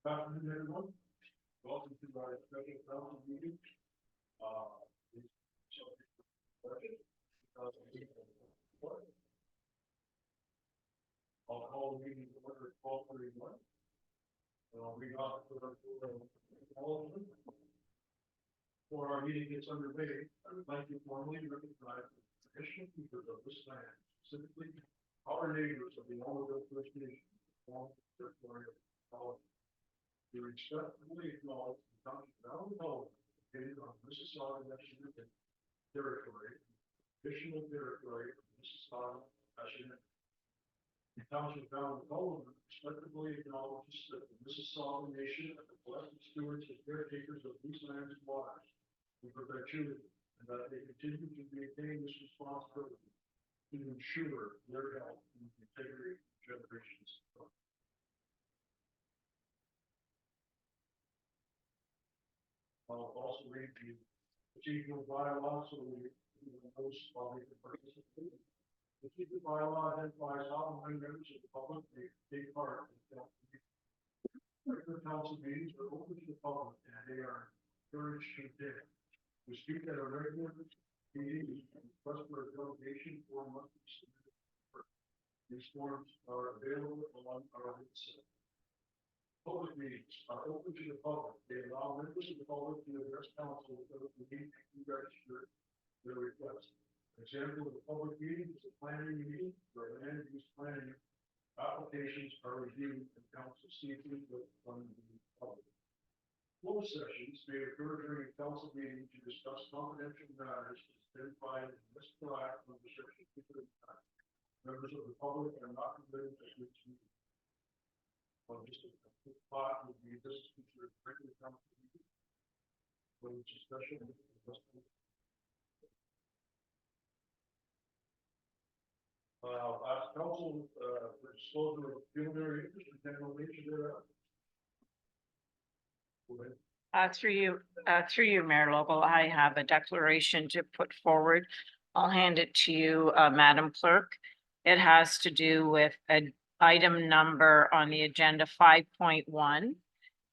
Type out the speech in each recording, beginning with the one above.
Good afternoon, everyone. Welcome to our special council meeting. This subject to budget, 2024. I'll call the meeting to order at 12:31. And I'll read off for all of them. Before our meeting gets underway, I would like to formally recognize the traditional keepers of this land, specifically our neighbors of the Alamo First Nation, along the territory of Colorado. We respectfully acknowledge the township of Alamo located on Mississauga Nation territory, traditional territory of Mississauga Nation. The township of Alamo respectfully acknowledges that the Mississauga Nation are the collective stewards and caretakers of these lands and waters in perpetuity, and that they continue to maintain this responsibility to ensure their health and integrity for generations to come. I'll also read the procedural bylaw so we host while they can participate. The procedural bylaw identifies how and when members of the public may take part in the council meeting. Regular council meetings are open to the public and they are encouraged to attend. To speak at a regular meeting, request for a delegation form must be submitted. These forms are available on our website. Public meetings are open to the public. They allow members of the public to address council without the need to register their request. An example of a public meeting is a planning meeting where land use planning applications are reviewed and council seeks input from the public. Closed sessions may occur during a council meeting to discuss confidential matters identified in this act of the section. Members of the public are not permitted to speak to meeting. Well, just a quick thought would be this is considered regular council meeting. When it's a special meeting. Ask council for disclosure of pecuniary interest and general nature thereof. Through you, Mayor Local, I have a declaration to put forward. I'll hand it to you, Madam Clerk. It has to do with an item number on the agenda 5.1,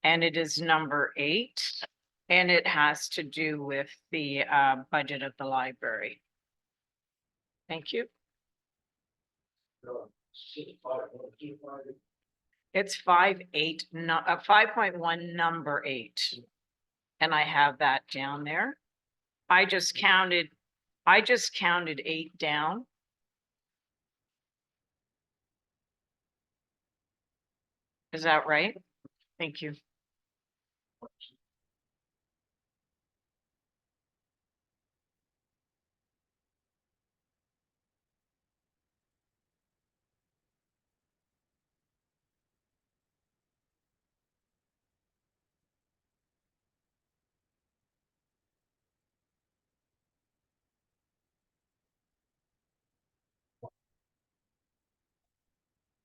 and it is number 8, and it has to do with the budget of the library. Thank you. It's 5.1 number 8. And I have that down there. I just counted 8 down. Is that right? Thank you.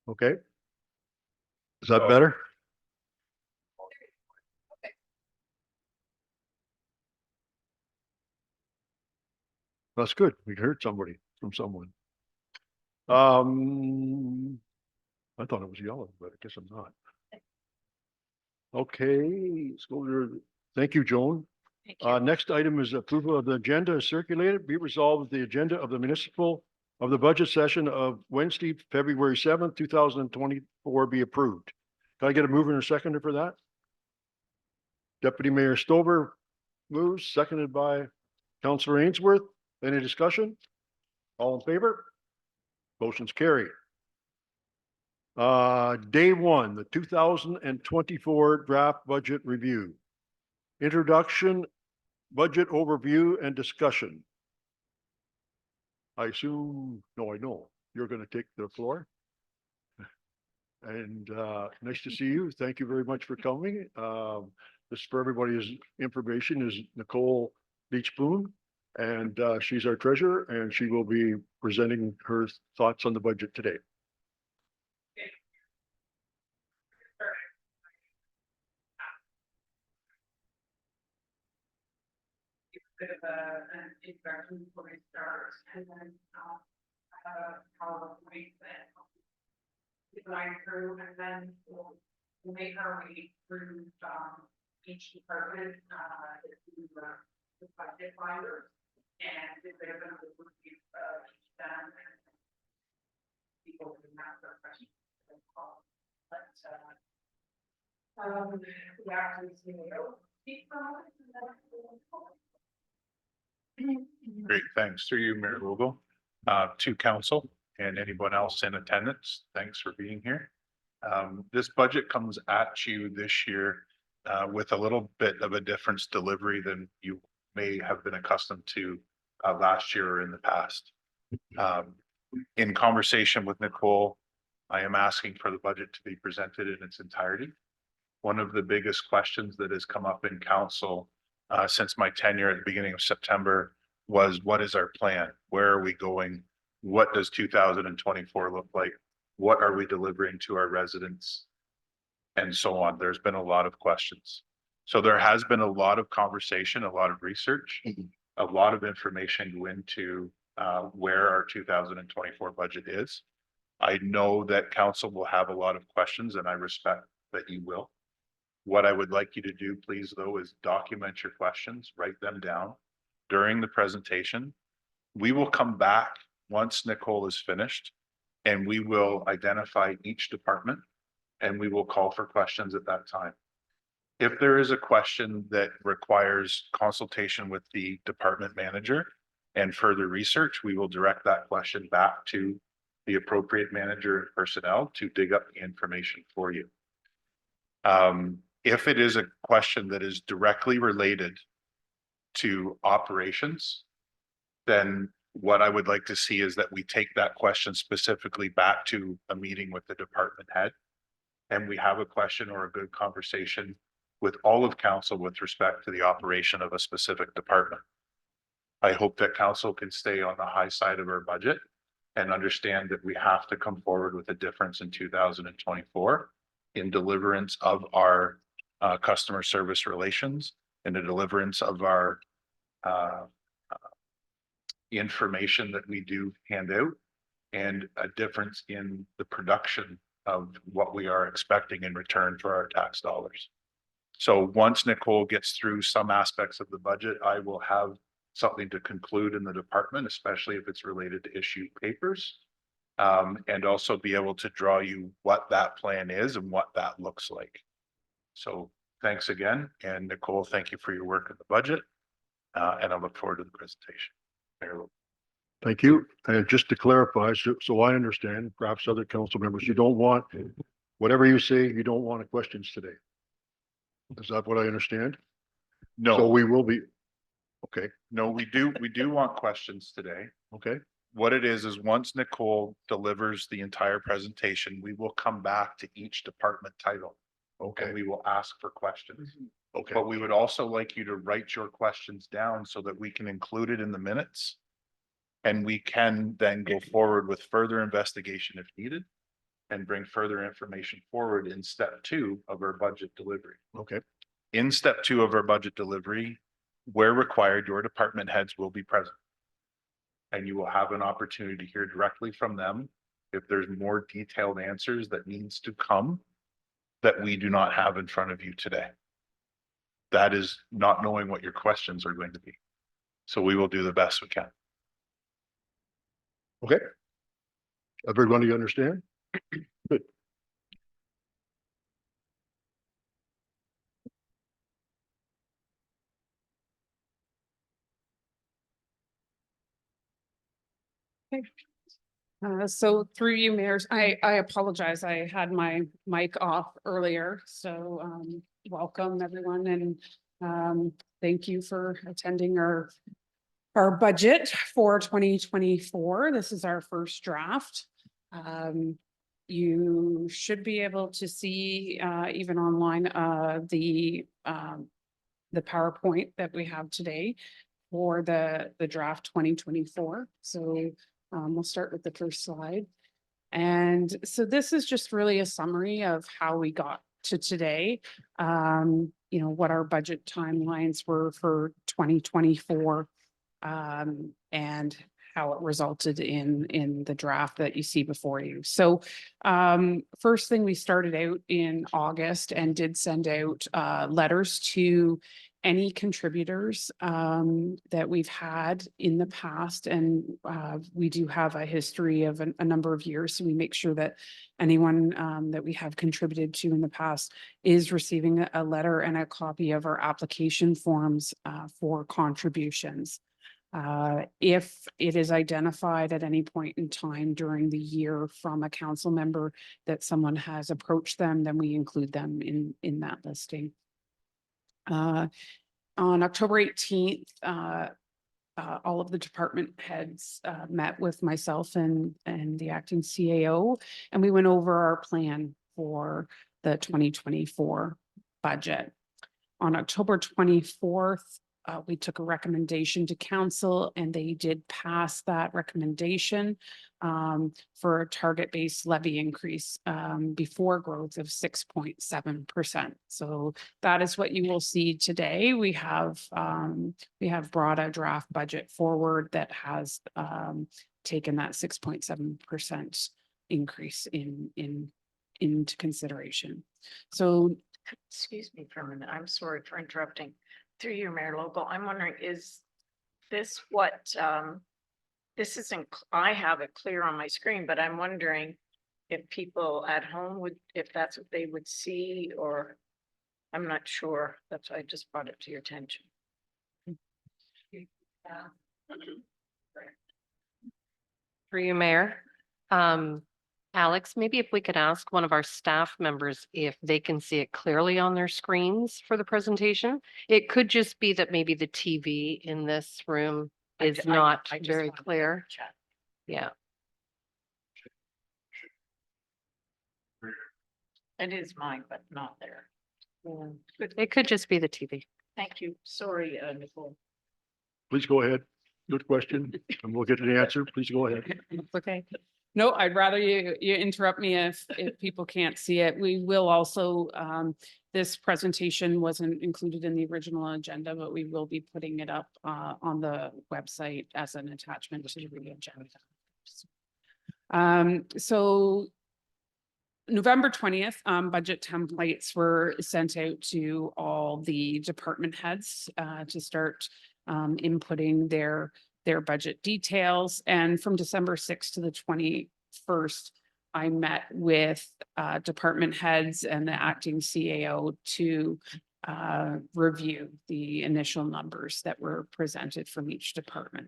Okay. Is that better? That's good. We heard somebody from someone. I thought it was yellow, but I guess I'm not. Okay, let's go to, thank you, Joan. Thank you. Next item is approval of the agenda is circulated. Be resolved that the agenda of the budget session of Wednesday, February 7th, 2024 be approved. Can I get a mover and a seconder for that? Deputy Mayor Stover moves, seconded by Councillor Ainsworth. Any discussion? All in favor? Motion's carried. Day 1, the 2024 draft budget review. Introduction, budget overview and discussion. I know you're going to take the floor. And nice to see you. Thank you very much for coming. This for everybody's information is Nicole Beach-Boone, and she's our treasurer, and she will be presenting her thoughts on the budget today. Bit of an introduction before we start, and then PowerPoint that going through, and then we'll we'll make our way through, each department, through the budget finder. And if they're gonna review, them, people can ask their questions. But, we actually see it go. Great, thanks through you, Mayor Vogel, to council and anyone else in attendance. Thanks for being here. This budget comes at you this year with a little bit of a different delivery than you may have been accustomed to last year or in the past. In conversation with Nicole, I am asking for the budget to be presented in its entirety. One of the biggest questions that has come up in council since my tenure at the beginning of September was, what is our plan? Where are we going? What does 2024 look like? What are we delivering to our residents? And so on. There's been a lot of questions. So there has been a lot of conversation, a lot of research, a lot of information go into where our 2024 budget is. I know that council will have a lot of questions, and I respect that you will. What I would like you to do, please, though, is document your questions, write them down during the presentation. We will come back once Nicole is finished, and we will identify each department, and we will call for questions at that time. If there is a question that requires consultation with the department manager and further research, we will direct that question back to the appropriate manager and personnel to dig up the information for you. If it is a question that is directly related to operations, then what I would like to see is that we take that question specifically back to a meeting with the department head. And we have a question or a good conversation with all of council with respect to the operation of a specific department. I hope that council can stay on the high side of our budget and understand that we have to come forward with a difference in 2024 in deliverance of our customer service relations and the deliverance of our information that we do hand out, and a difference in the production of what we are expecting in return for our tax dollars. So once Nicole gets through some aspects of the budget, I will have something to conclude in the department, especially if it's related to issue papers, and also be able to draw you what that plan is and what that looks like. So thanks again. And Nicole, thank you for your work in the budget. And I look forward to the presentation. Thank you. And just to clarify, so I understand, perhaps other council members, you don't want, whatever you say, you don't want questions today. Is that what I understand? So No, we will be, okay, no, we do want questions today. okay, What it is once Nicole delivers the entire presentation, we will come back to each department title and okay, we will ask for questions. okay, But we would also like you to write your questions down so that we can include it in the minutes. And we can then go forward with further investigation if needed and bring further information forward in step 2 of our budget delivery. okay, In step 2 of our budget delivery, where required, your department heads will be present. And you will have an opportunity to hear directly from them if there's more detailed answers that needs to come that we do not have in front of you today. That is not knowing what your questions are going to be. So we will do the best we can. okay. Everybody understand? Good. So through you, mayors, I apologize. I had my mic off earlier, so welcome everyone, and thank you for attending our budget for 2024. This is our first draft. You should be able to see even online the PowerPoint that we have today for the draft 2024. So we'll start with the first slide. And so this is just really a summary of how we got to today. You know, what our budget timelines were for 2024, and how it resulted in the draft that you see before you. So first thing, we started out in August and did send out letters to any contributors that we've had in the past. And we do have a history of a number of years. So we make sure that anyone that we have contributed to in the past is receiving a letter and a copy of our application forms for contributions. If it is identified at any point in time during the year from a council member that someone has approached them, then we include them in that listing. On October 18th, all of the department heads met with myself and the acting CAO, and we went over our plan for the 2024 budget. On October 24th, we took a recommendation to council and they did pass that recommendation for a target-based levy increase before growth of 6.7%. So that is what you will see today. We have brought a draft budget forward that has taken that 6.7% increase into consideration. So Excuse me for a minute. I'm sorry for interrupting. Through you, Mayor Local, I'm wondering, is this what, this isn't, I have it clear on my screen, but I'm wondering if people at home would, if that's what they would see, or I'm not sure. That's why I just brought it to your attention. For you, Mayor. Alex, maybe if we could ask one of our staff members if they can see it clearly on their screens for the presentation. It could just be that maybe the TV in this room is not I just very wanted to clear. check. Yeah. It is mine, but not there. Good. It could just be the TV. Thank you. Sorry, Nicole. Please go ahead. Good question, and we'll get to the answer. Please go ahead. okay. No, I'd rather you interrupt me if people can't see it. We will also, this presentation wasn't included in the original agenda, but we will be putting it up on the website as an attachment to the agenda. So November 20th, budget templates were sent out to all the department heads to start inputting their budget details. And from December 6th to the 21st, I met with department heads and the acting CAO to review the initial numbers that were presented from each department.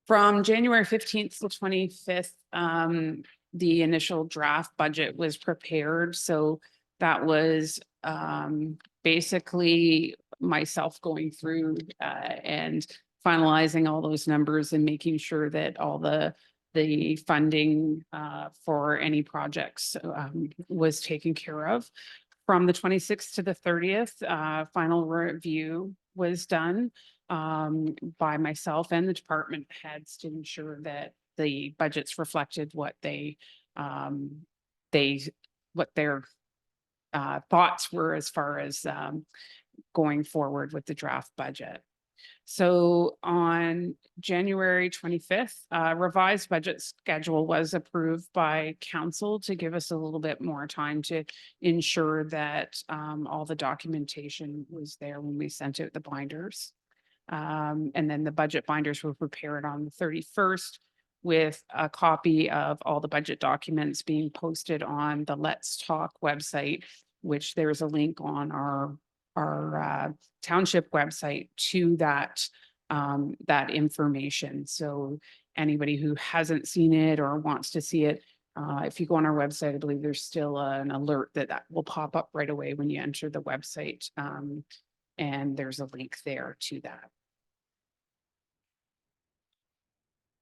From January 15th to 25th, the initial draft budget was prepared. So that was basically myself going through and finalizing all those numbers and making sure that all the funding for any projects was taken care of. From the 26th to the 30th, final review was done by myself and the department heads to ensure that the budgets reflected what their thoughts were as far as going forward with the draft budget. So on January 25th, revised budget schedule was approved by council to give us a little bit more time to ensure that all the documentation was there when we sent out the binders. And then the budget binders were prepared on the 31st with a copy of all the budget documents being posted on the Let's Talk website, which there's a link on our township website to that information. So anybody who hasn't seen it or wants to see it, if you go on our website, I believe there's still an alert that will pop up right away when you enter the website. And there's a link there to that.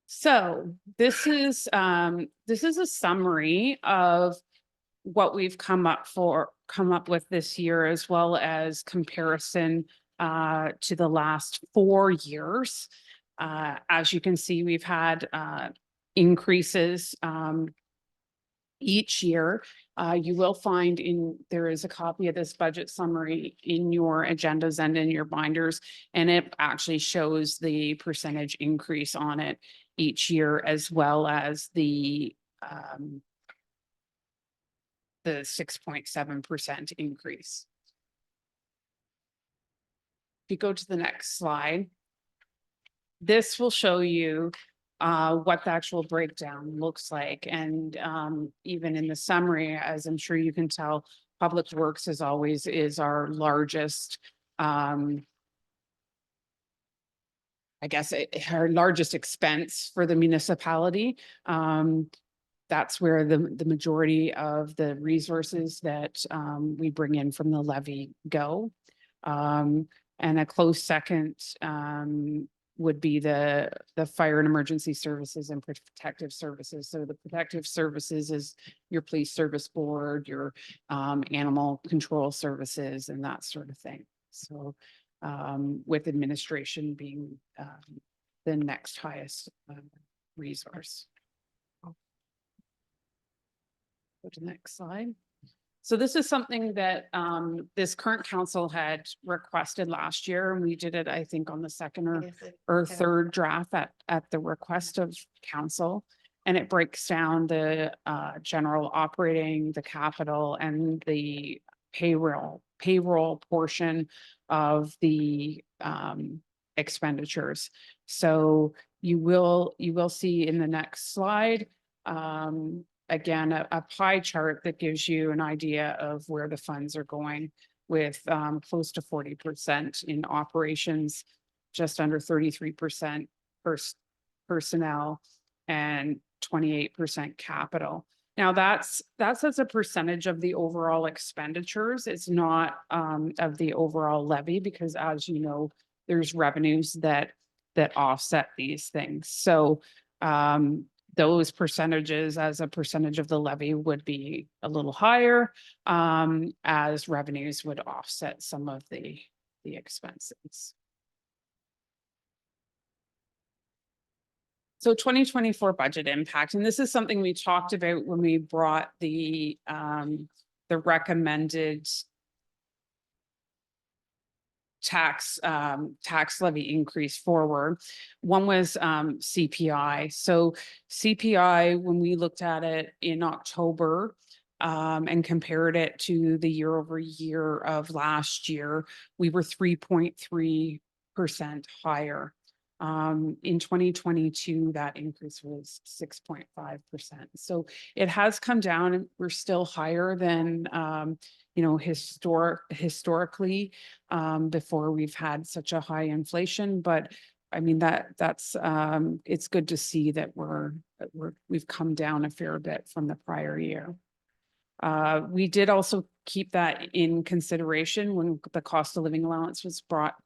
So this is a summary of what we've come up with this year, as well as comparison to the last 4 years. As you can see, we've had increases Each year, you will find there is a copy of this budget summary in your agendas and in your binders. And it actually shows the percentage increase on it each year, as well as the 6.7% increase. If you go to the next slide, this will show you what the actual breakdown looks like. And even in the summary, as I'm sure you can tell, Public Works as always is our largest, I guess, our largest expense for the municipality. That's where the majority of the resources that we bring in from the levy go. And a close second would be the fire and emergency services and protective services. So the protective services is your police service board, your animal control services, and that sort of thing. So with administration being the next highest resource. Go to the next slide. So this is something that this current council had requested last year, and we did it, I think, on the second or third draft at the request of council. And it breaks down the general operating, the capital, and the payroll portion of the expenditures. So you will see in the next slide again, a pie chart that gives you an idea of where the funds are going, with close to 40% in operations, just under 33% personnel, and 28% capital. Now that's as a percentage of the overall expenditures. It's not of the overall levy, because as you know, there's revenues that offset these things. So those percentages as a percentage of the levy would be a little higher, as revenues would offset some of the expenses. So 2024 budget impact, and this is something we talked about when we brought the recommended tax levy increase forward. One was CPI. So CPI, when we looked at it in October and compared it to the year over year of last year, we were 3.3% higher. In 2022, that increase was 6.5%. So it has come down, and we're still higher than historically before we've had such a high inflation. But I mean, that's it's good to see that we've come down a fair bit from the prior year. We did also keep that in consideration when the cost of living allowance was brought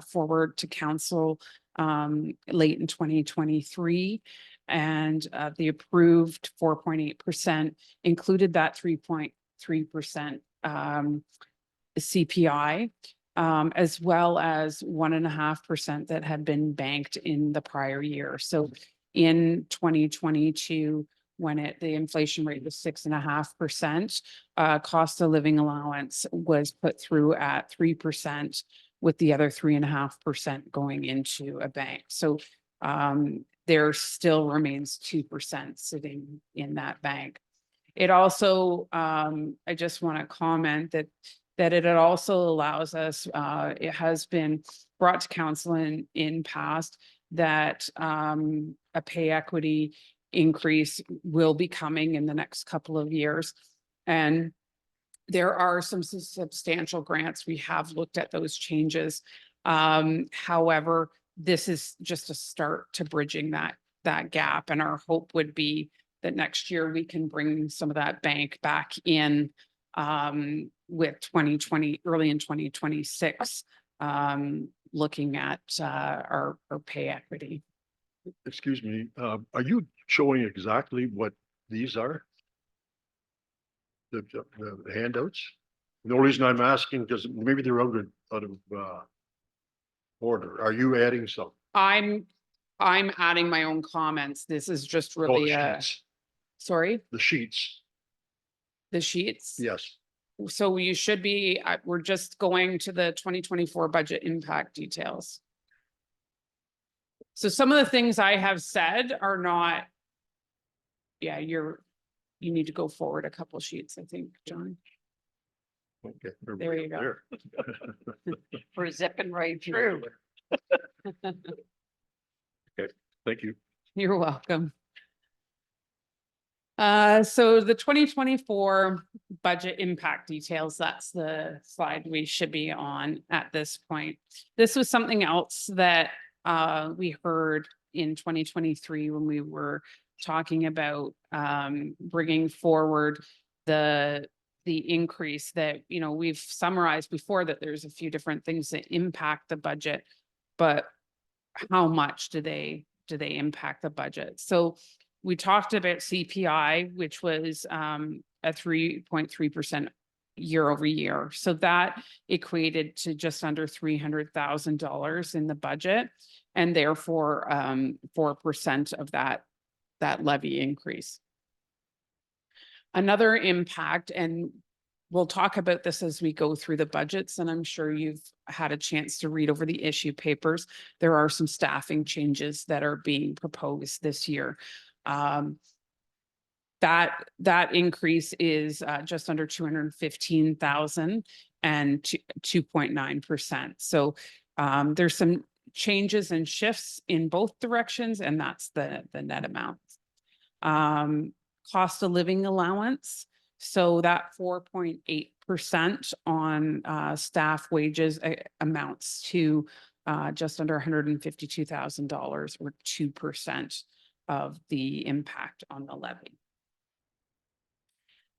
forward to council late in 2023, and the approved 4.8% included that 3.3% CPI, as well as 1.5% that had been banked in the prior year. So in 2022, when the inflation rate was 6.5%, cost of living allowance was put through at 3%, with the other 3.5% going into a bank. So there still remains 2% sitting in that bank. It also, I just want to comment that it also allows us, it has been brought to council in past that a pay equity increase will be coming in the next couple of years. And there are some substantial grants. We have looked at those changes. However, this is just a start to bridging that gap. And our hope would be that next year we can bring some of that bank back in with 2020, early in 2026, looking at our pay equity. Excuse me, are you showing exactly what these are? The handouts? The only reason I'm asking, because maybe they're out of order. Are you adding some? I'm adding my own comments. This is just really sheets. sorry? The sheets. The sheets? Yes. So you should be, we're just going to the 2024 budget impact details. So some of the things I have said are not. Yeah, you need to go forward a couple sheets, I think, John. Okay. There you go. There. We're zipping right through. Thank you. You're welcome. So the 2024 budget impact details, that's the slide we should be on at this point. This was something else that we heard in 2023 when we were talking about bringing forward the increase that, you know, we've summarized before that there's a few different things that impact the budget, but how much do they impact the budget? So we talked about CPI, which was a 3.3% year over year. So that equated to just under $300,000 in the budget, and therefore 4% of that levy increase. Another impact, and we'll talk about this as we go through the budgets, and I'm sure you've had a chance to read over the issue papers. There are some staffing changes that are being proposed this year. That increase is just under 215,000 and 2.9%. So there's some changes and shifts in both directions, and that's the net amount. Cost of living allowance. So that 4.8% on staff wages amounts to just under $152,000 or 2% of the impact on the levy.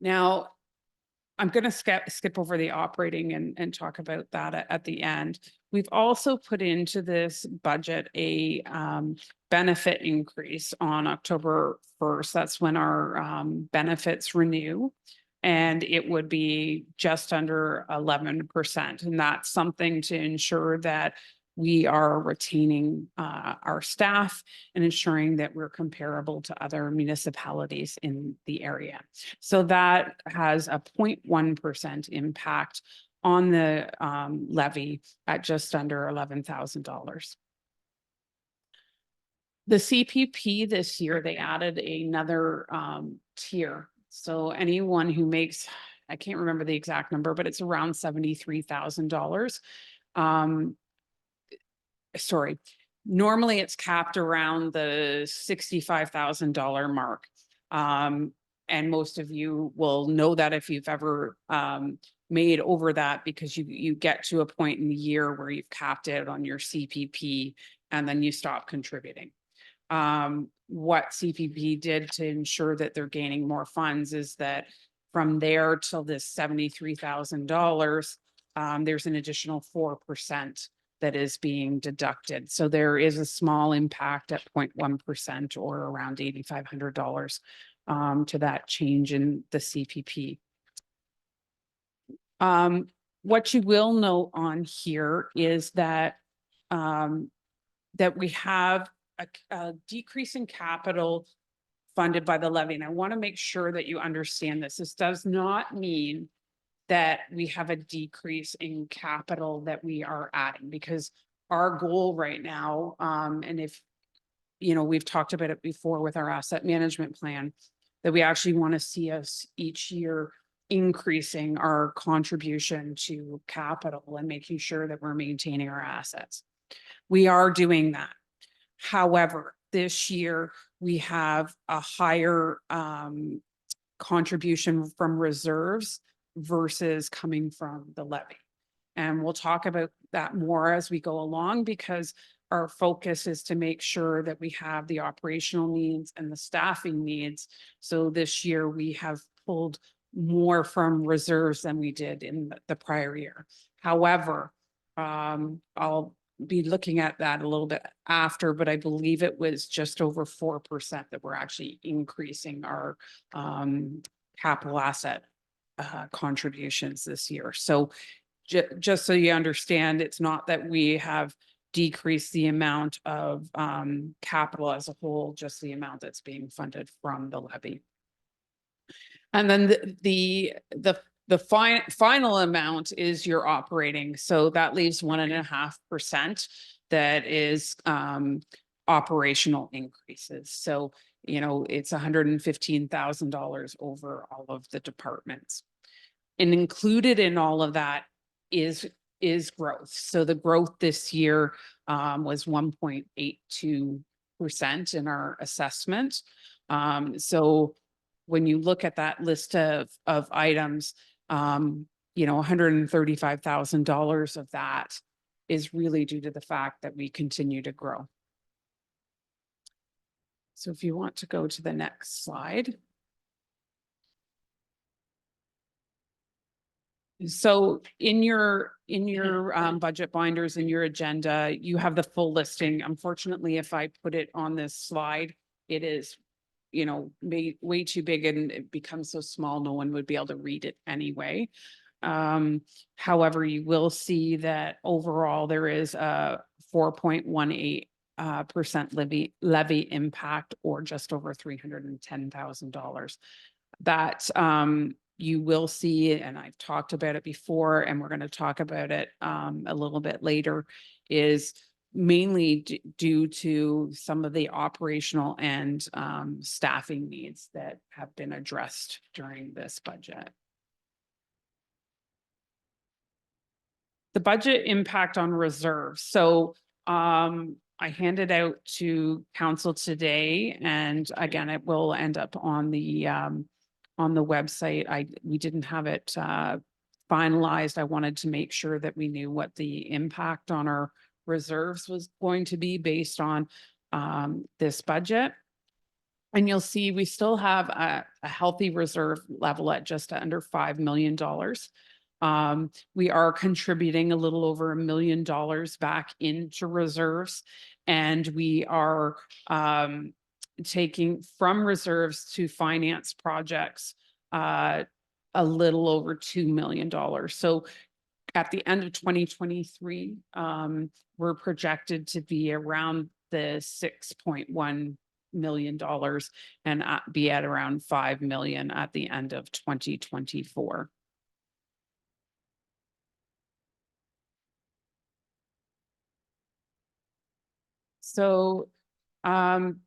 Now, I'm going to skip over the operating and talk about that at the end. We've also put into this budget a benefit increase on October 1st. That's when our benefits renew, and it would be just under 11%. And that's something to ensure that we are retaining our staff and ensuring that we're comparable to other municipalities in the area. So that has a 0.1% impact on the levy at just under $11,000. The CPP this year, they added another tier. So anyone who makes, I can't remember the exact number, but it's around $73,000. Sorry, normally it's capped around the $65,000 mark. And most of you will know that if you've ever made over that, because you get to a point in the year where you've capped it on your CPP and then you stop contributing. What CPP did to ensure that they're gaining more funds is that from there till this $73,000, there's an additional 4% that is being deducted. So there is a small impact at 0.1% or around $8,500 to that change in the CPP. What you will note on here is that that we have a decrease in capital funded by the levy. And I want to make sure that you understand this. This does not mean that we have a decrease in capital that we are adding, because our goal right now, and if, you know, we've talked about it before with our asset management plan, that we actually want to see us each year increasing our contribution to capital and making sure that we're maintaining our assets. We are doing that. However, this year we have a higher contribution from reserves versus coming from the levy. And we'll talk about that more as we go along, because our focus is to make sure that we have the operational needs and the staffing needs. So this year we have pulled more from reserves than we did in the prior year. However, I'll be looking at that a little bit after, but I believe it was just over 4% that we're actually increasing our capital asset contributions this year. So just so you understand, it's not that we have decreased the amount of capital as a whole, just the amount that's being funded from the levy. And then the final amount is your operating. So that leaves 1.5% that is operational increases. So, you know, it's $115,000 over all of the departments. And included in all of that is growth. So the growth this year was 1.82% in our assessment. So when you look at that list of items, you know, $135,000 of that is really due to the fact that we continue to grow. So if you want to go to the next slide. So in your budget binders, in your agenda, you have the full listing. Unfortunately, if I put it on this slide, it is, you know, made way too big and it becomes so small, no one would be able to read it anyway. However, you will see that overall there is a 4.18% levy impact, or just over $310,000. That you will see, and I've talked about it before, and we're going to talk about it a little bit later, is mainly due to some of the operational and staffing needs that have been addressed during this budget. The budget impact on reserves. So I handed out to council today, and again, it will end up on the website. We didn't have it finalized. I wanted to make sure that we knew what the impact on our reserves was going to be based on this budget. And you'll see we still have a healthy reserve level at just under $5 million. We are contributing a little over $1 million back into reserves, and we are taking from reserves to finance projects a little over $2 million. So at the end of 2023, we're projected to be around the $6.1 million and be at around 5 million at the end of 2024. So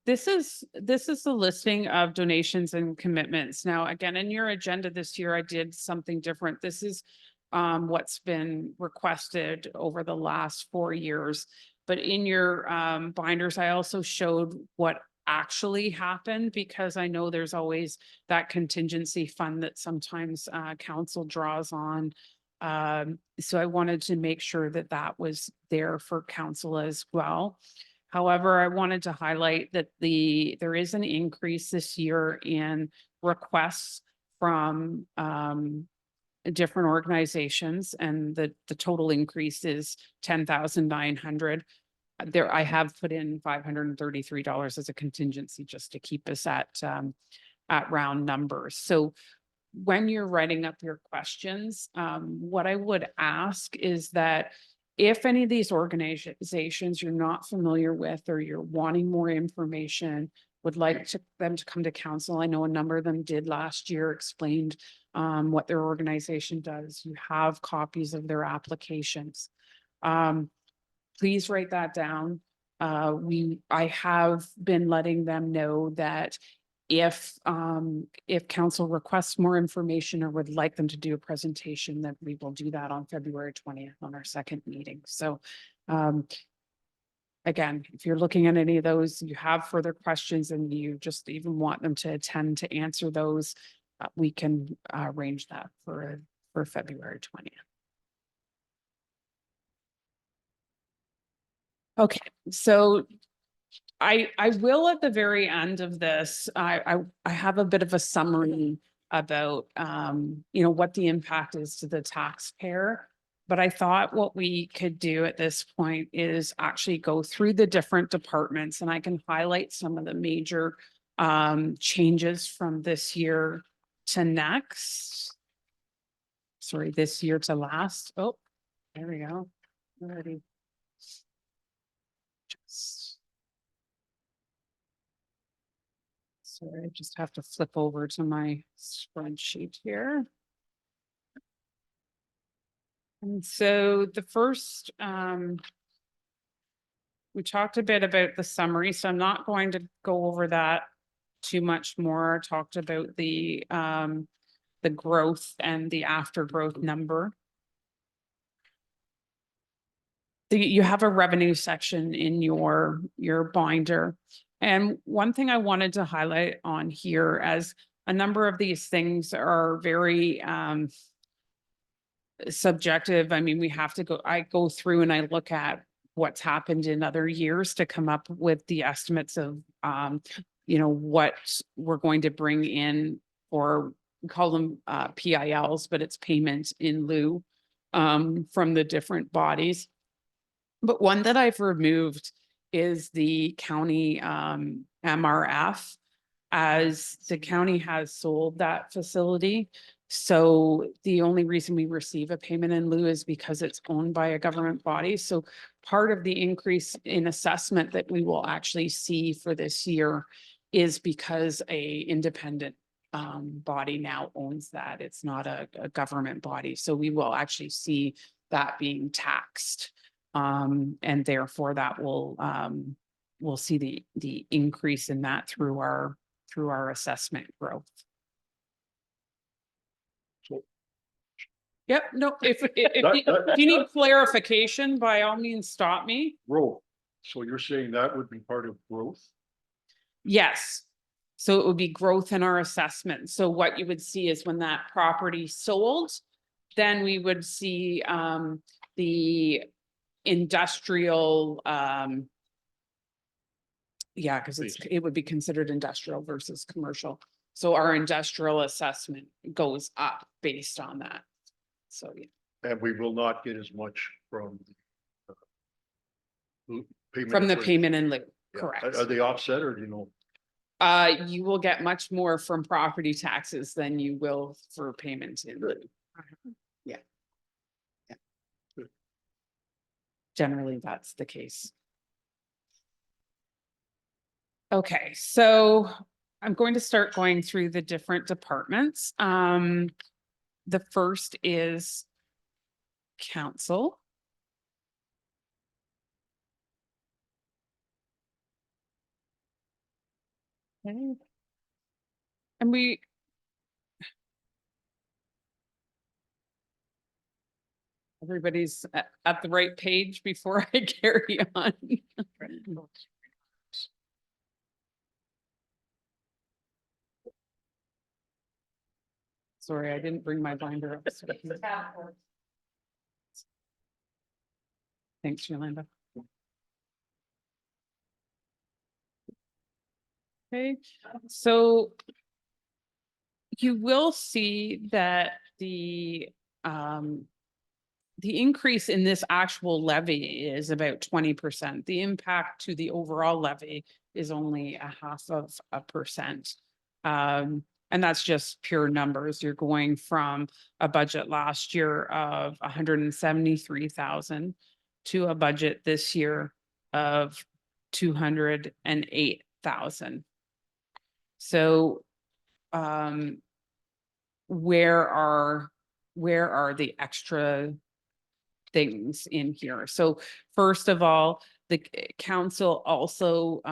this is the listing of donations and commitments. Now, again, in your agenda this year, I did something different. This is what's been requested over the last 4 years. But in your binders, I also showed what actually happened, because I know there's always that contingency fund that sometimes council draws on. So I wanted to make sure that that was there for council as well. However, I wanted to highlight that there is an increase this year in requests from different organizations, and the total increase is 10,900. There, I have put in $533 as a contingency just to keep us at round numbers. So when you're writing up your questions, what I would ask is that if any of these organizations you're not familiar with, or you're wanting more information, would like them to come to council. I know a number of them did last year, explained what their organization does. You have copies of their applications. Please write that down. I have been letting them know that if council requests more information or would like them to do a presentation, that we will do that on February 20th on our second meeting. So again, if you're looking at any of those, you have further questions and you just even want them to attend to answer those, we can arrange that for February 20th. Okay, so I will at the very end of this, I have a bit of a summary about you know, what the impact is to the taxpayer. But I thought what we could do at this point is actually go through the different departments, and I can highlight some of the major changes from this year to next. Sorry, this year to last. Oh, there we go. Already. Just Sorry, I just have to flip over to my spreadsheet here. And so the first, we talked a bit about the summary, so I'm not going to go over that too much more. I talked about the growth and the after growth number. You have a revenue section in your binder. And one thing I wanted to highlight on here, as a number of these things are very subjective. I mean, we have to go, I go through and I look at what's happened in other years to come up with the estimates of what we're going to bring in, or we call them PILs, but it's payment in lieu from the different bodies. But one that I've removed is the county MRF, as the county has sold that facility. So the only reason we receive a payment in lieu is because it's owned by a government body. So part of the increase in assessment that we will actually see for this year is because a independent body now owns that. It's not a government body. So we will actually see that being taxed. And therefore that will we'll see the increase in that through our assessment growth. Yep, no, if you need clarification, by all means, stop me. Growth. So you're saying that would be part of growth? Yes. So it would be growth in our assessment. So what you would see is when that property sold, then we would see the industrial because it would be considered industrial versus commercial. So our industrial assessment goes up based on that. So yeah. And we will not get as much from payment. From the for- payment in lieu, Yeah. correct. Are they offset, or do you know? You will get much more from property taxes than you will for payment in lieu. Yeah. Yeah. Generally, that's the case. Okay, so I'm going to start going through the different departments. The first is council. Okay. And everybody's at the right page before I carry on. Sorry, I didn't bring my binder up. Thanks, Yolanda. Okay, so you will see that the increase in this actual levy is about 20%. The impact to the overall levy is only 0.5%. And that's just pure numbers. You're going from a budget last year of 173,000 to a budget this year of 208,000. So where are the extra things in here? So first of all, the council also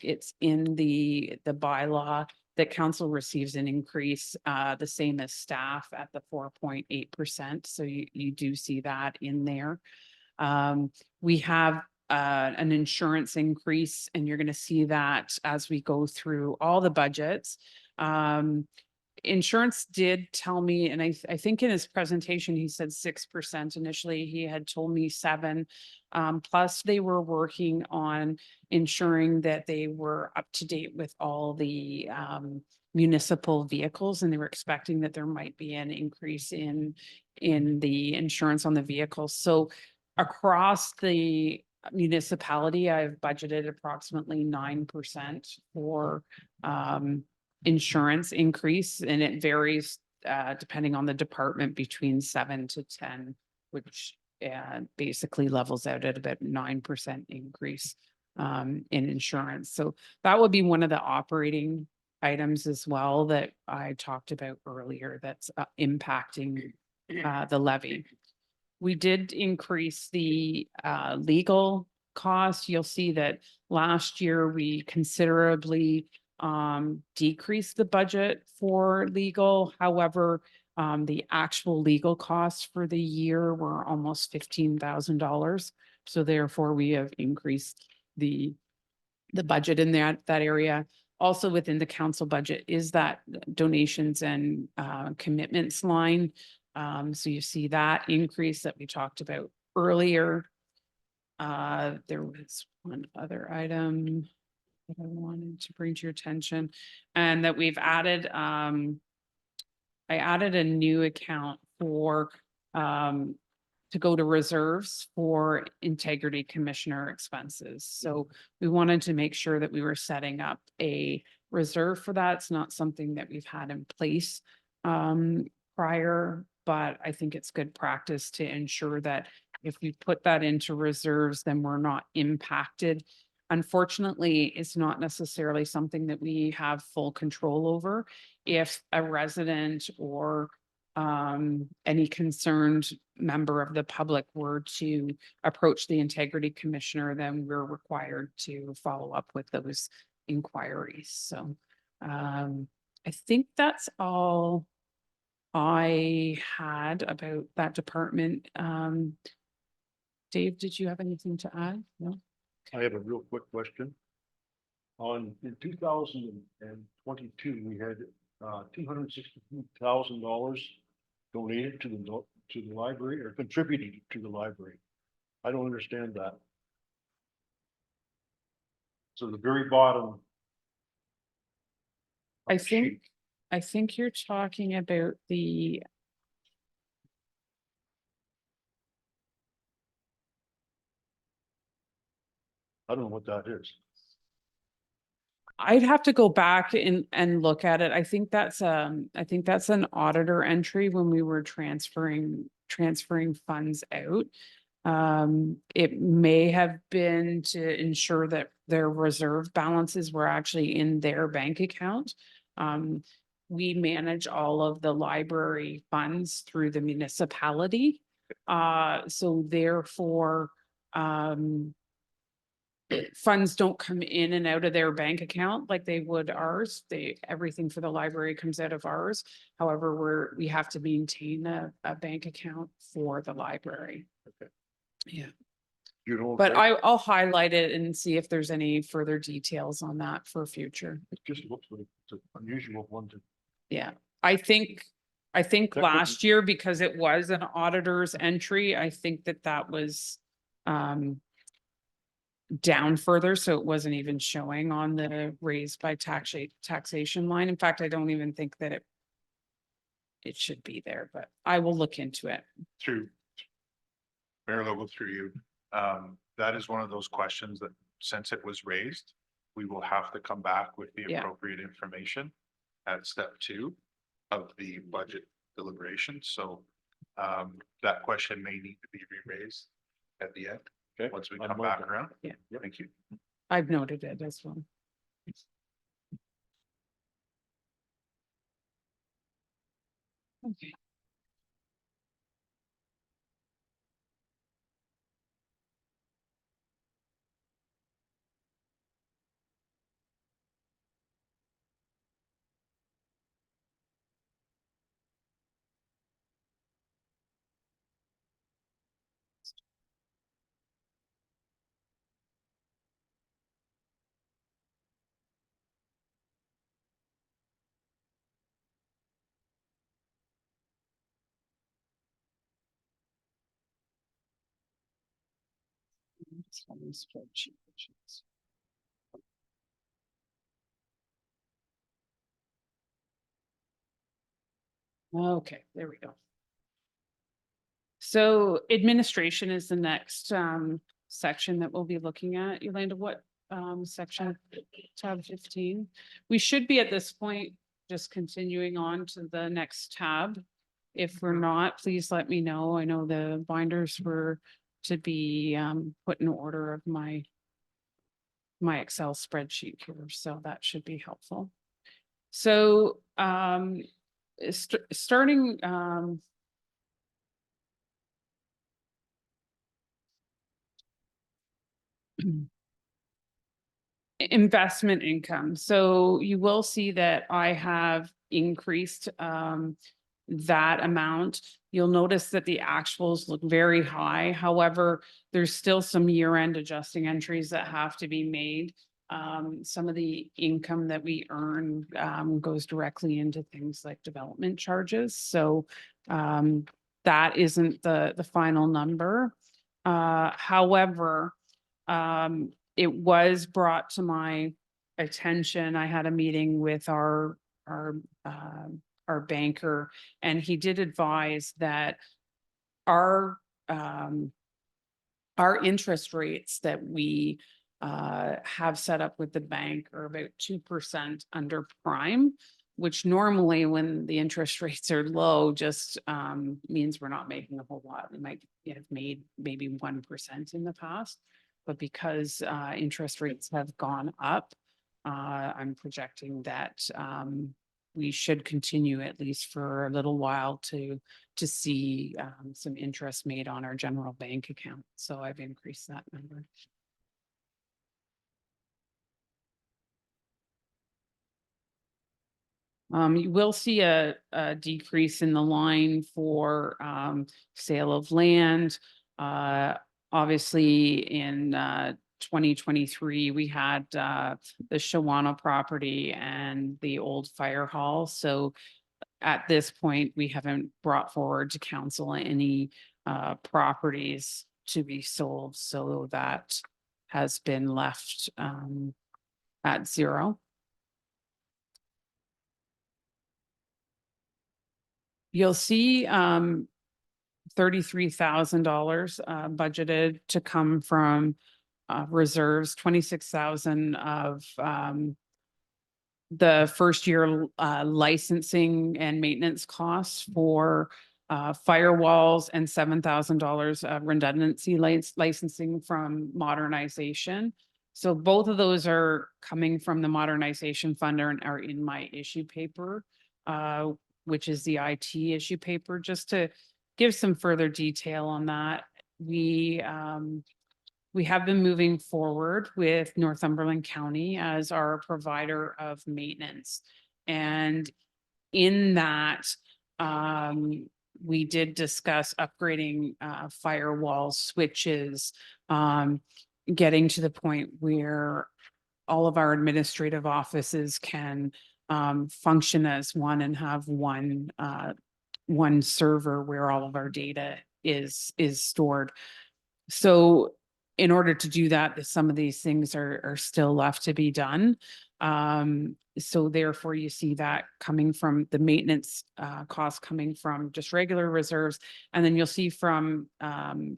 it's in the bylaw that council receives an increase the same as staff at the 4.8%. So you do see that in there. We have an insurance increase, and you're going to see that as we go through all the budgets. Insurance did tell me, and I think in his presentation, he said 6% initially. He had told me 7%. Plus they were working on ensuring that they were up to date with all the municipal vehicles, and they were expecting that there might be an increase in the insurance on the vehicles. So across the municipality, I've budgeted approximately 9% for insurance increase, and it varies depending on the department between 7 to 10, which basically levels out at about 9% increase in insurance. So that would be one of the operating items as well that I talked about earlier that's impacting the levy. We did increase the legal cost. You'll see that last year we considerably decreased the budget for legal. However, the actual legal costs for the year were almost $15,000. So therefore, we have increased the budget in that area. Also within the council budget is that donations and commitments line. So you see that increase that we talked about earlier. There was one other item that I wanted to bring to your attention, and that we've added, I added a new account for, to go to reserves for integrity commissioner expenses. So we wanted to make sure that we were setting up a reserve for that. It's not something that we've had in place prior, but I think it's good practice to ensure that if we put that into reserves, then we're not impacted. Unfortunately, it's not necessarily something that we have full control over. If a resident or any concerned member of the public were to approach the integrity commissioner, then we're required to follow up with those inquiries. So I think that's all I had about that department. Dave, did you have anything to add? No? I have a real quick question. In 2022, we had $262,000 donated to the library or contributed to the library. I don't understand that. So the very bottom. I think you're talking about the. I don't know what that is. I'd have to go back and look at it. I think that's an auditor entry when we were transferring funds out. It may have been to ensure that their reserve balances were actually in their bank account. We manage all of the library funds through the municipality. So therefore, funds don't come in and out of their bank account like they would ours. Everything for the library comes out of ours. However, we have to maintain a bank account for the library. Okay. Yeah, You know. but I'll highlight it and see if there's any further details on that for future. It just looks like it's an unusual one to. Yeah, I think That last year, because it was an auditor's entry, I think that was down further, so it wasn't even showing on the raised by taxation line. In fact, I don't even think that it should be there, but I will look into it. Through Mayor Lobo, through you, that is one of those questions that, since it was raised, we will have to come back with the Yeah. appropriate information at step 2 of the budget deliberation. So that question may need to be re-raised at the end, Okay. once we I'll come note back that. around. Yeah. Thank you. I've noted it as well. Okay. Spreadsheet. Okay, there we go. So administration is the next section that we'll be looking at. Yolanda, what section? Tab 15. We should be at this point just continuing on to the next tab. If we're not, please let me know. I know the binders were to be put in order of my Excel spreadsheet here, so that should be helpful. So, starting, investment income. So you will see that I have increased that amount. You'll notice that the actuals look very high. However, there's still some year-end adjusting entries that have to be made. Some of the income that we earn goes directly into things like development charges. So that isn't the final number. However, it was brought to my attention. I had a meeting with our banker, and he did advise that our interest rates that we have set up with the bank are about 2% under prime, which normally when the interest rates are low, just means we're not making a whole lot. We might have made maybe 1% in the past. But because interest rates have gone up, I'm projecting that we should continue at least for a little while to see some interest made on our general bank account. So I've increased that number. You will see a decrease in the line for sale of land. Obviously, in 2023, we had the Shawana property and the old fire hall. So at this point, we haven't brought forward to council any properties to be sold. So that has been left at zero. You'll see $33,000 budgeted to come from reserves, 26,000 of the first year licensing and maintenance costs for firewalls, and $7,000 of redundancy licensing from modernization. So both of those are coming from the modernization fund and are in my issue paper, which is the IT issue paper. Just to give some further detail on that, we have been moving forward with Northumberland County as our provider of maintenance. And in that, we did discuss upgrading firewall switches, getting to the point where all of our administrative offices can function as one and have one server where all of our data is stored. So in order to do that, some of these things are still left to be done. So therefore you see that coming from the maintenance costs coming from just regular reserves. And then you'll see from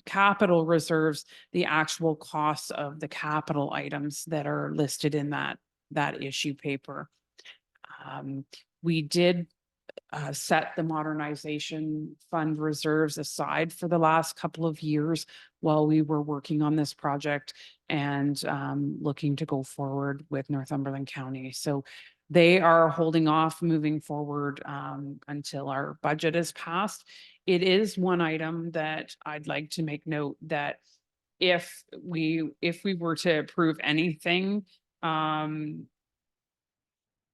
capital reserves, the actual costs of the capital items that are listed in that issue paper. We did set the modernization fund reserves aside for the last couple of years while we were working on this project and looking to go forward with Northumberland County. So they are holding off moving forward until our budget is passed. It is one item that I'd like to make note that if we were to approve anything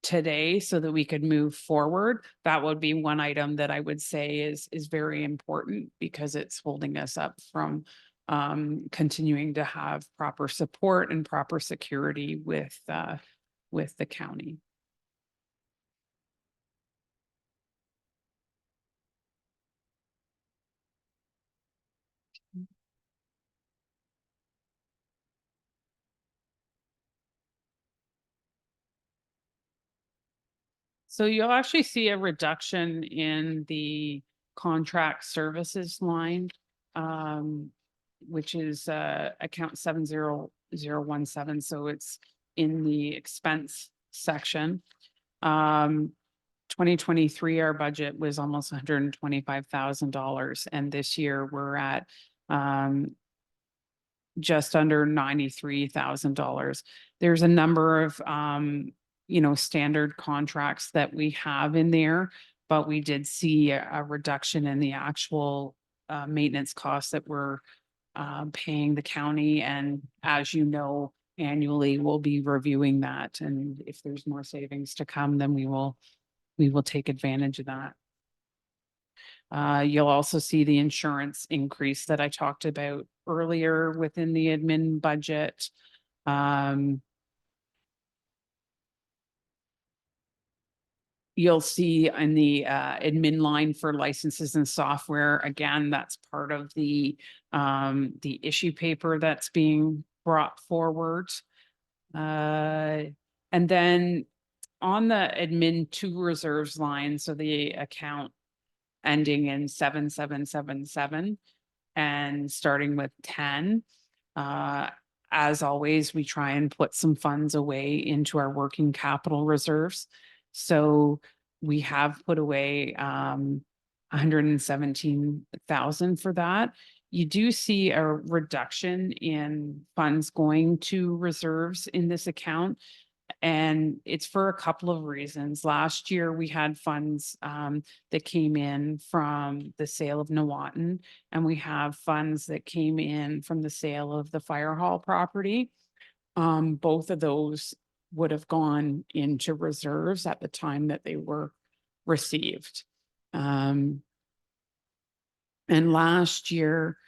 today so that we could move forward, that would be one item that I would say is very important, because it's holding us up from continuing to have proper support and proper security with the county. So you'll actually see a reduction in the contract services line, which is account 70017. So it's in the expense section. 2023, our budget was almost $125,000, and this year we're at just under $93,000. There's a number of standard contracts that we have in there. But we did see a reduction in the actual maintenance costs that we're paying the county. And as you know, annually, we'll be reviewing that. And if there's more savings to come, then we will take advantage of that. You'll also see the insurance increase that I talked about earlier within the admin budget. You'll see in the admin line for licenses and software, again, that's part of the issue paper that's being brought forward. And then on the admin two reserves line, so the account ending in 7777 and starting with 10. As always, we try and put some funds away into our working capital reserves. So we have put away 117,000 for that. You do see a reduction in funds going to reserves in this account. And it's for a couple of reasons. Last year, we had funds that came in from the sale of Nawatin, and we have funds that came in from the sale of the fire hall property. Both of those would have gone into reserves at the time that they were received. And last year,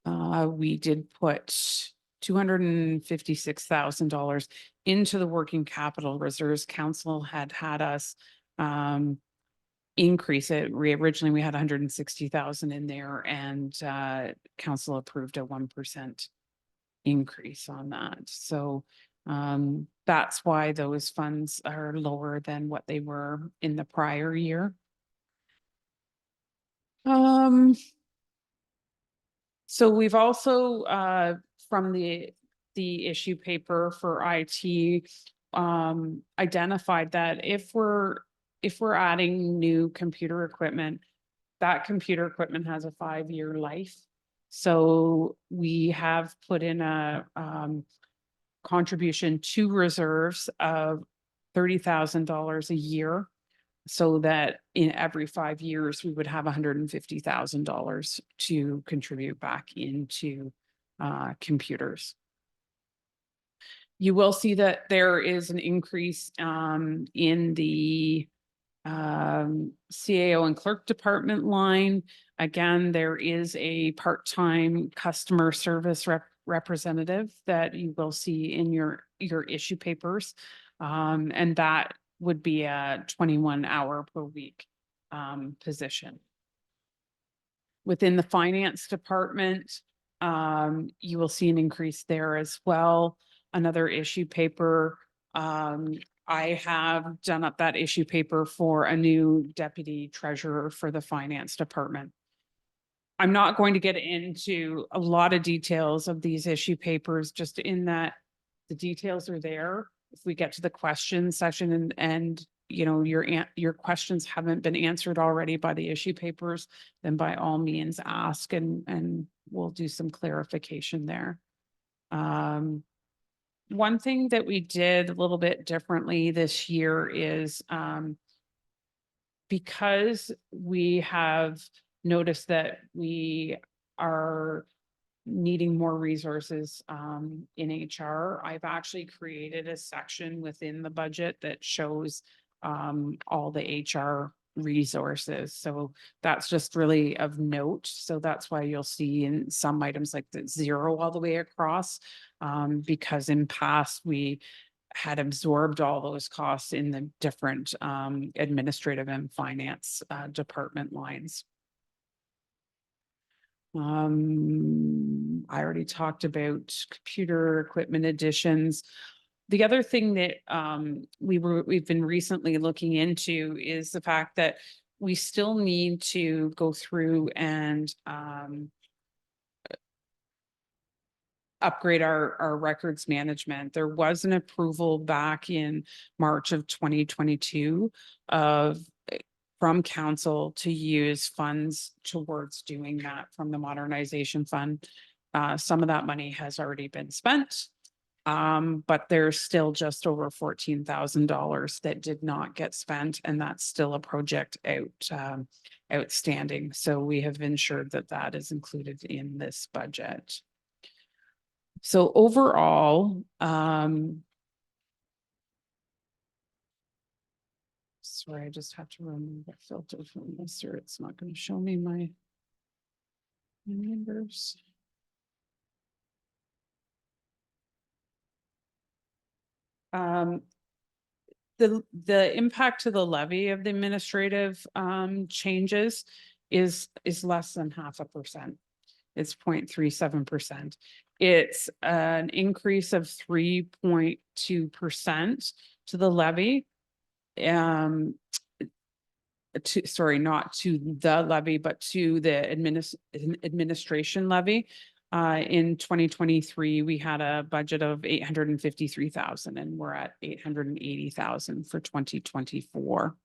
we did put $256,000 into the working capital reserves. Council had us increase it. Originally, we had 160,000 in there, and council approved a 1% increase on that. So that's why those funds are lower than what they were in the prior year. So we've also from the issue paper for IT identified that if we're adding new computer equipment, that computer equipment has a 5-year life. So we have put in a contribution to reserves of $30,000 a year, so that in every 5 years, we would have $150,000 to contribute back into computers. You will see that there is an increase in the CAO and clerk department line. Again, there is a part-time customer service representative that you will see in your issue papers. And that would be a 21-hour per week position. Within the finance department, you will see an increase there as well. Another issue paper. I have done up that issue paper for a new deputy treasurer for the finance department. I'm not going to get into a lot of details of these issue papers, just in that the details are there. If we get to the question session and you know, your questions haven't been answered already by the issue papers, then by all means ask and we'll do some clarification there. One thing that we did a little bit differently this year is because we have noticed that we are needing more resources in HR, I've actually created a section within the budget that shows all the HR resources. So that's just really of note. So that's why you'll see in some items like the 0 all the way across, because in past we had absorbed all those costs in the different administrative and finance department lines. I already talked about computer equipment additions. The other thing that we've been recently looking into is the fact that we still need to go through and upgrade our records management. There was an approval back in March of 2022 from council to use funds towards doing that from the modernization fund. Some of that money has already been spent. But there's still just over $14,000 that did not get spent, and that's still a project outstanding. So we have ensured that that is included in this budget. So overall, sorry, I just have to remove the filter from this, or it's not going to show me my numbers. The impact to the levy of the administrative changes is less than 0.5%. It's 0.37%. It's an increase of 3.2% to the levy. Not to the levy, but to the administration levy. In 2023, we had a budget of 853,000, and we're at 880,000 for 2024.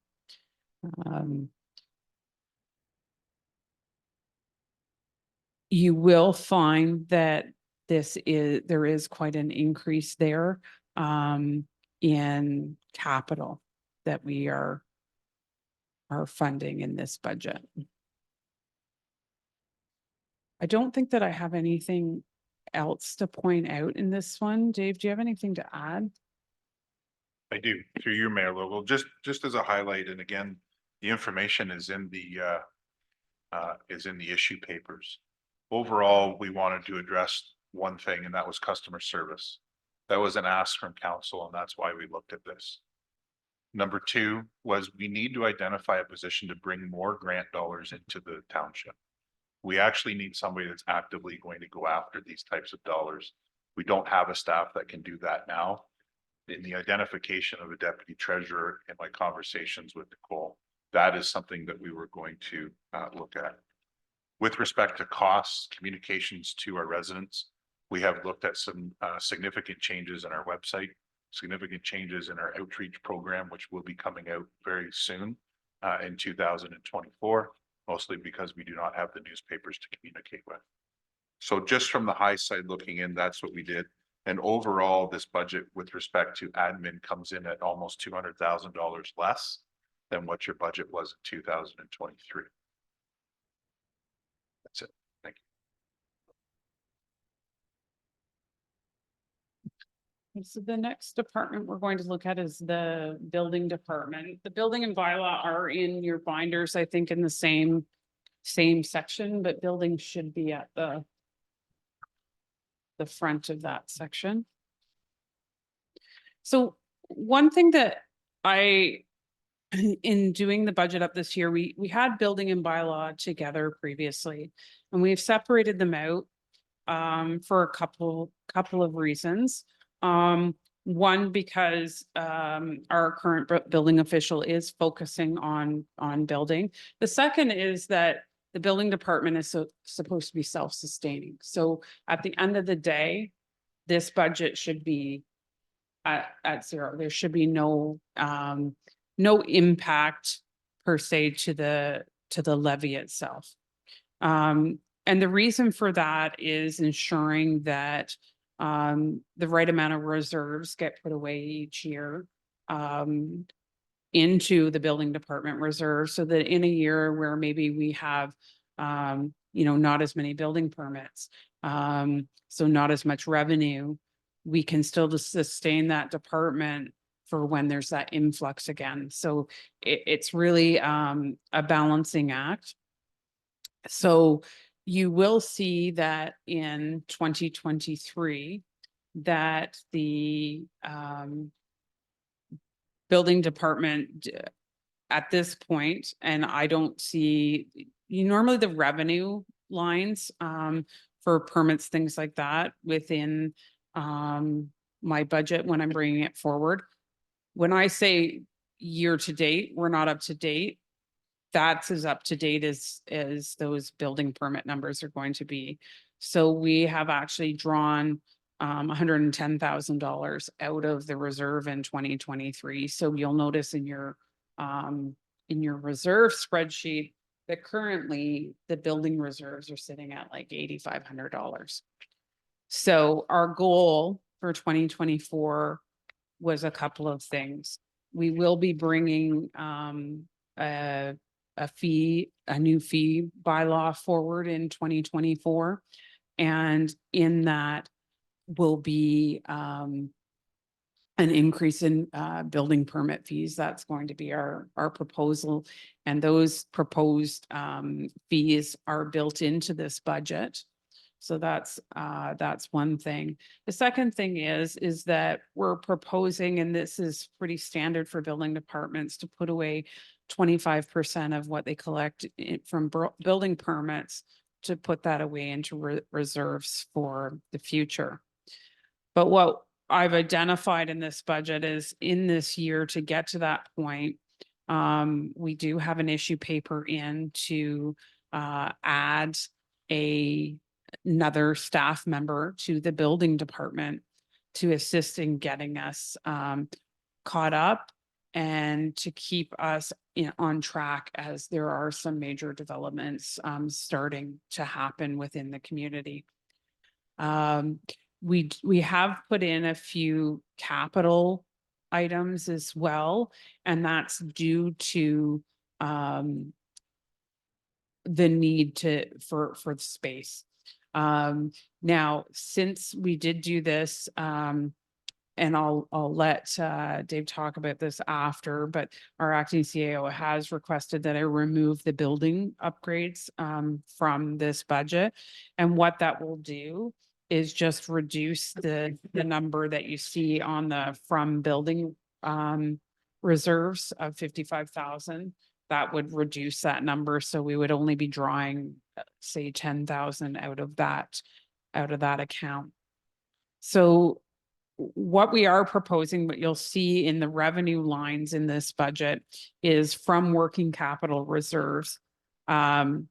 You will find that there is quite an increase there in capital that we are funding in this budget. I don't think that I have anything else to point out in this one. Dave, do you have anything to add? I do, through your Mayor Logal, just as a highlight, and again, the information is in the issue papers. Overall, we wanted to address one thing, and that was customer service. That was an ask from council, and that's why we looked at this. Number two was we need to identify a position to bring more grant dollars into the township. We actually need somebody that's actively going to go after these types of dollars. We don't have a staff that can do that now. In the identification of a deputy treasurer in my conversations with Nicole, that is something that we were going to look at. With respect to costs, communications to our residents, we have looked at some significant changes in our website, significant changes in our outreach program, which will be coming out very soon in 2024, mostly because we do not have the newspapers to communicate with. So just from the high side looking in, that's what we did. And overall, this budget with respect to admin comes in at almost $200,000 less than what your budget was in 2023. That's it. Thank you. So the next department we're going to look at is the building department. The building and bylaw are in your binders, I think, in the same section, but building should be at the front of that section. So one thing that in doing the budget up this year, we had building and bylaw together previously, and we've separated them out for a couple of reasons. One, because our current building official is focusing on building. The second is that the building department is supposed to be self-sustaining. So at the end of the day, this budget should be at zero. There should be no impact per se to the levy itself. And the reason for that is ensuring that the right amount of reserves get put away each year into the building department reserve, so that in a year where maybe we have not as many building permits, so not as much revenue, we can still just sustain that department for when there's that influx again. So it's really a balancing act. So you will see that in 2023 that the building department at this point, and I don't see, normally the revenue lines for permits, things like that within my budget when I'm bringing it forward. When I say year to date, we're not up to date. That's as up to date as those building permit numbers are going to be. So we have actually drawn $110,000 out of the reserve in 2023. So you'll notice in your reserve spreadsheet that currently the building reserves are sitting at like $8,500. So our goal for 2024 was a couple of things. We will be bringing a new fee bylaw forward in 2024. And in that will be an increase in building permit fees. That's going to be our proposal. And those proposed fees are built into this budget. So that's one thing. The second thing is that we're proposing, and this is pretty standard for building departments, to put away 25% of what they collect from building permits, to put that away into reserves for the future. But what I've identified in this budget is, in this year, to get to that point, we do have an issue paper in to add another staff member to the building department to assist in getting us caught up and to keep us on track, as there are some major developments starting to happen within the community. We have put in a few capital items as well, and that's due to the need for the space. Now, since we did do this, and I'll let Dave talk about this after, but our acting CAO has requested that I remove the building upgrades from this budget. And what that will do is just reduce the number that you see on the from building reserves of 55,000. That would reduce that number. So we would only be drawing, say, 10,000 out of that account. So what we are proposing, what you'll see in the revenue lines in this budget, is from working capital reserves, 2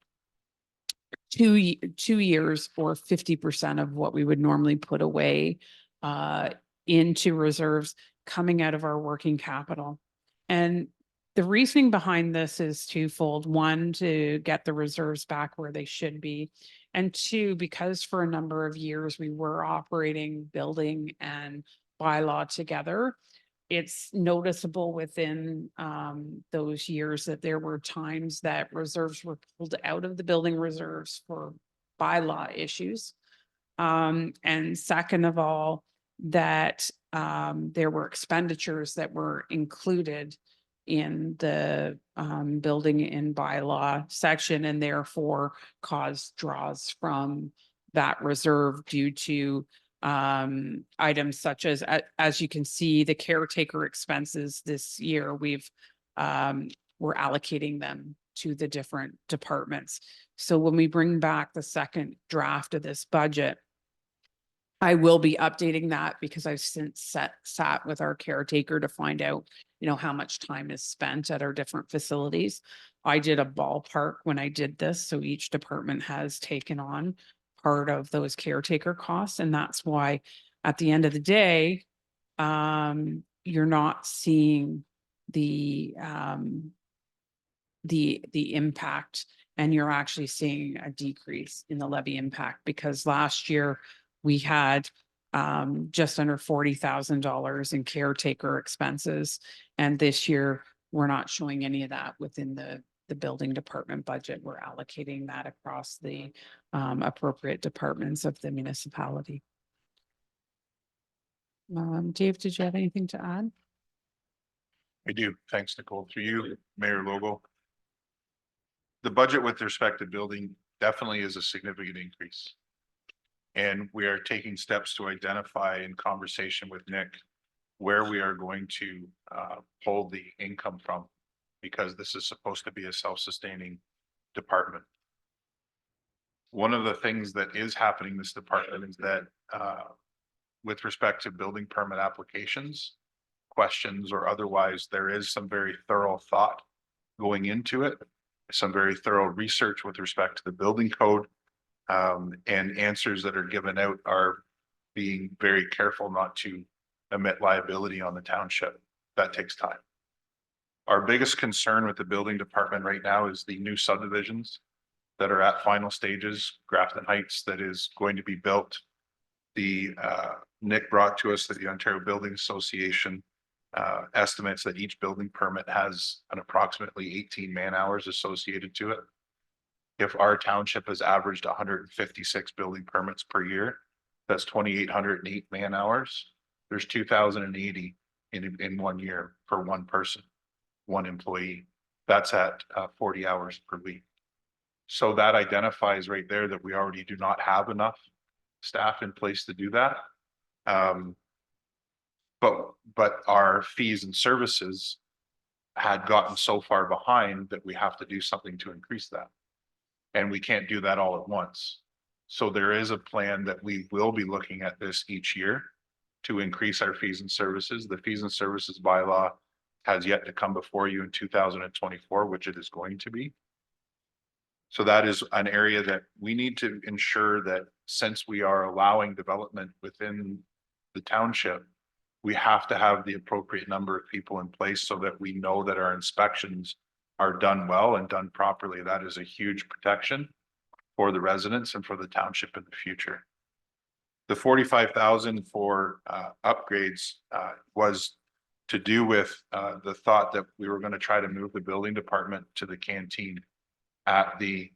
years for 50% of what we would normally put away into reserves coming out of our working capital. And the reasoning behind this is twofold. One, to get the reserves back where they should be. And two, because for a number of years we were operating building and bylaw together, it's noticeable within those years that there were times that reserves were pulled out of the building reserves for bylaw issues. And second of all, that there were expenditures that were included in the building and bylaw section, and therefore caused draws from that reserve due to items such as you can see, the caretaker expenses this year, we're allocating them to the different departments. So when we bring back the second draft of this budget, I will be updating that, because I've since sat with our caretaker to find out, how much time is spent at our different facilities. I did a ballpark when I did this, so each department has taken on part of those caretaker costs, and that's why at the end of the day, you're not seeing the impact, and you're actually seeing a decrease in the levy impact, because last year we had just under $40,000 in caretaker expenses, and this year we're not showing any of that within the building department budget. We're allocating that across the appropriate departments of the municipality. Dave, did you have anything to add? I do. Thanks, Nicole. Through you, Mayor Logo. The budget with respect to building definitely is a significant increase. And we are taking steps to identify, in conversation with Nick, where we are going to pull the income from, because this is supposed to be a self-sustaining department. One of the things that is happening in this department is that with respect to building permit applications, questions or otherwise, there is some very thorough thought going into it, some very thorough research with respect to the building code, and answers that are given out are being very careful not to emit liability on the township. That takes time. Our biggest concern with the building department right now is the new subdivisions that are at final stages. Grafton Heights, that is going to be built Nick brought to us that the Ontario Building Association estimates that each building permit has an approximately 18 man hours associated to it. If our township has averaged 156 building permits per year, that's 2,808 man hours. There's 2,080 in 1 year for one person, one employee. That's at 40 hours per week. So that identifies right there that we already do not have enough staff in place to do that. But our fees and services had gotten so far behind that we have to do something to increase that. And we can't do that all at once. So there is a plan that we will be looking at this each year to increase our fees and services. The fees and services bylaw has yet to come before you in 2024, which it is going to be. So that is an area that we need to ensure that since we are allowing development within the township, we have to have the appropriate number of people in place so that we know that our inspections are done well and done properly. That is a huge protection for the residents and for the township in the future. The 45,000 for upgrades was to do with the thought that we were going to try to move the building department to the canteen at the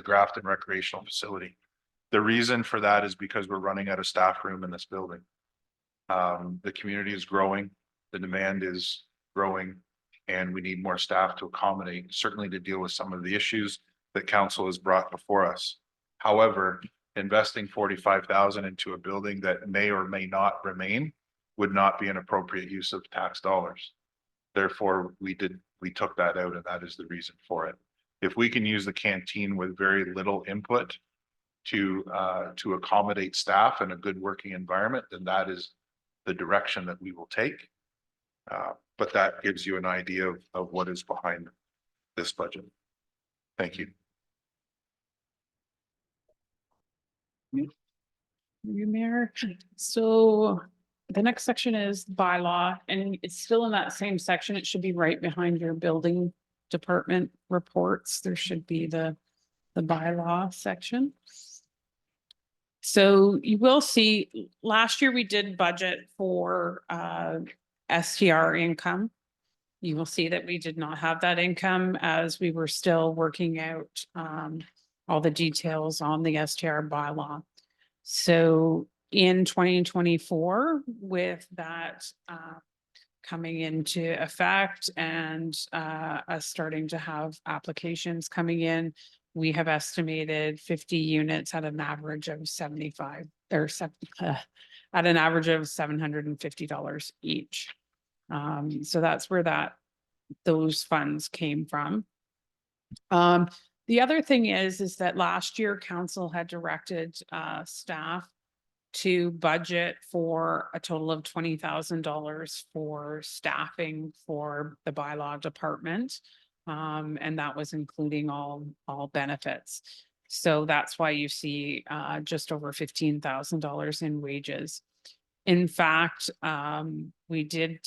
Grafton Recreational Facility. The reason for that is because we're running out of staff room in this building. The community is growing, the demand is growing, and we need more staff to accommodate, certainly to deal with some of the issues that council has brought before us. However, investing 45,000 into a building that may or may not remain would not be an appropriate use of tax dollars. Therefore, we took that out, and that is the reason for it. If we can use the canteen with very little input to accommodate staff and a good working environment, then that is the direction that we will take. But that gives you an idea of what is behind this budget. Thank you. You, Mayor. So the next section is bylaw, and it's still in that same section. It should be right behind your building department reports. There should be the bylaw section. So you will see, last year we did budget for STR income. You will see that we did not have that income as we were still working out all the details on the STR bylaw. So in 2024, with that coming into effect and us starting to have applications coming in, we have estimated 50 units at an average of 75 or at an average of $750 each. So that's where those funds came from. The other thing is that last year council had directed staff to budget for a total of $20,000 for staffing for the bylaw department. And that was including all benefits. So that's why you see just over $15,000 in wages. In fact, we did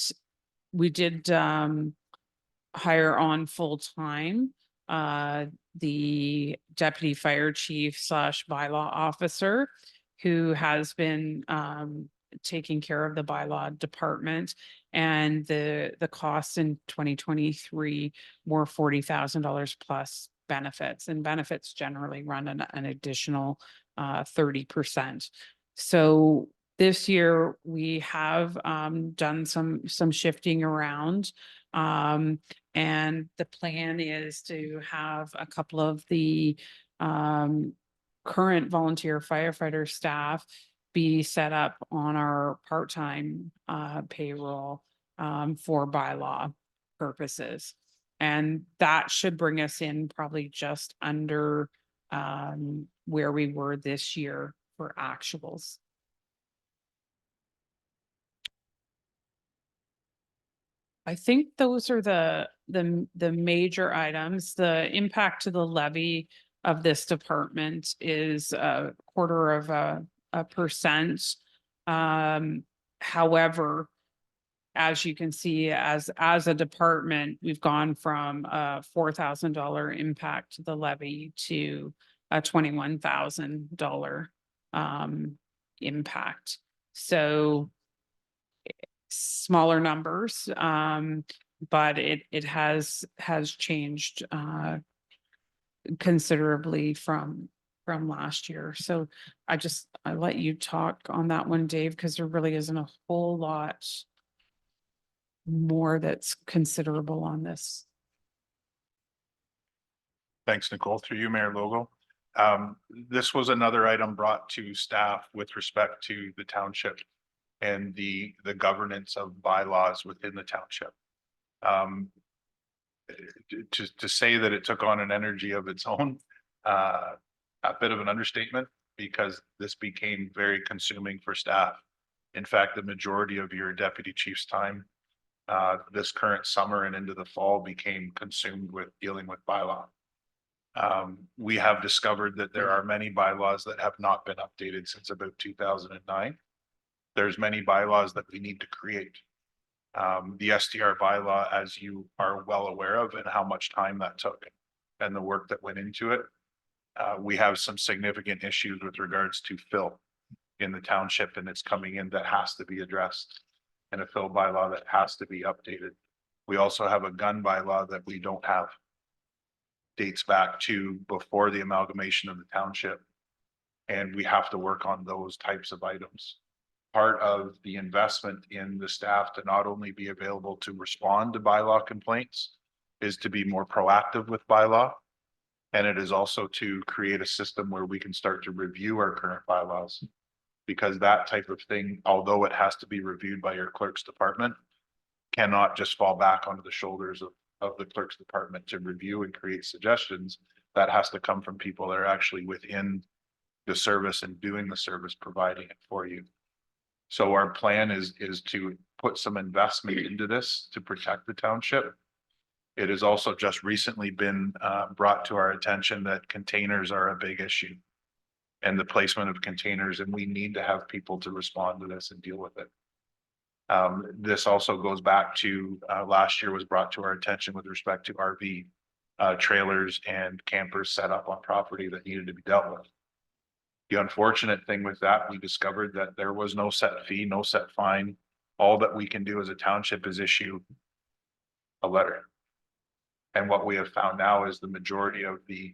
hire on full-time the deputy fire chief / bylaw officer, who has been taking care of the bylaw department, and the costs in 2023 were $40,000 plus benefits, and benefits generally run an additional 30%. So this year we have done some shifting around, and the plan is to have a couple of the current volunteer firefighter staff be set up on our part-time payroll for bylaw purposes. And that should bring us in probably just under where we were this year for actuals. I think those are the major items. The impact to the levy of this department is 0.25%. However, as you can see, as a department, we've gone from a $4,000 impact to the levy to a $21,000 impact. So smaller numbers, but it has changed considerably from last year. So I let you talk on that one, Dave, because there really isn't a whole lot more that's considerable on this. Thanks, Nicole. Through you, Mayor Logo. This was another item brought to staff with respect to the township and the governance of bylaws within the township. To say that it took on an energy of its own, a bit of an understatement, because this became very consuming for staff. In fact, the majority of your deputy chief's time this current summer and into the fall became consumed with dealing with bylaw. We have discovered that there are many bylaws that have not been updated since about 2009. There's many bylaws that we need to create. The STR bylaw, as you are well aware of, and how much time that took and the work that went into it. We have some significant issues with regards to fill in the township, and it's coming in that has to be addressed, and a fill bylaw that has to be updated. We also have a gun bylaw that we don't have. Dates back to before the amalgamation of the township. And we have to work on those types of items. Part of the investment in the staff to not only be available to respond to bylaw complaints is to be more proactive with bylaw. And it is also to create a system where we can start to review our current bylaws. Because that type of thing, although it has to be reviewed by your clerk's department, cannot just fall back onto the shoulders of the clerk's department to review and create suggestions. That has to come from people that are actually within the service and doing the service, providing it for you. So our plan is to put some investment into this to protect the township. It has also just recently been brought to our attention that containers are a big issue. And the placement of containers, and we need to have people to respond to this and deal with it. This also goes back to last year was brought to our attention with respect to RV trailers and campers set up on property that needed to be dealt with. The unfortunate thing with that, we discovered that there was no set fee, no set fine. All that we can do as a township is issue a letter. And what we have found now is the majority of the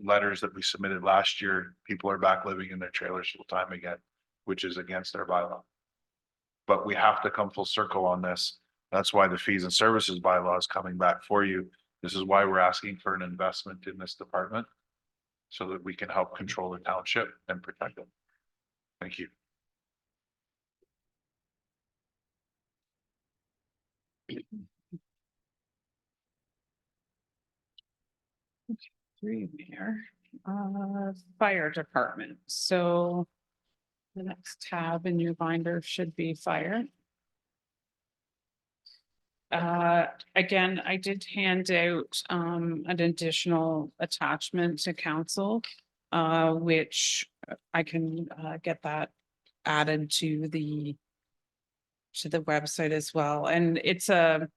letters that we submitted last year, people are back living in their trailers full time again, which is against their bylaw. But we have to come full circle on this. That's why the fees and services bylaw is coming back for you. This is why we're asking for an investment in this department so that we can help control the township and protect them. Thank you. Three Mayor, fire department. So the next tab in your binder should be fire. Again, I did hand out an additional attachment to council, which I can get that added to the website as well. And it's a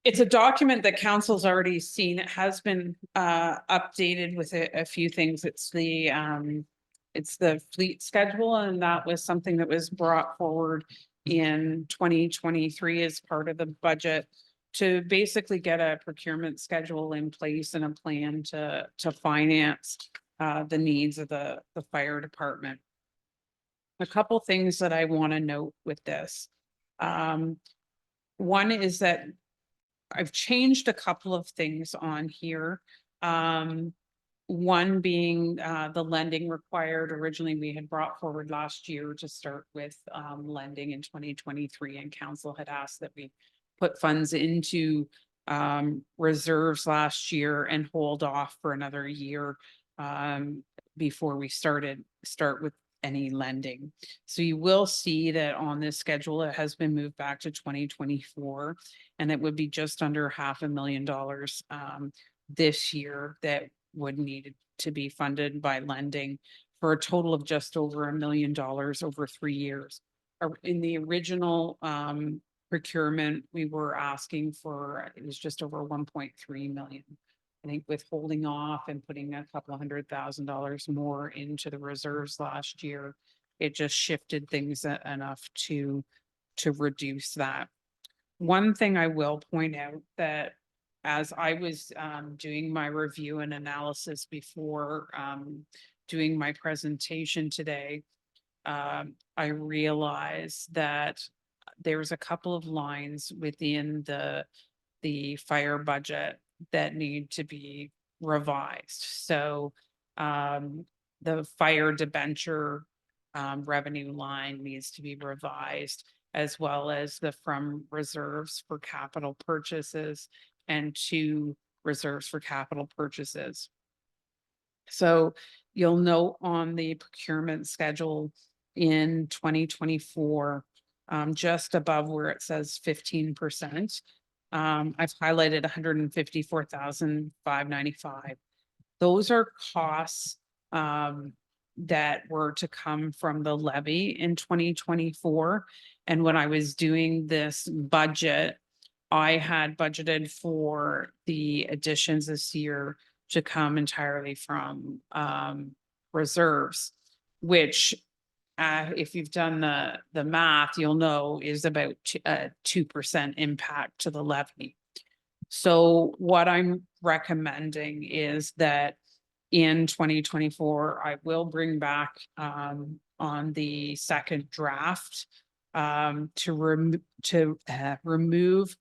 document that council's already seen. It has been updated with a few things. It's the fleet schedule, and that was something that was brought forward in 2023 as part of the budget to basically get a procurement schedule in place and a plan to finance the needs of the fire department. A couple things that I want to note with this. One is that I've changed a couple of things on here. One being the lending required. Originally, we had brought forward last year to start with lending in 2023, and council had asked that we put funds into reserves last year and hold off for another year before we start with any lending. So you will see that on this schedule, it has been moved back to 2024, and it would be just under $500,000 this year that would need to be funded by lending for a total of just over $1 million over 3 years. In the original procurement, we were asking for, it was just over 1.3 million. I think with holding off and putting a couple of $100,000 more into the reserves last year, it just shifted things enough to reduce that. One thing I will point out that as I was doing my review and analysis before doing my presentation today, I realized that there's a couple of lines within the fire budget that need to be revised. So the fire debenture revenue line needs to be revised, as well as the from reserves for capital purchases and to reserves for capital purchases. So you'll note on the procurement schedule in 2024, just above where it says 15%. I've highlighted 154,595. Those are costs that were to come from the levy in 2024. And when I was doing this budget, I had budgeted for the additions this year to come entirely from reserves, which if you've done the math, you'll know is about a 2% impact to the levy. So what I'm recommending is that in 2024, I will bring back on the second draft to remove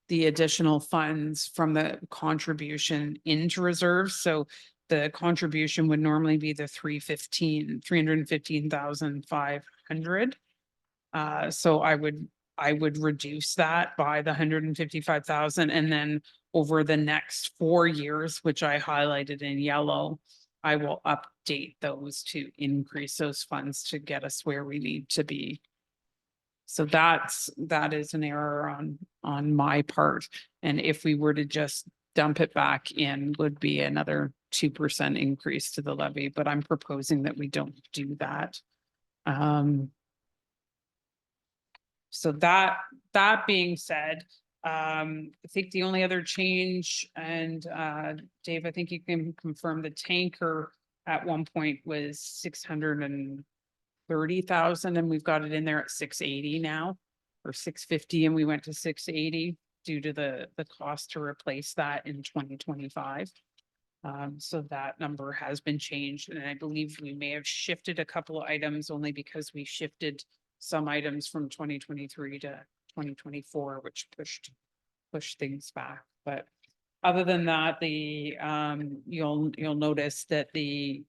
the additional funds from the contribution into reserves. So the contribution would normally be the 315,500. So I would reduce that by the 155,000, and then over the next 4 years, which I highlighted in yellow, I will update those to increase those funds to get us where we need to be. So that is an error on my part. And if we were to just dump it back in, would be another 2% increase to the levy, but I'm proposing that we don't do that. So that being said, I think the only other change, and Dave, I think you can confirm, the tanker at one point was 630,000, and we've got it in there at 680 now, or 650, and we went to 680 due to the cost to replace that in 2025. So that number has been changed, and I believe we may have shifted a couple of items only because we shifted some items from 2023 to 2024, which pushed things back. But other than that, you'll notice that the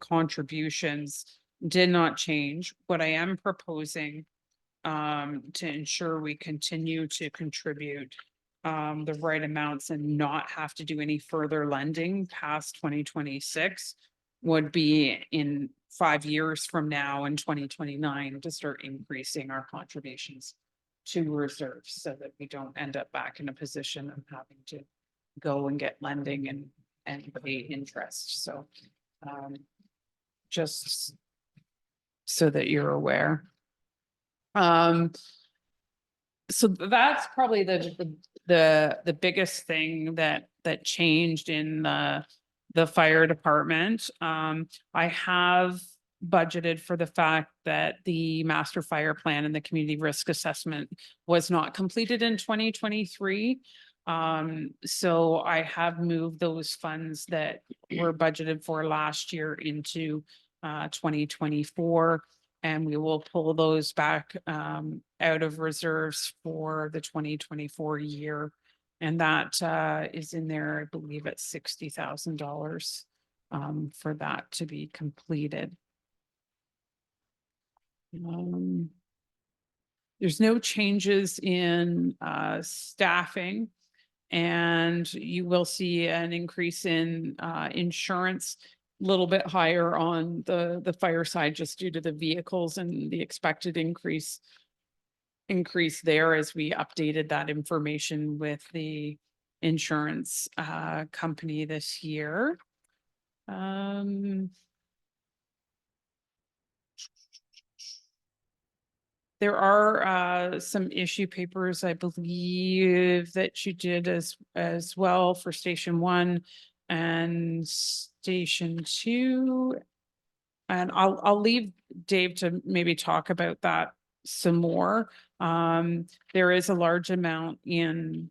contributions did not change. What I am proposing to ensure we continue to contribute the right amounts and not have to do any further lending past 2026 would be in 5 years from now in 2029 to start increasing our contributions to reserves so that we don't end up back in a position of having to go and get lending and pay interest. So just so that you're aware. So that's probably the biggest thing that changed in the fire department. I have budgeted for the fact that the master fire plan and the community risk assessment was not completed in 2023. So I have moved those funds that were budgeted for last year into 2024, and we will pull those back out of reserves for the 2024 year. And that is in there, I believe, at $60,000 for that to be completed. There's no changes in staffing, and you will see an increase in insurance, a little bit higher on the fire side just due to the vehicles and the expected increase there as we updated that information with the insurance company this year. There are some issue papers, I believe, that you did as well for Station 1 and Station 2. And I'll leave Dave to maybe talk about that some more. There is a large amount in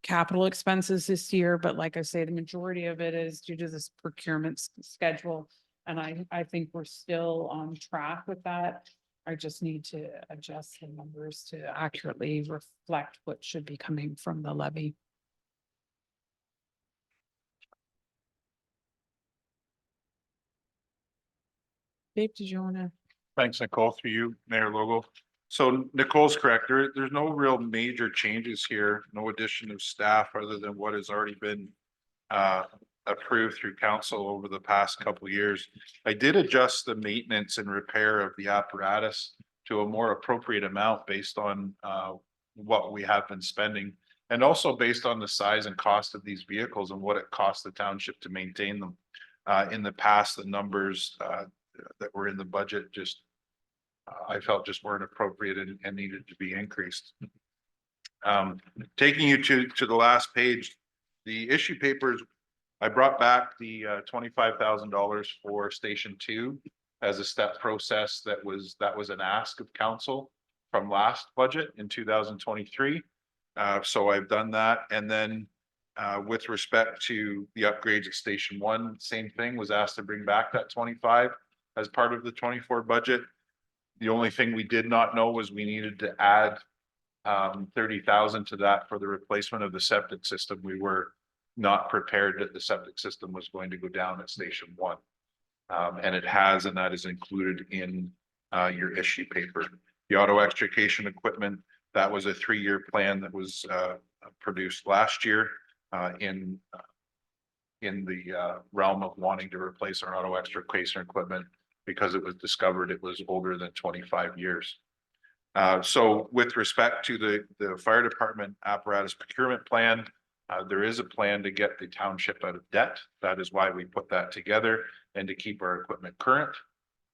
capital expenses this year, but like I say, the majority of it is due to this procurement schedule. And I think we're still on track with that. I just need to adjust the numbers to accurately reflect what should be coming from the levy. Dave, did you want to? Thanks, Nicole, through you, Mayor Logo. So Nicole's correct. There's no real major changes here, no addition of staff other than what has already been approved through council over the past couple of years. I did adjust the maintenance and repair of the apparatus to a more appropriate amount based on what we have been spending. And also based on the size and cost of these vehicles and what it costs the township to maintain them. In the past, the numbers that were in the budget just I felt just weren't appropriate and needed to be increased. Taking you to the last page, the issue papers, I brought back the $25,000 for Station 2 as a step process that was an ask of council from last budget in 2023. So I've done that. And then with respect to the upgrades at Station 1, same thing, was asked to bring back that 25 as part of the 24 budget. The only thing we did not know was we needed to add 30,000 to that for the replacement of the septic system. We were not prepared that the septic system was going to go down at Station 1. And it has, and that is included in your issue paper. The auto extrication equipment, that was a 3-year plan that was produced last year in the realm of wanting to replace our auto extrication equipment because it was discovered it was older than 25 years. So with respect to the fire department apparatus procurement plan, there is a plan to get the township out of debt. That is why we put that together and to keep our equipment current.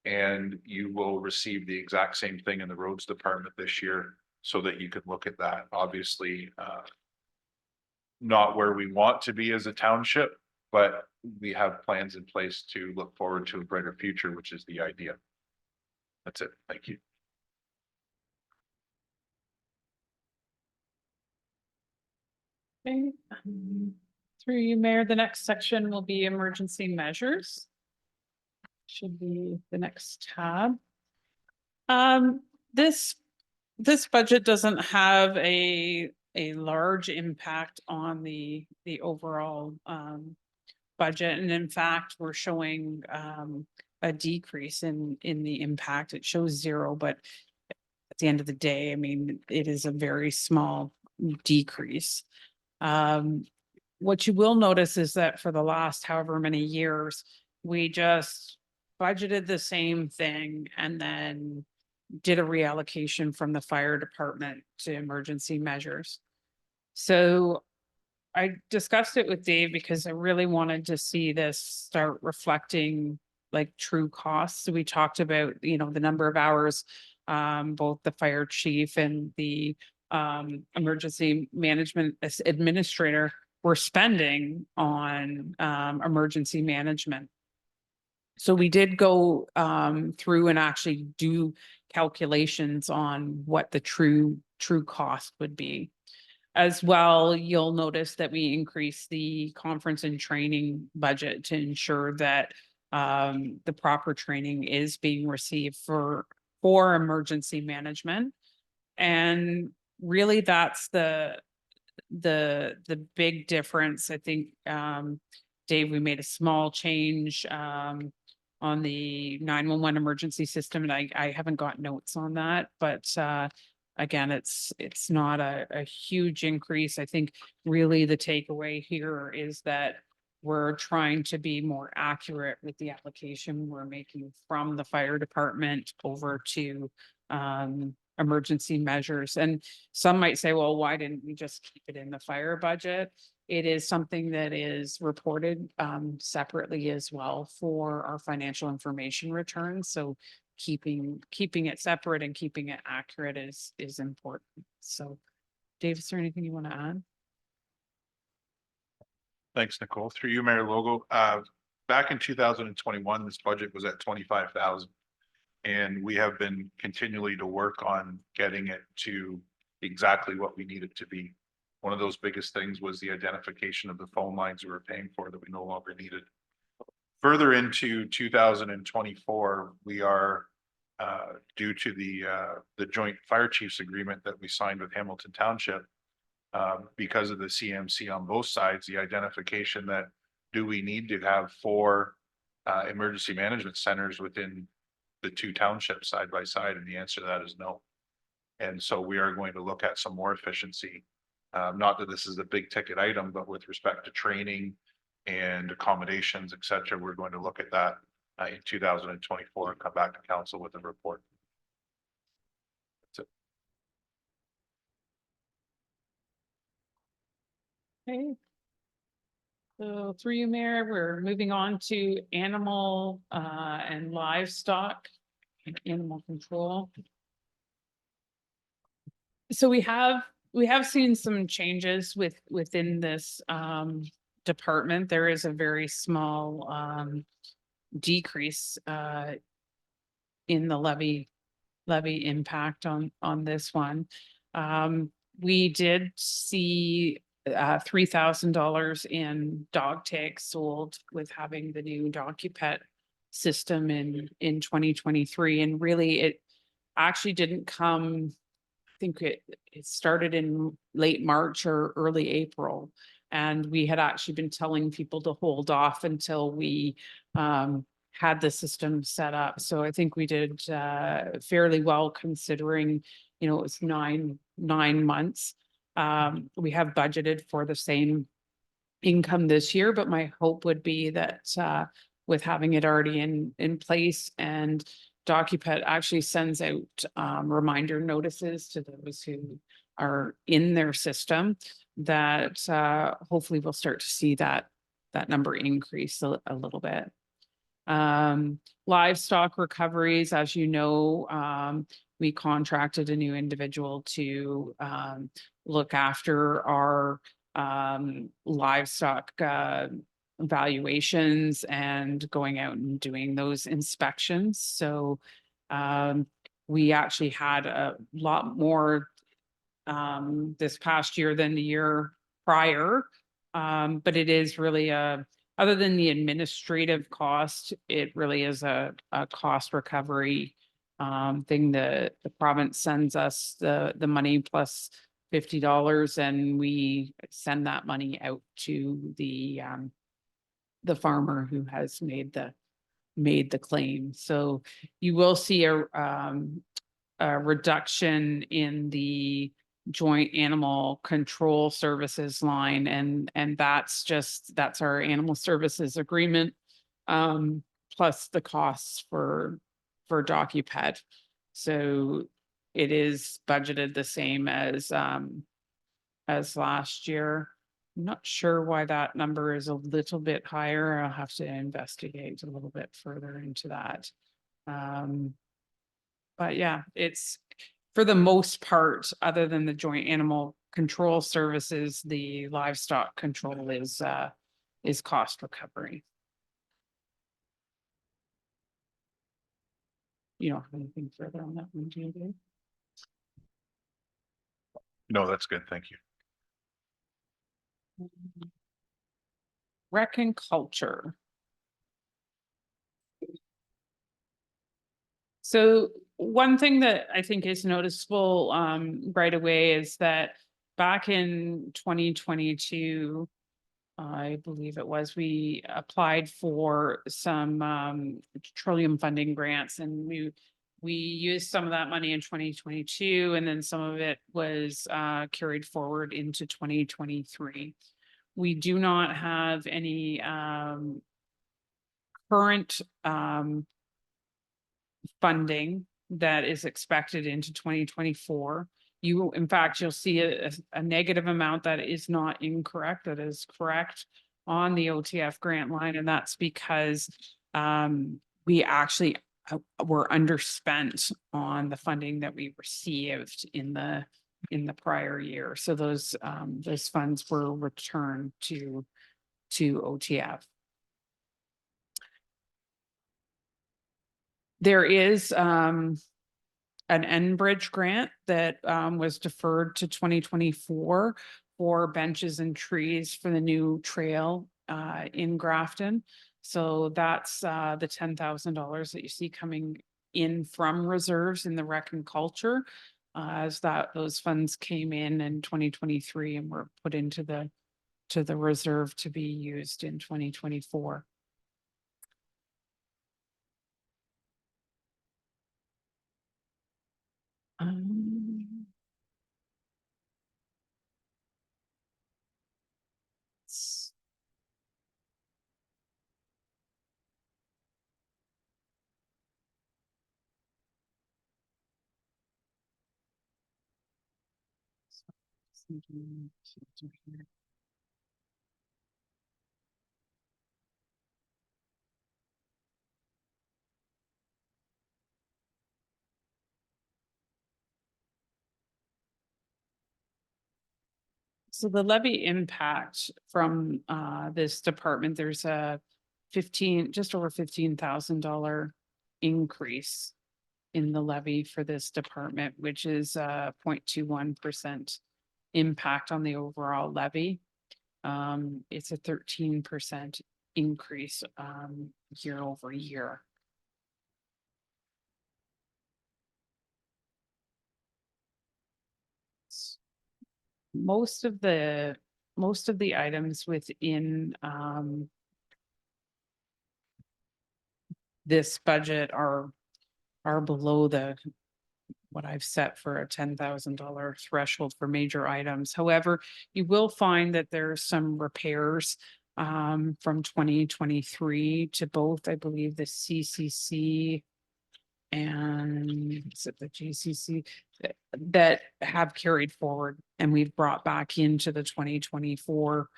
And you will receive the exact same thing in the roads department this year so that you can look at that. Obviously, not where we want to be as a township, but we have plans in place to look forward to a brighter future, which is the idea. That's it. Thank you. Okay, through you, Mayor, the next section will be emergency measures. Should be the next tab. This budget doesn't have a large impact on the overall budget, and in fact, we're showing a decrease in the impact. It shows 0, but at the end of the day, I mean, it is a very small decrease. What you will notice is that for the last however many years, we just budgeted the same thing and then did a reallocation from the fire department to emergency measures. So I discussed it with Dave because I really wanted to see this start reflecting like true costs. So we talked about, you know, the number of hours, both the fire chief and the emergency management administrator were spending on emergency management. So we did go through and actually do calculations on what the true cost would be. As well, you'll notice that we increased the conference and training budget to ensure that the proper training is being received for emergency management. And really that's the big difference. I think, Dave, we made a small change on the 911 emergency system, and I haven't got notes on that, but again, it's not a huge increase. I think really the takeaway here is that we're trying to be more accurate with the application we're making from the fire department over to emergency measures. And some might say, well, why didn't we just keep it in the fire budget? It is something that is reported separately as well for our financial information returns. So keeping it separate and keeping it accurate is important. So Dave, is there anything you want to add? Thanks, Nicole. Through you, Mayor Logo. Back in 2021, this budget was at 25,000. And we have been continually to work on getting it to exactly what we need it to be. One of those biggest things was the identification of the phone lines we were paying for that we no longer needed. Further into 2024, we are due to the joint fire chiefs agreement that we signed with Hamilton Township. Because of the CMC on both sides, the identification that do we need to have 4 emergency management centers within the 2 townships side by side, and the answer to that is no. And so we are going to look at some more efficiency. Not that this is a big ticket item, but with respect to training and accommodations, et cetera, we're going to look at that in 2024 and come back to council with a report. That's it. Okay. So through you, Mayor, we're moving on to animal and livestock, animal control. So we have seen some changes within this department. There is a very small decrease in the levy impact on this one. We did see $3,000 in dog tags sold with having the new DocuPet system in 2023, and really it actually didn't come. I think it started in late March or early April, and we had actually been telling people to hold off until we had the system set up. So I think we did fairly well considering, you know, it was nine months. We have budgeted for the same income this year, but my hope would be that with having it already in place, and DocuPet actually sends out reminder notices to those who are in their system, that hopefully we'll start to see that number increase a little bit. Livestock recoveries, as you know, we contracted a new individual to look after our livestock valuations and going out and doing those inspections. So we actually had a lot more this past year than the year prior. But it is really other than the administrative cost, it really is a cost recovery thing. The province sends us the money plus $50, and we send that money out to the farmer who has made the claim. So you will see a reduction in the joint animal control services line, and that's our animal services agreement plus the costs for DocuPet. So it is budgeted the same as last year. I'm not sure why that number is a little bit higher. I'll have to investigate a little bit further into that. But yeah, it's for the most part, other than the joint animal control services, the livestock control is cost recovery. You don't have anything further on that one, do you, Dave? No, that's good. Thank you. Rec and culture. So one thing that I think is noticeable right away is that back in 2022, I believe it was, we applied for some petroleum funding grants, and we used some of that money in 2022, and then some of it was carried forward into 2023. We do not have any current funding that is expected into 2024. In fact, you'll see a negative amount that is not incorrect, that is correct on the OTF grant line. And that's because we actually were underspent on the funding that we received in the prior year. So those funds were returned to OTF. There is an Enbridge grant that was deferred to 2024 for benches and trees for the new trail in Grafton. So that's the $10,000 that you see coming in from reserves in the rec and culture. As those funds came in 2023 and were put into the reserve to be used in 2024. Um, s- So the levy impact from this department, there's a just over $15,000 increase in the levy for this department, which is 0.21% impact on the overall levy. It's a 13% increase year over year. Most of the items within this budget are below what I've set for a $10,000 threshold for major items. However, you will find that there's some repairs from 2023 to both, I believe, the CCC and is it the GCC that have carried forward, and we've brought back into the 2024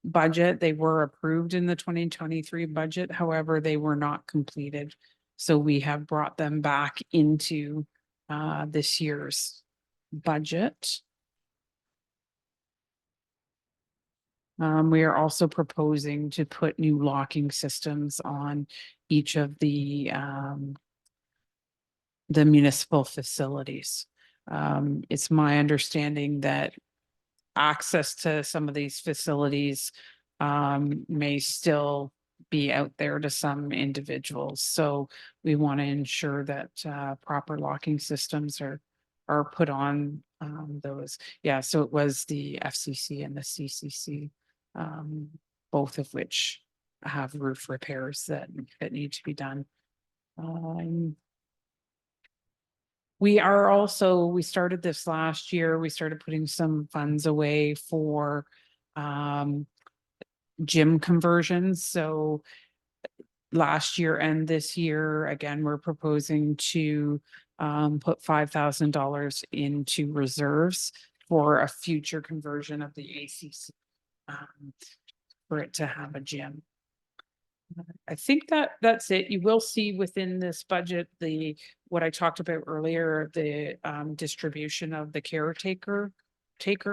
budget. They were approved in the 2023 budget. However, they were not completed. So we have brought them back into this year's budget. We are also proposing to put new locking systems on each of the municipal facilities. It's my understanding that access to some of these facilities may still be out there to some individuals. So we want to ensure that proper locking systems are put on those. Yeah, so it was the FCC and the CCC, both of which have roof repairs that need to be done. We started this last year. We started putting some funds away for gym conversions. So last year and this year, again, we're proposing to put $5,000 into reserves for a future conversion of the ACC for it to have a gym. I think that's it. You will see within this budget, what I talked about earlier, the distribution of the caretaker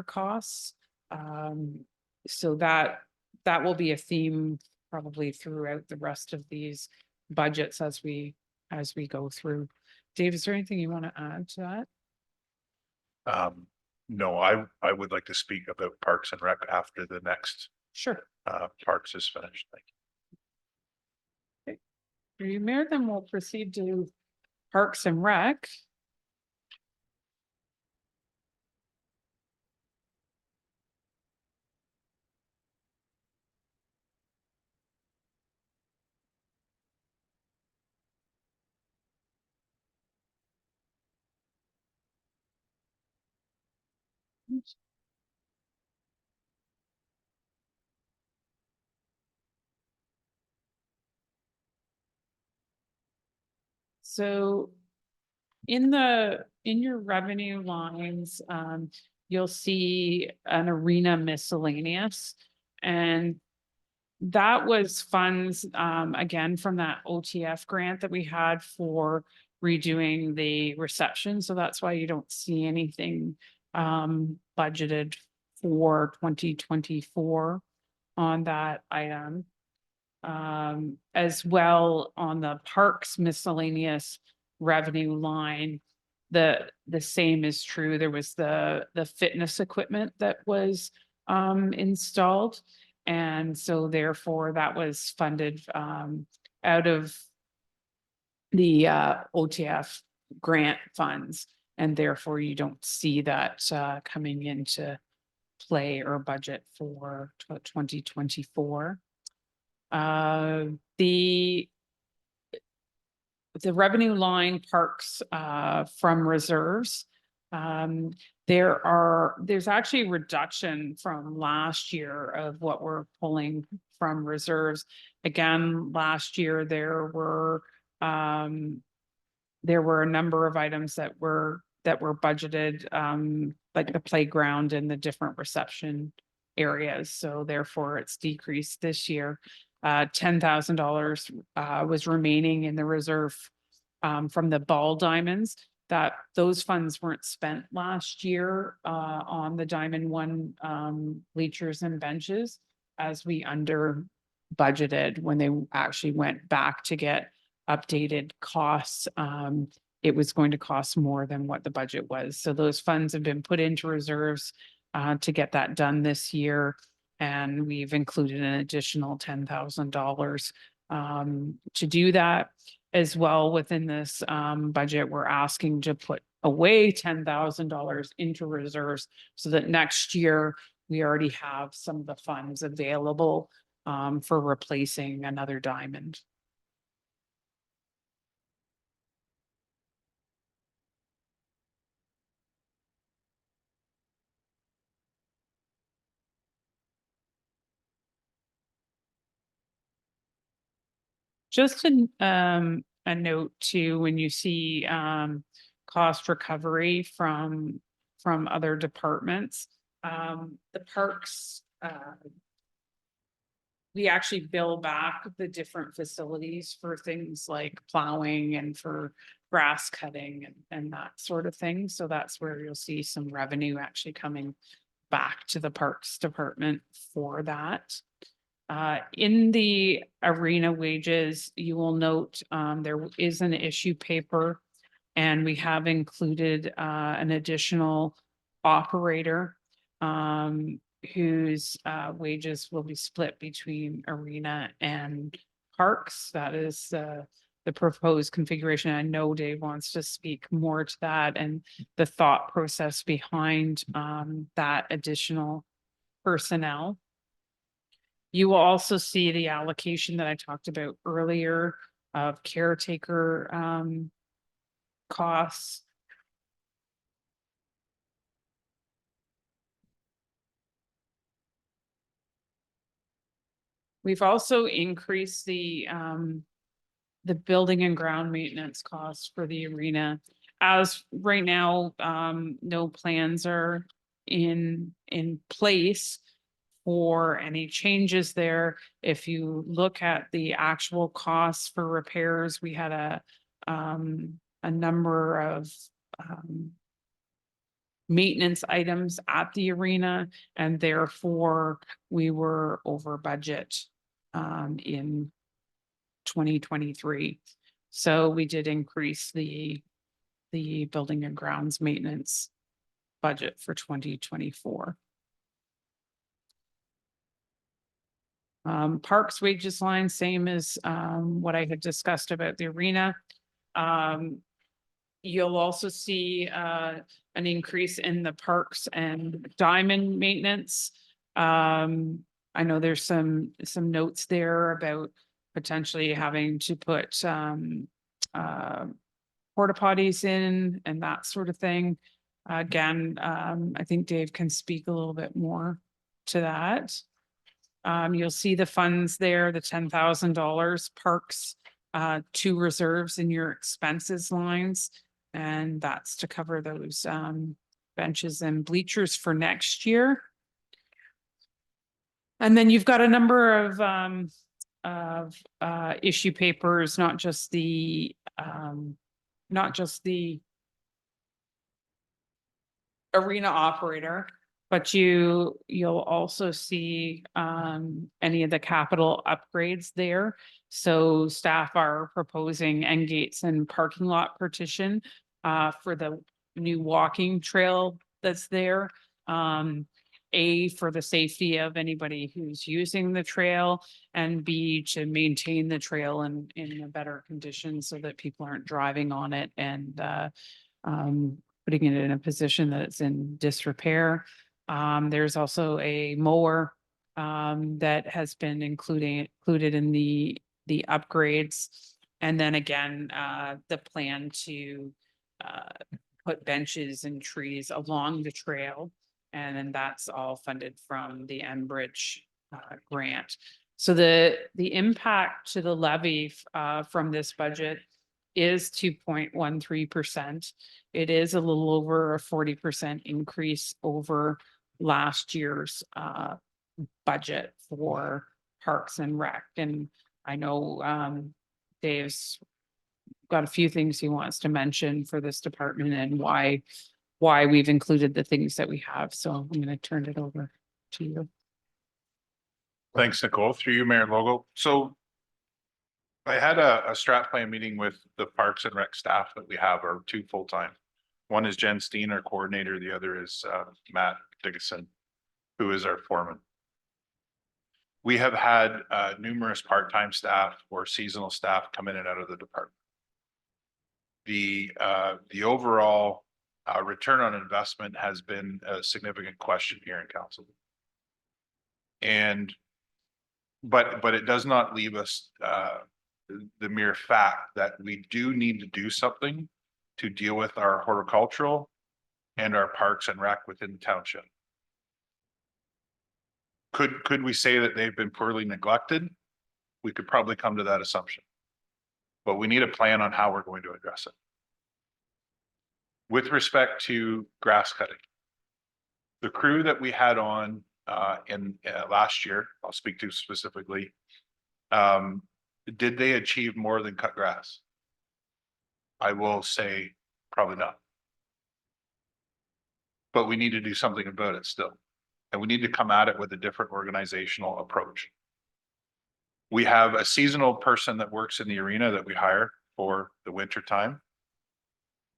costs. So that will be a theme probably throughout the rest of these budgets as we go through. Dave, is there anything you want to add to that? No, I would like to speak about Parks and Rec after the next Sure. Parks is finished. Thank you. Through you, Mayor, then we'll proceed to Parks and Rec. So in your revenue lines, you'll see an arena miscellaneous, and that was funds, again, from that OTF grant that we had for redoing the reception. So that's why you don't see anything budgeted for 2024 on that item. As well on the parks miscellaneous revenue line, the same is true. There was the fitness equipment that was installed. And so therefore that was funded out of the OTF grant funds. And therefore you don't see that coming into play or budget for 2024. The revenue line parks from reserves. There's actually a reduction from last year of what we're pulling from reserves. Again, last year there were a number of items that were budgeted, like the playground and the different reception areas. So therefore it's decreased this year. $10,000 was remaining in the reserve from the ball diamonds, that those funds weren't spent last year on the Diamond One bleachers and benches, as we under budgeted when they actually went back to get updated costs. It was going to cost more than what the budget was. So those funds have been put into reserves to get that done this year. And we've included an additional $10,000 to do that as well. Within this budget, we're asking to put away $10,000 into reserves so that next year we already have some of the funds available for replacing another diamond. Just a note too, when you see cost recovery from other departments, the parks, we actually bill back the different facilities for things like plowing and for grass cutting and that sort of thing. So that's where you'll see some revenue actually coming back to the Parks Department for that. In the arena wages, you will note there is an issue paper, and we have included an additional operator whose wages will be split between arena and parks. That is the proposed configuration. I know Dave wants to speak more to that and the thought process behind that additional personnel. You will also see the allocation that I talked about earlier of caretaker costs. We've also increased the building and ground maintenance costs for the arena. As right now, no plans are in place for any changes there. If you look at the actual costs for repairs, we had a number of maintenance items at the arena, and therefore we were over budget in 2023. So we did increase the building and grounds maintenance budget for 2024. Parks wages line, same as what I had discussed about the arena. You'll also see an increase in the parks and diamond maintenance. I know there's some notes there about potentially having to put porta potties in and that sort of thing. Again, I think Dave can speak a little bit more to that. You'll see the funds there, the $10,000 parks to reserves in your expenses lines. And that's to cover those benches and bleachers for next year. And then you've got a number of issue papers, not just the arena operator, but you'll also see any of the capital upgrades there. So staff are proposing end gates and parking lot partition for the new walking trail that's there. For the safety of anybody who's using the trail, and B, to maintain the trail in a better condition so that people aren't driving on it and putting it in a position that it's in disrepair. There's also a mower that has been included in the upgrades. And then again, the plan to put benches and trees along the trail. And then that's all funded from the Enbridge grant. So the impact to the levy from this budget is 2.13%. It is a little over a 40% increase over last year's budget for Parks and Rec. And I know Dave's got a few things he wants to mention for this department and why we've included the things that we have. So I'm going to turn it over to you. Thanks, Nicole. Through you, Mayor Logo. So I had a strat plan meeting with the Parks and Rec staff that we have, are two full-time. One is Jen Steen, our coordinator. The other is Matt Dickinson, who is our foreman. We have had numerous part-time staff or seasonal staff come in and out of the department. The overall return on investment has been a significant question here in council. But it does not leave us the mere fact that we do need to do something to deal with our horticultural and our parks and rec within the township. Could we say that they've been poorly neglected? We could probably come to that assumption. But we need a plan on how we're going to address it. With respect to grass cutting, the crew that we had on in last year, I'll speak to specifically, did they achieve more than cut grass? I will say probably not. But we need to do something about it still. And we need to come at it with a different organizational approach. We have a seasonal person that works in the arena that we hire for the winter time.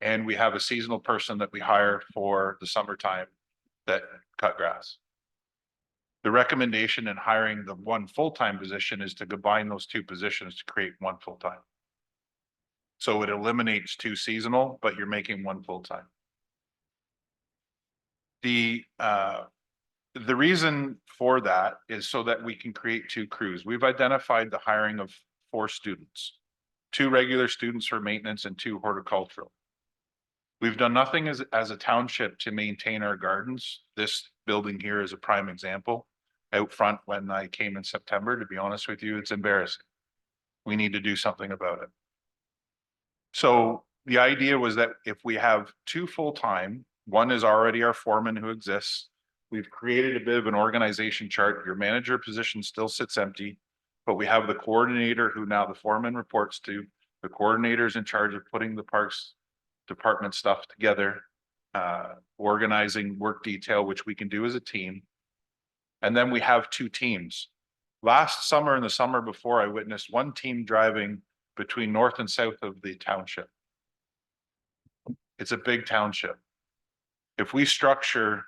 And we have a seasonal person that we hire for the summertime that cut grass. The recommendation in hiring the one full-time position is to combine those two positions to create one full-time. So it eliminates two seasonal, but you're making one full-time. The reason for that is so that we can create two crews. We've identified the hiring of 4 students, 2 regular students for maintenance and 2 horticultural. We've done nothing as a township to maintain our gardens. This building here is a prime example. Out front, when I came in September, to be honest with you, it's embarrassing. We need to do something about it. So the idea was that if we have 2 full-time, one is already our foreman who exists. We've created a bit of an organization chart. Your manager position still sits empty, but we have the coordinator who now the foreman reports to. The coordinator is in charge of putting the parks department stuff together, organizing work detail, which we can do as a team. And then we have 2 teams. Last summer and the summer before, I witnessed one team driving between north and south of the township. It's a big township. If we structure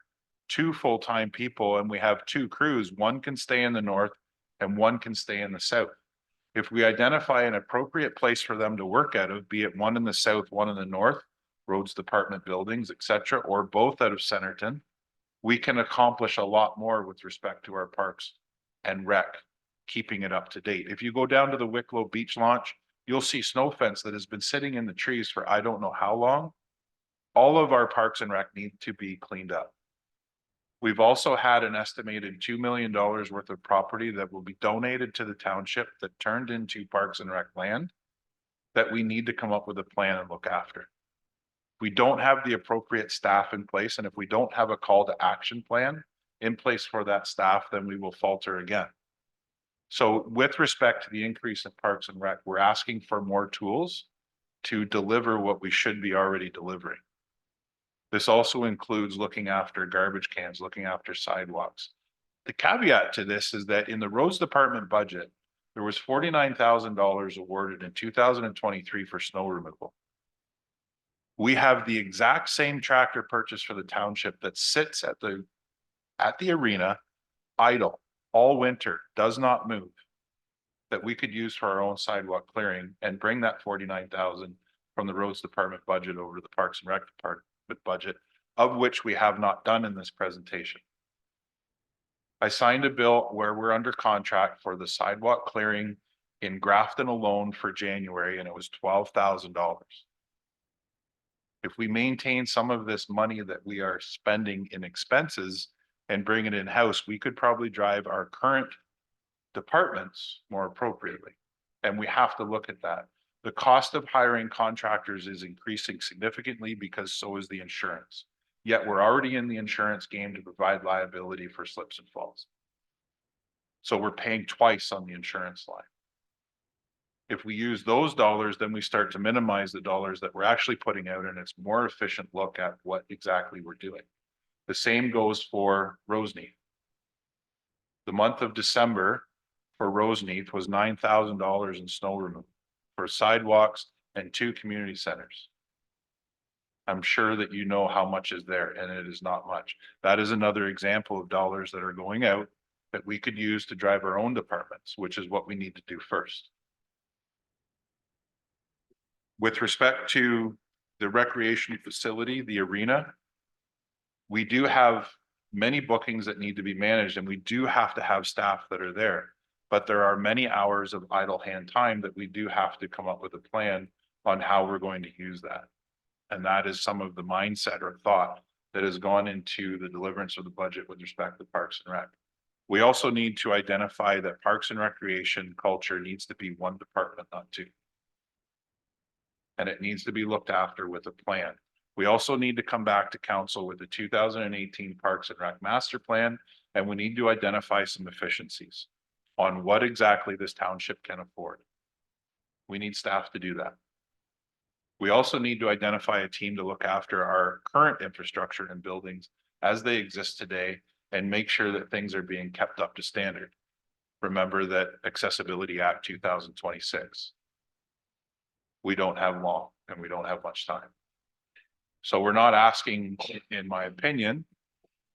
2 full-time people and we have 2 crews, one can stay in the north and one can stay in the south. If we identify an appropriate place for them to work out of, be it one in the south, one in the north, roads department buildings, etc., or both out of Centerton, we can accomplish a lot more with respect to our parks and rec, keeping it up to date. If you go down to the Wicklow Beach launch, you'll see snow fence that has been sitting in the trees for I don't know how long. All of our parks and rec need to be cleaned up. We've also had an estimated $2 million worth of property that will be donated to the township that turned into parks and rec land that we need to come up with a plan and look after. We don't have the appropriate staff in place, and if we don't have a call to action plan, in place for that staff, then we will falter again. So with respect to the increase in Parks and Rec, we're asking for more tools to deliver what we should be already delivering. This also includes looking after garbage cans, looking after sidewalks. The caveat to this is that in the roads department budget, there was $49,000 awarded in 2023 for snow removal. We have the exact same tractor purchase for the township that sits at the arena, idle, all winter, does not move, that we could use for our own sidewalk clearing and bring that 49,000 from the roads department budget over to the Parks and Rec department budget, of which we have not done in this presentation. I signed a bill where we're under contract for the sidewalk clearing in Grafton alone for January, and it was $12,000. If we maintain some of this money that we are spending in expenses and bring it in-house, we could probably drive our current departments more appropriately. And we have to look at that. The cost of hiring contractors is increasing significantly because so is the insurance. Yet we're already in the insurance game to provide liability for slips and falls. So we're paying twice on the insurance line. If we use those dollars, then we start to minimize the dollars that we're actually putting out, and it's more efficient look at what exactly we're doing. The same goes for Roseneath. The month of December for Roseneath was $9,000 in snow removal for sidewalks and 2 community centers. I'm sure that you know how much is there, and it is not much. That is another example of dollars that are going out that we could use to drive our own departments, which is what we need to do first. With respect to the recreation facility, the arena, we do have many bookings that need to be managed, and we do have to have staff that are there. But there are many hours of idle hand time that we do have to come up with a plan on how we're going to use that. And that is some of the mindset or thought that has gone into the deliverance of the budget with respect to Parks and Rec. We also need to identify that Parks and Recreation culture needs to be one department, not 2. And it needs to be looked after with a plan. We also need to come back to council with the 2018 Parks and Rec Master Plan, and we need to identify some efficiencies on what exactly this township can afford. We need staff to do that. We also need to identify a team to look after our current infrastructure and buildings as they exist today and make sure that things are being kept up to standard. Remember that Accessibility Act 2026. We don't have long and we don't have much time. So we're not asking, in my opinion,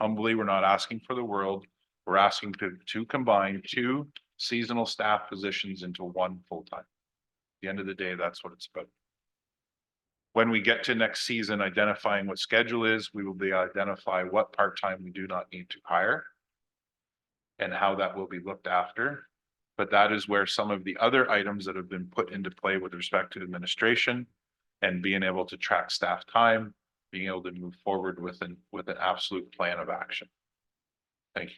humbly, we're not asking for the world. We're asking to combine 2 seasonal staff positions into 1 full-time. At the end of the day, that's what it's about. When we get to next season, identifying what schedule is, we will be identify what part-time we do not need to hire and how that will be looked after. But that is where some of the other items that have been put into play with respect to administration and being able to track staff time, being able to move forward with an absolute plan of action. Thank you.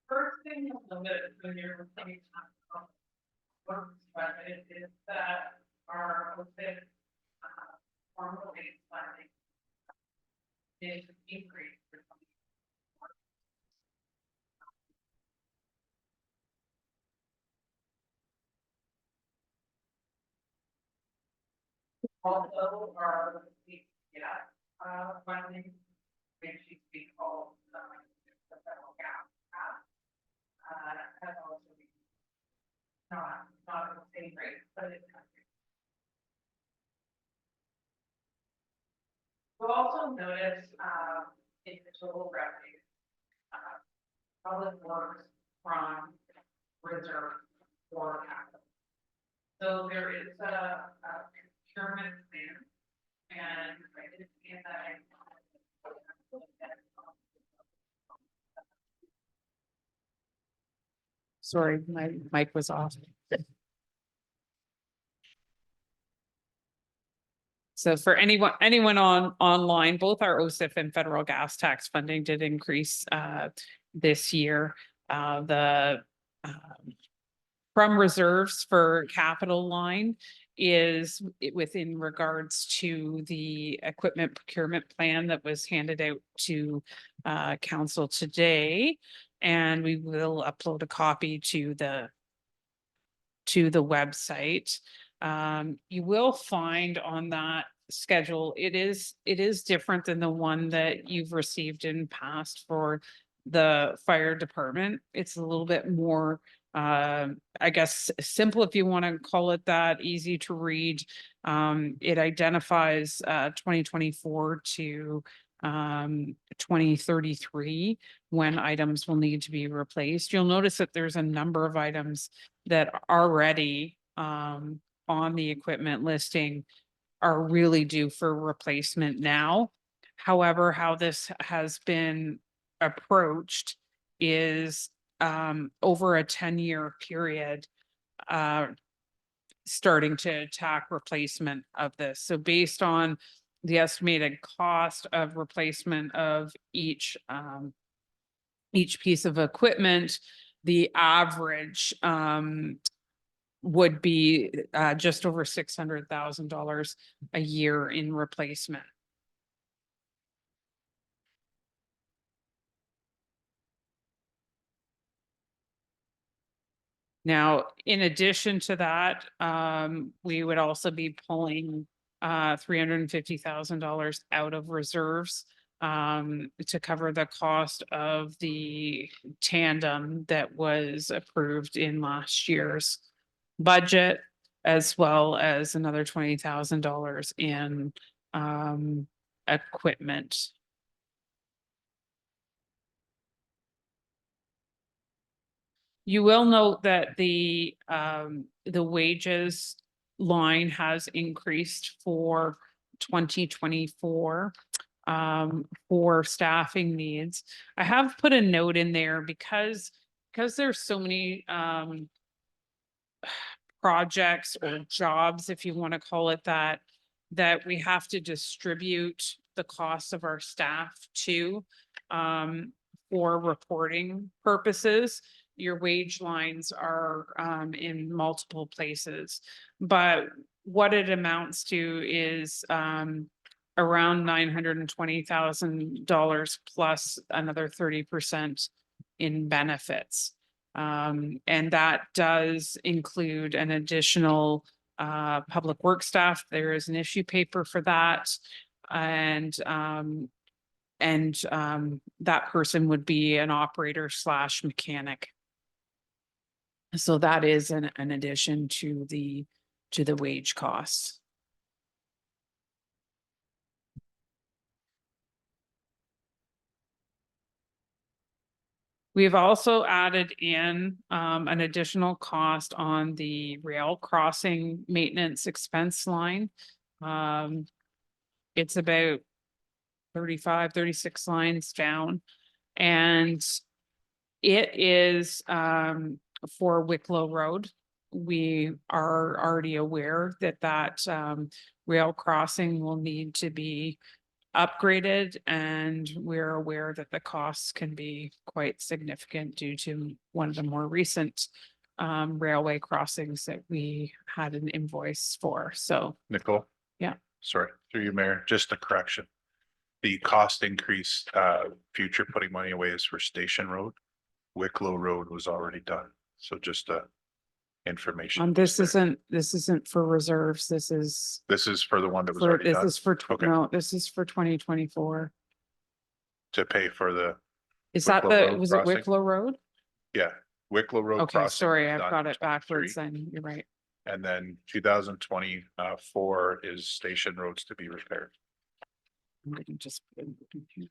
First thing you'll notice when you're looking at work budget is that our open formal base funding is increased for 2024. Although our funding, which used to be called the federal gap, has also been not at the same rate, but it's coming. You'll also notice in the total revenue, public works from reserve for capital. So there is a procurement plan, and I did see that. Sorry, my mic was off. So for anyone online, both our OSIF and federal gas tax funding did increase this year. The from reserves for capital line is within regards to the equipment procurement plan that was handed out to council today. And we will upload a copy to the website. You will find on that schedule, it is different than the one that you've received in past for the fire department. It's a little bit more, I guess, simple, if you want to call it that, easy to read. It identifies 2024 to 2033 when items will need to be replaced. You'll notice that there's a number of items that already on the equipment listing are really due for replacement now. However, how this has been approached is over a 10-year period, starting to attack replacement of this. So based on the estimated cost of replacement of each piece of equipment, the average would be just over $600,000 a year in replacement. Now, in addition to that, we would also be pulling $350,000 out of reserves to cover the cost of the tandem that was approved in last year's budget, as well as another $20,000 in equipment. You will note that the wages line has increased for 2024 for staffing needs. I have put a note in there because there's so many projects or jobs, if you want to call it that, that we have to distribute the costs of our staff to for reporting purposes. Your wage lines are in multiple places, but what it amounts to is around $920,000 plus another 30% in benefits. And that does include an additional public work staff. There is an issue paper for that. And that person would be an operator / mechanic. So that is an addition to the wage costs. We've also added in an additional cost on the rail crossing maintenance expense line. It's about 35, 36 lines down. And it is for Wicklow Road. We are already aware that rail crossing will need to be upgraded, and we're aware that the costs can be quite significant due to one of the more recent railway crossings that we had an invoice for. So, Nicole? Yeah. Sorry, through you, Mayor, just a correction. The cost increase, future putting money away is for Station Road. Wicklow Road was already done, so just information. this there. isn't for reserves. This is This is for the one that was for, already this done is for, Okay. no, this is for 2024. to pay for the, Is that Wicklow Road was it crossing? Wicklow Road? yeah, Wicklow Road. Okay, crossing sorry, was I've done got in it backwards 23, then. You're right. And then 2024 is Station Roads to be repaired. I'm gonna just put it in here.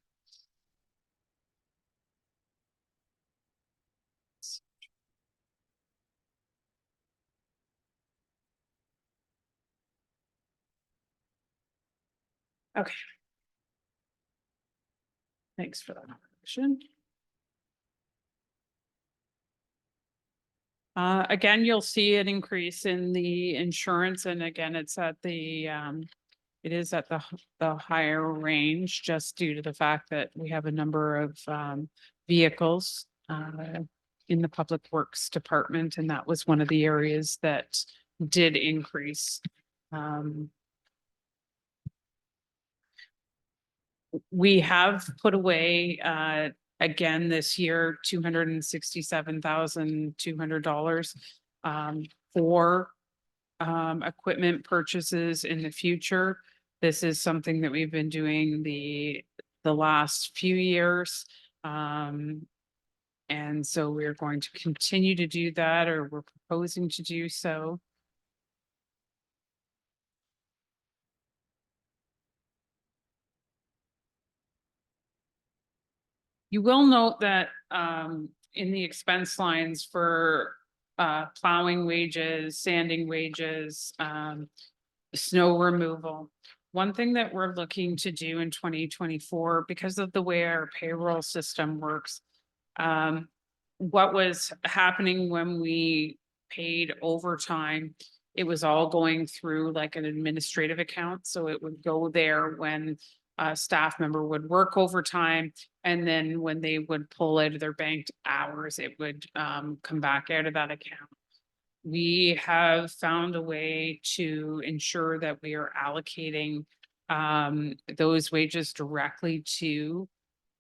Okay. Thanks for that information. Again, you'll see an increase in the insurance, and again, it's at the, it is at the higher range, just due to the fact that we have a number of, vehicles, in the Public Works Department, and that was one of the areas that did increase. We have put away, again this year, $267,200 for equipment purchases in the future. This is something that we've been doing the last few years. And so we're going to continue to do that, or we're proposing to do so. You will note that in the expense lines for plowing wages, sanding wages, snow removal. One thing that we're looking to do in 2024, because of the way our payroll system works, what was happening when we paid overtime, it was all going through like an administrative account. So it would go there when a staff member would work overtime. And then when they would pull out of their banked hours, it would come back out of that account. We have found a way to ensure that we are allocating those wages directly to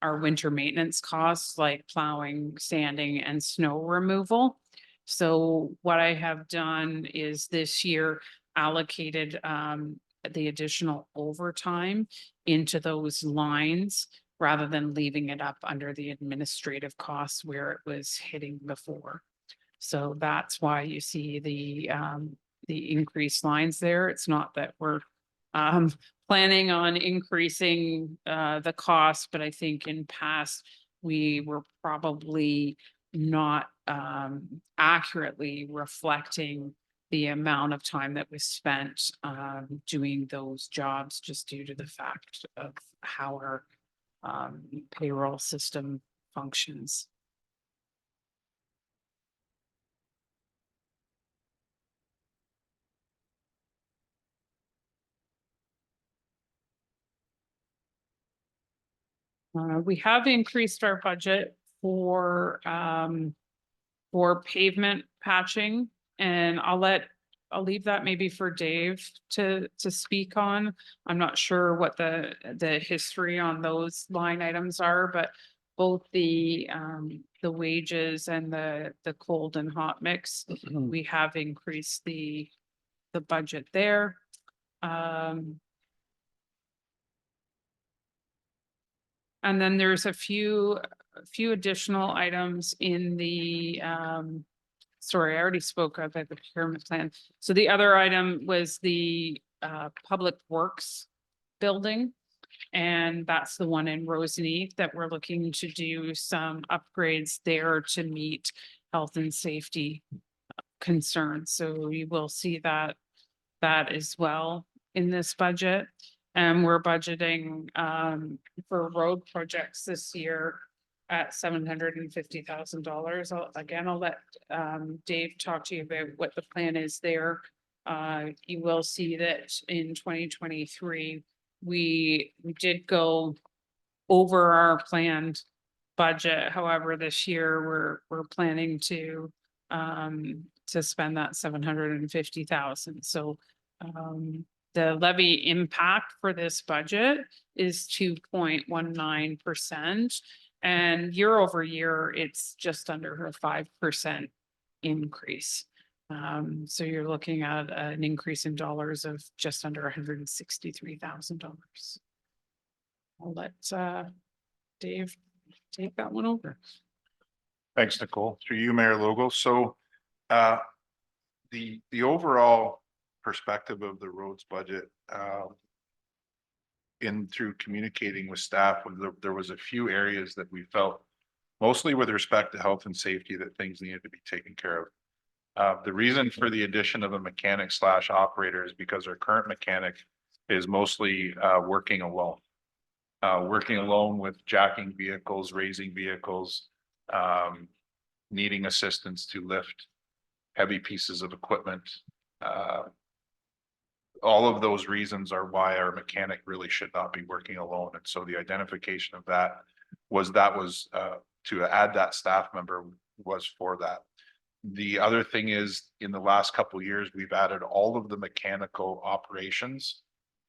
our winter maintenance costs, like plowing, sanding, and snow removal. So what I have done is this year allocated the additional overtime into those lines rather than leaving it up under the administrative costs where it was hitting before. So that's why you see the increased lines there. It's not that we're planning on increasing the cost, but I think in past, we were probably not accurately reflecting the amount of time that was spent doing those jobs, just due to the fact of how our payroll system functions. We have increased our budget for pavement patching, and I'll leave that maybe for Dave to speak on. I'm not sure what the history on those line items are, but both the wages and the cold and hot mix, we have increased the budget there. And then there's a few additional items in the, sorry, I already spoke about the procurement plan. So the other item was the Public Works building. And that's the one in Roseneath that we're looking to do some upgrades there to meet health and safety concerns. So you will see that as well in this budget. And we're budgeting for road projects this year at $750,000. I'll let Dave talk to you about what the plan is there. You will see that in 2023, we did go over our planned budget. However, this year we're planning to spend that $750,000. So the levy impact for this budget is 2.19%. And year over year, it's just under a 5% increase. So you're looking at an increase in dollars of just under $163,000. I'll let Dave take that one over. Thanks, Nicole. Through you, Mayor Logo. So the overall perspective of the roads budget through communicating with staff, there was a few areas that we felt, mostly with respect to health and safety, that things needed to be taken care of. The reason for the addition of a mechanic / operator is because our current mechanic is mostly working alone with jacking vehicles, raising vehicles, needing assistance to lift heavy pieces of equipment. All of those reasons are why our mechanic really should not be working alone. And so the identification of that was to add that staff member was for that. The other thing is, in the last couple of years, we've added all of the mechanical operations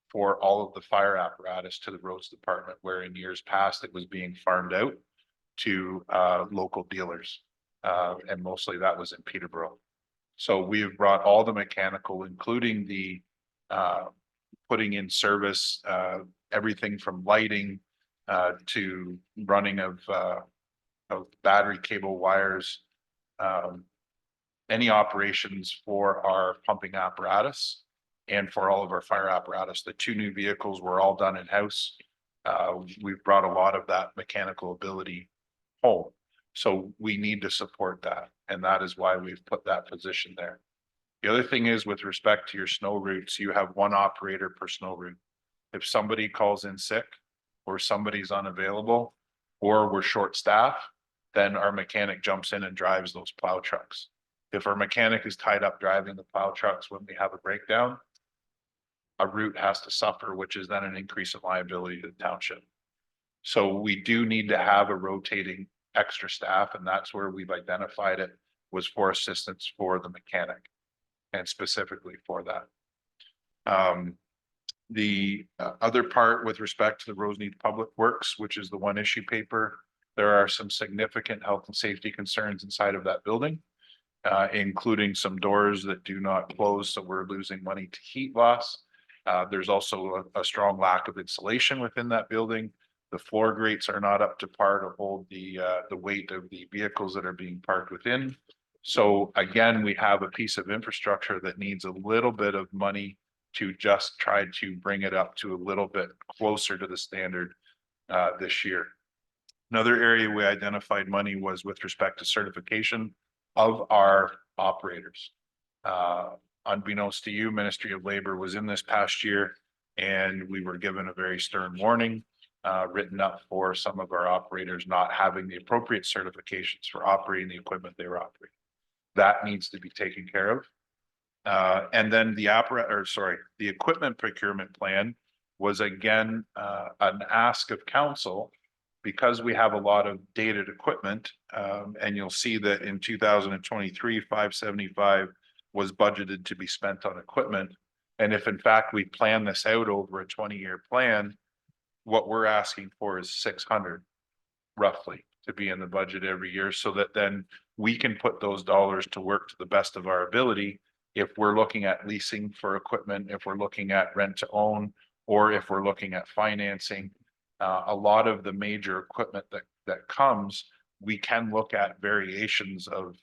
for all of the fire apparatus to the roads department, where in years past it was being farmed out to local dealers. And mostly that was in Peterborough. So we've brought all the mechanical, including the putting in service, everything from lighting to running of battery cable wires, any operations for our pumping apparatus and for all of our fire apparatus. The 2 new vehicles were all done in-house. We've brought a lot of that mechanical ability home. So we need to support that. And that is why we've put that position there. The other thing is, with respect to your snow routes, you have 1 operator per snow route. If somebody calls in sick or somebody's unavailable or we're short staff, then our mechanic jumps in and drives those plow trucks. If our mechanic is tied up driving the plow trucks when we have a breakdown, a route has to suffer, which is then an increase in liability to the township. So we do need to have a rotating extra staff, and that's where we've identified it was for assistance for the mechanic and specifically for that. The other part with respect to the Roseneath Public Works, which is the 1 issue paper, there are some significant health and safety concerns inside of that building, including some doors that do not close, so we're losing money to heat loss. There's also a strong lack of insulation within that building. The floor grates are not up to par to hold the weight of the vehicles that are being parked within. So again, we have a piece of infrastructure that needs a little bit of money to just try to bring it up to a little bit closer to the standard this year. Another area we identified money was with respect to certification of our operators. Unbeknownst to you, Ministry of Labor was in this past year, and we were given a very stern warning written up for some of our operators not having the appropriate certifications for operating the equipment they were operating. That needs to be taken care of. And then the equipment procurement plan was again an ask of council, because we have a lot of dated equipment, and you'll see that in 2023, 575 was budgeted to be spent on equipment. And if in fact we plan this out over a 20-year plan, what we're asking for is 600 roughly to be in the budget every year, so that then we can put those dollars to work to the best of our ability. If we're looking at leasing for equipment, if we're looking at rent to own, or if we're looking at financing, a lot of the major equipment that comes, we can look at variations of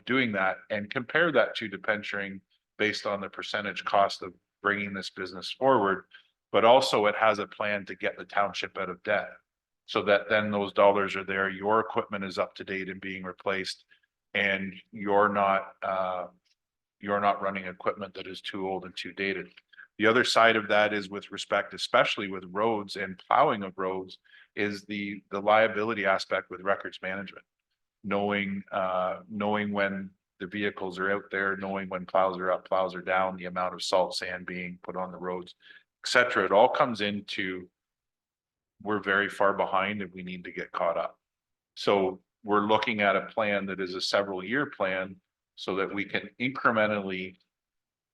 doing that and compare that to debenturing based on the percentage cost of bringing this business forward. But also it has a plan to get the township out of debt, so that then those dollars are there, your equipment is up to date and being replaced, and you're not running equipment that is too old and too dated. The other side of that is with respect, especially with roads and plowing of roads, is the liability aspect with records management. Knowing when the vehicles are out there, knowing when plows are up, plows are down, the amount of salt sand being put on the roads, etc. It all comes into, we're very far behind and we need to get caught up. So we're looking at a plan that is a several-year plan, so that we can incrementally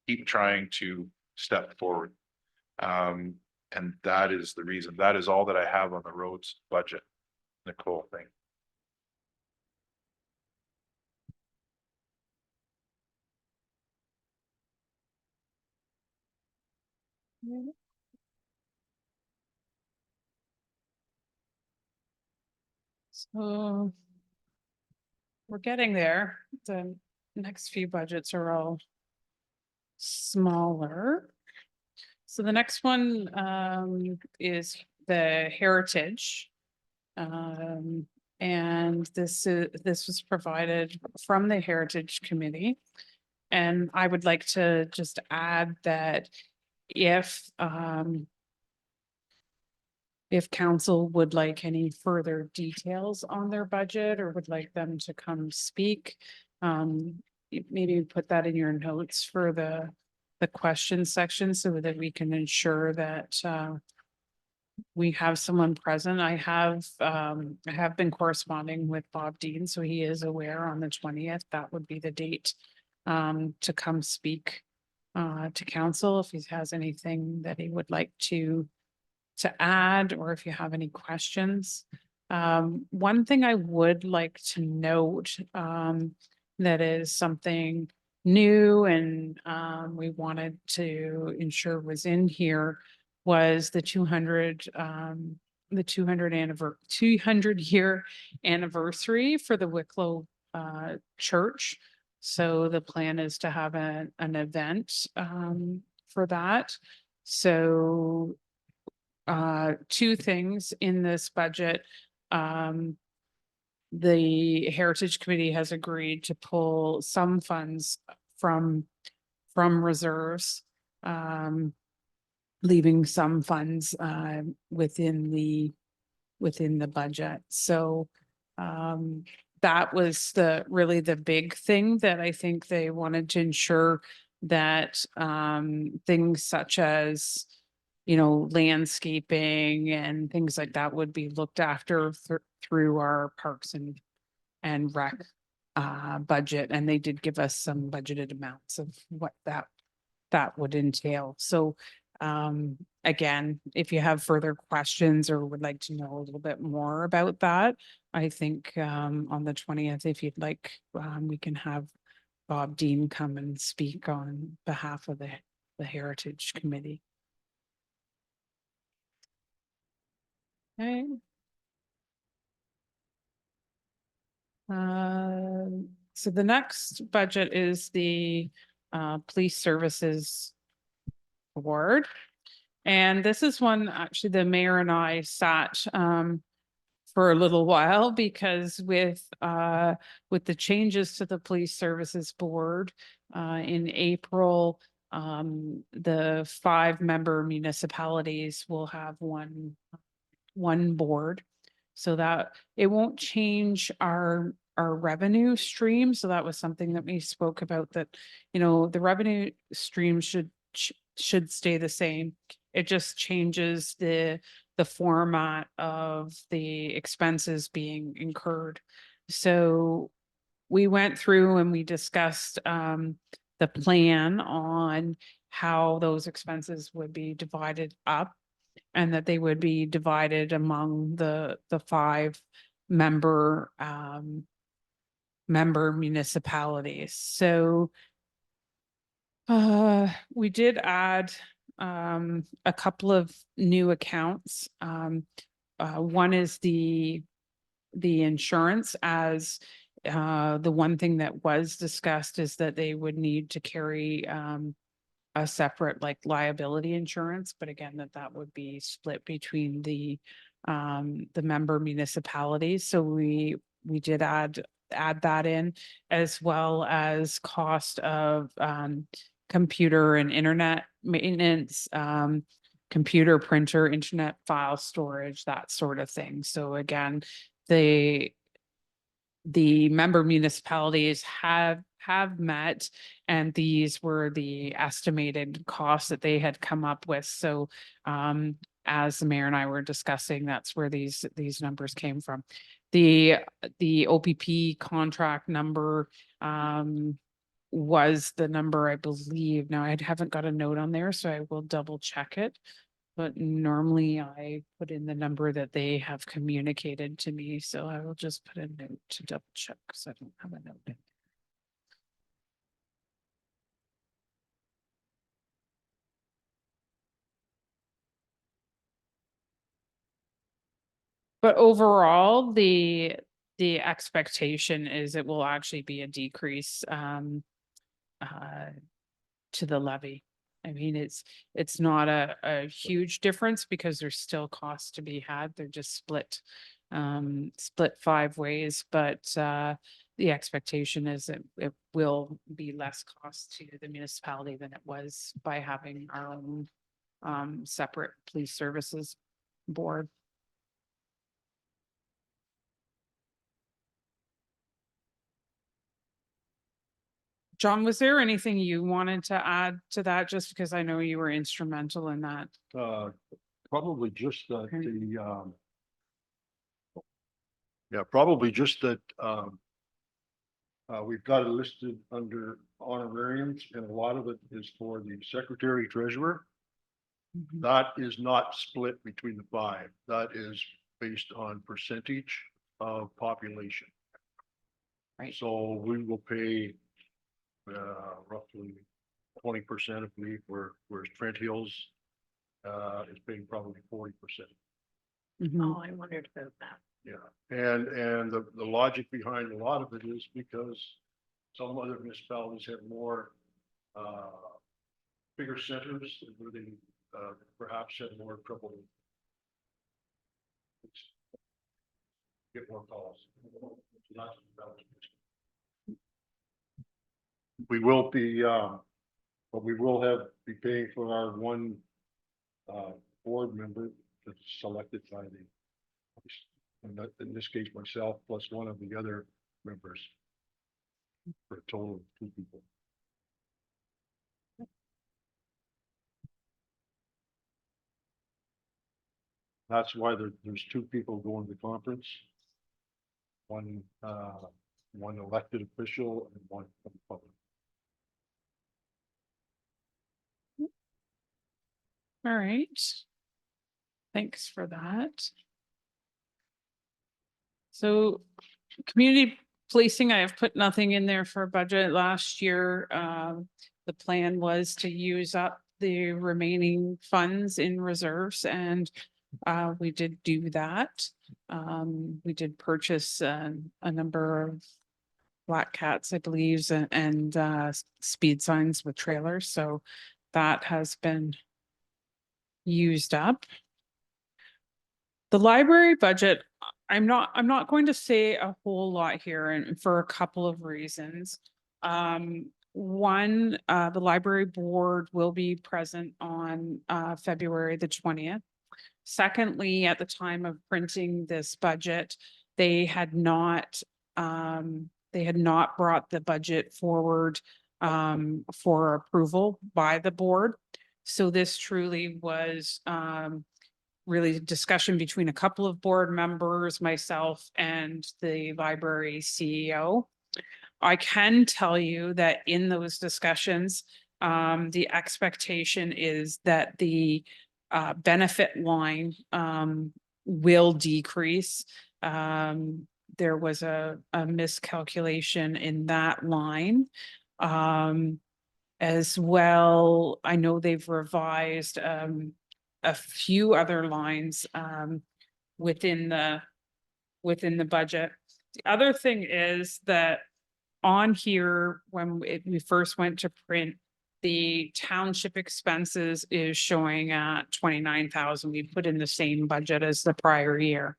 keep trying to step forward. And that is the reason. That is all that I have on the roads budget. Nicole, thank you. So we're getting there. The next few budgets are all smaller. So the next one is the Heritage. And this was provided from the Heritage Committee. And I would like to just add that if council would like any further details on their budget or would like them to come speak, maybe put that in your notes for the question section so that we can ensure that, we have someone present. I have been corresponding with Bob Dean, so he is aware on the 20th. That would be the date to come speak to council if he has anything that he would like to add, or if you have any questions. One thing I would like to note that is something new and we wanted to ensure was in here was the 200 200-year anniversary for the Wicklow church. So the plan is to have an event for that. So two things in this budget. The Heritage Committee has agreed to pull some funds from reserves, leaving some funds within the budget. So that was really the big thing that I think they wanted to ensure that things such as, you know, landscaping and things like that would be looked after through our parks and rec budget. And they did give us some budgeted amounts of what that would entail. So again, if you have further questions or would like to know a little bit more about that, I think on the 20th, if you'd like, we can have Bob Dean come and speak on behalf of the Heritage Committee. Okay. So the next budget is the Police Services Board. And this is one actually the mayor and I sat for a little while because with the changes to the Police Services Board in April, the 5-member municipalities will have one board, so that it won't change our revenue stream. So that was something that we spoke about, that, you know, the revenue stream should stay the same. It just changes the format of the expenses being incurred. So we went through and we discussed the plan on how those expenses would be divided up, and that they would be divided among the 5-member municipalities. So we did add a couple of new accounts. One is the insurance, as the one thing that was discussed is that they would need to carry a separate like liability insurance, but again, that would be split between the member municipalities. So we did add that in, as well as cost of computer and internet maintenance, computer, printer, internet file storage, that sort of thing. So again, the member municipalities have met, and these were the estimated costs that they had come up with. So as the mayor and I were discussing, that's where these numbers came from. The OPP contract number was the number, I believe. Now, I haven't got a note on there, so I will double check it. But normally I put in the number that they have communicated to me, so I will just put a note to double check because I don't have a note in. But overall, the expectation is it will actually be a decrease to the levy. I mean, it's not a huge difference because there's still costs to be had. They're just split 5 ways, but the expectation is that it will be less cost to the municipality than it was by having our own separate police services board. John, was there anything you wanted to add to that? Just because I know you were instrumental in that. Probably just that Okay. yeah, probably just that, we've got it listed under honorariums, and a lot of it is for the secretary treasurer. Mhm. That is not split between the five. That is based on percentage of population. Right. So we will pay roughly 20%, I believe, whereas Trent Hills is paying probably 40%. Mhm. Oh, I wondered about that. Yeah, and the logic behind a lot of it is because some other municipalities have more bigger centers where they perhaps have more trouble. Get more calls. We will be, but we will be paying for our one board member that's selected by in this case, myself, plus one of the other members. For a total of 2 people. That's why there's 2 people going to the conference. One elected official and one from the public. All right. Thanks for that. So community policing, I have put nothing in there for budget last year. The plan was to use up the remaining funds in reserves, and we did do that. We did purchase a number of black cats, I believe, and speed signs with trailers. So that has been used up. The library budget, I'm not going to say a whole lot here, and for a couple of reasons. One, the library board will be present on February the 20th. Secondly, at the time of printing this budget, they had not brought the budget forward for approval by the board. So this truly was really discussion between a couple of board members, myself and the library CEO. I can tell you that in those discussions, the expectation is that the benefit line will decrease. There was a miscalculation in that line. As well, I know they've revised a few other lines within the budget. The other thing is that on here, when we first went to print, the township expenses is showing at 29,000. We put in the same budget as the prior year.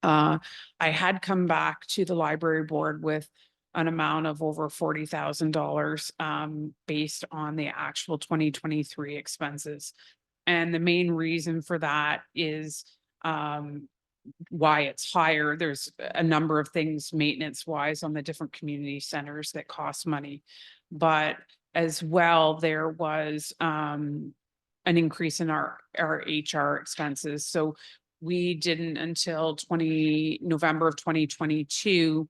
I had come back to the library board with an amount of over $40,000 based on the actual 2023 expenses. And the main reason for that is why it's higher. There's a number of things maintenance wise on the different community centers that cost money. But as well, there was an increase in our HR expenses. So we didn't until November of 2022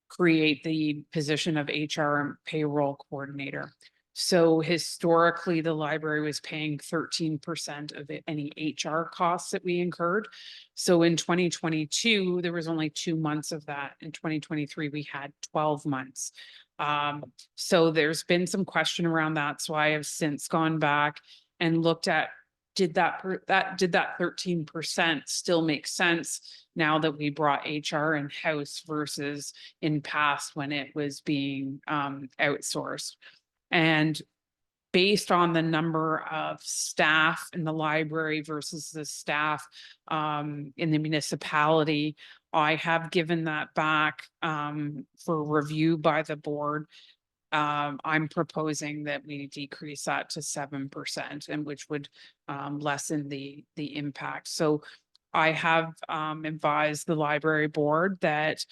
create the position of HR and payroll coordinator. So historically, the library was paying 13% of any HR costs that we incurred. So in 2022, there was only 2 months of that. In 2023, we had 12 months. So there's been some question around that. So I have since gone back and looked at, did that 13% still make sense now that we brought HR in-house versus in past when it was being outsourced? And based on the number of staff in the library versus the staff in the municipality, I have given that back for review by the board. I'm proposing that we decrease that to 7%, and which would lessen the impact. So I have advised the library board that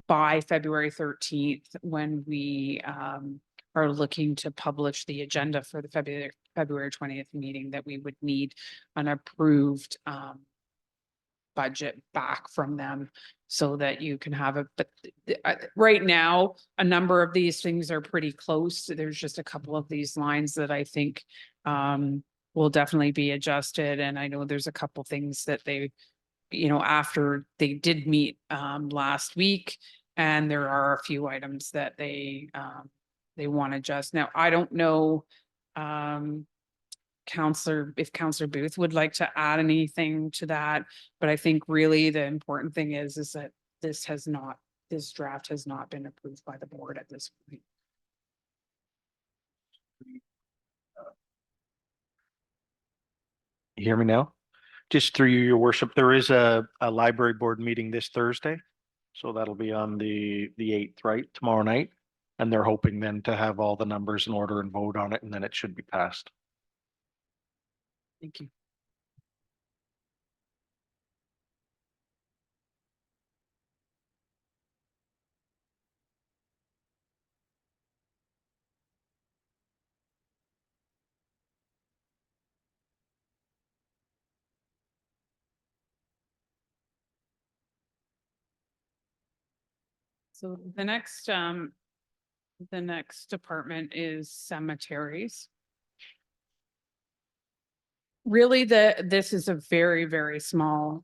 by February 13th, when we are looking to publish the agenda for the February 20th meeting, that we would need an approved budget back from them so that you can have it. But right now, a number of these things are pretty close. There's just a couple of these lines that I think will definitely be adjusted. And I know there's a couple things that they, after they did meet last week, and there are a few items that they want to adjust. Now, I don't know if Counselor Booth would like to add anything to that, but I think really the important thing is that this draft has not been approved by the board at this point. You hear me now? Just through you, your worship, there is a library board meeting this Thursday. So that'll be on the 8th, right? Tomorrow night. And they're hoping then to have all the numbers in order and vote on it, and then it should be passed. Thank you. So the next department is cemeteries. Really, this is a very, very small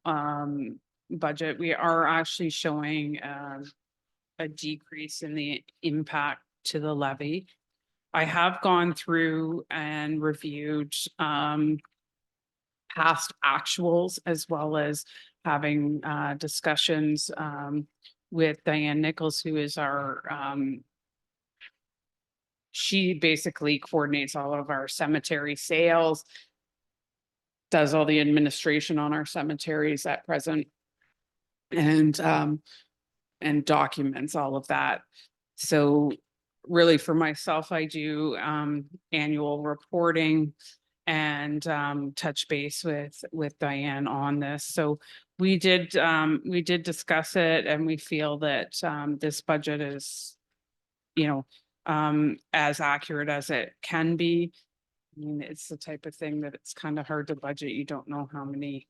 budget. We are actually showing a decrease in the impact to the levy. I have gone through and reviewed past actuals, as well as having discussions with Diane Nichols, who is our she basically coordinates all of our cemetery sales, does all the administration on our cemeteries at present, and documents all of that. So really, for myself, I do annual reporting and touch base with Diane on this. So we did discuss it, and we feel that this budget is, as accurate as it can be. I mean, it's the type of thing that it's kind of hard to budget. You don't know how many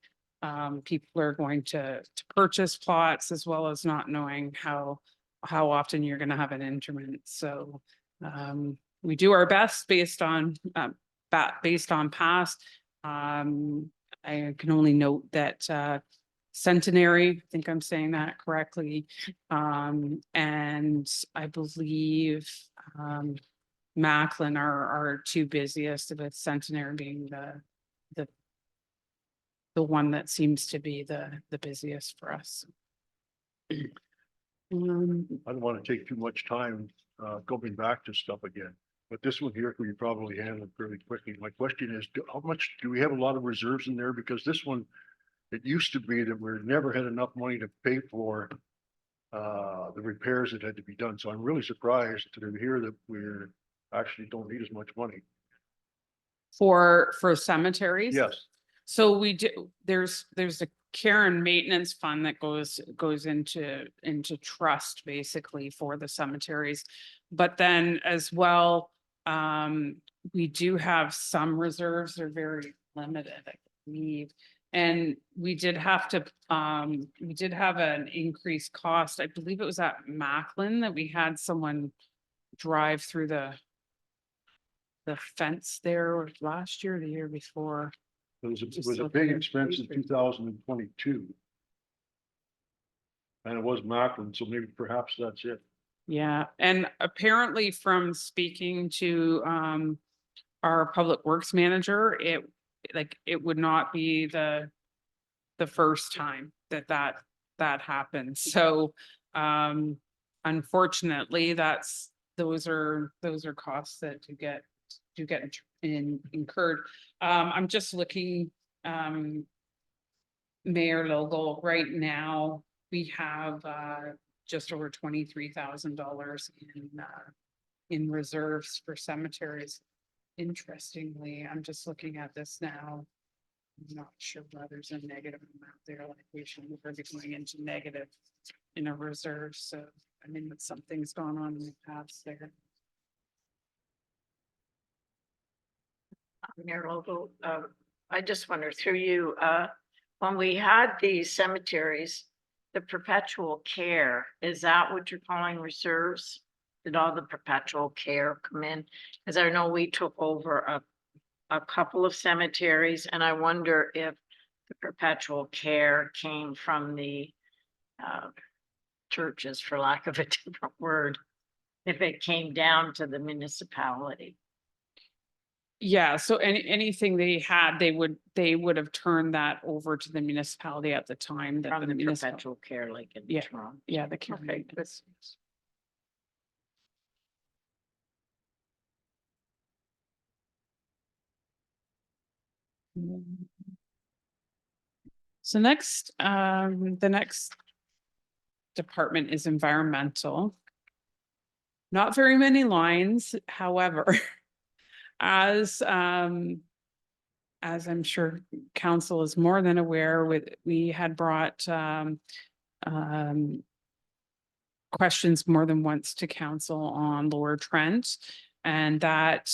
people are going to purchase plots, as well as not knowing how often you're going to have an interment. So we do our best based on past. I can only note that Centenary, I think I'm saying that correctly, and I believe Macklin are our two busiest, with Centenary being the one that seems to be the busiest for us. I don't want to take too much time going back to stuff again, but this one here could be probably handled fairly quickly. My question is, how much do we have a lot of reserves in there? Because this one, it used to be that we never had enough money to pay for the repairs that had to be done. So I'm really surprised to hear that we're actually don't need as much money. For cemeteries? Yes. So we do, there's a care and maintenance fund that goes into trust, basically, for the cemeteries. But then as well, we do have some reserves. They're very limited, I believe. And we did have an increased cost. I believe it was at Macklin that we had someone drive through the fence there last year, or the year before. It was a big expense in 2022. And it was Macklin, so maybe perhaps that's it. Yeah, and apparently from speaking to our public works manager, it would not be the first time that happened. So unfortunately, those are costs that do get incurred. I'm just looking, Mayor Logal, right now we have just over $23,000 in reserves for cemeteries. Interestingly, I'm just looking at this now. I'm not sure why there's a negative amount there, like we should never be going into negative in a reserve, so I mean, that something's gone on in the past there. Mayor Logal, I just wonder through you, when we had these cemeteries, the perpetual care, is that what you're calling reserves? Did all the perpetual care come in? Because I know we took over a couple of cemeteries, and I wonder if the perpetual care came from the churches, for lack of a different word, if it came down to the municipality. Yeah, so anything they had, they would have turned that over to the municipality at the time that From the the municipal, perpetual care, like in Yeah. Toronto. yeah, the care Okay, good. maintenance. So next, the next department is environmental. Not very many lines, however, as as I'm sure council is more than aware with, we had brought questions more than once to council on Lower Trent. And that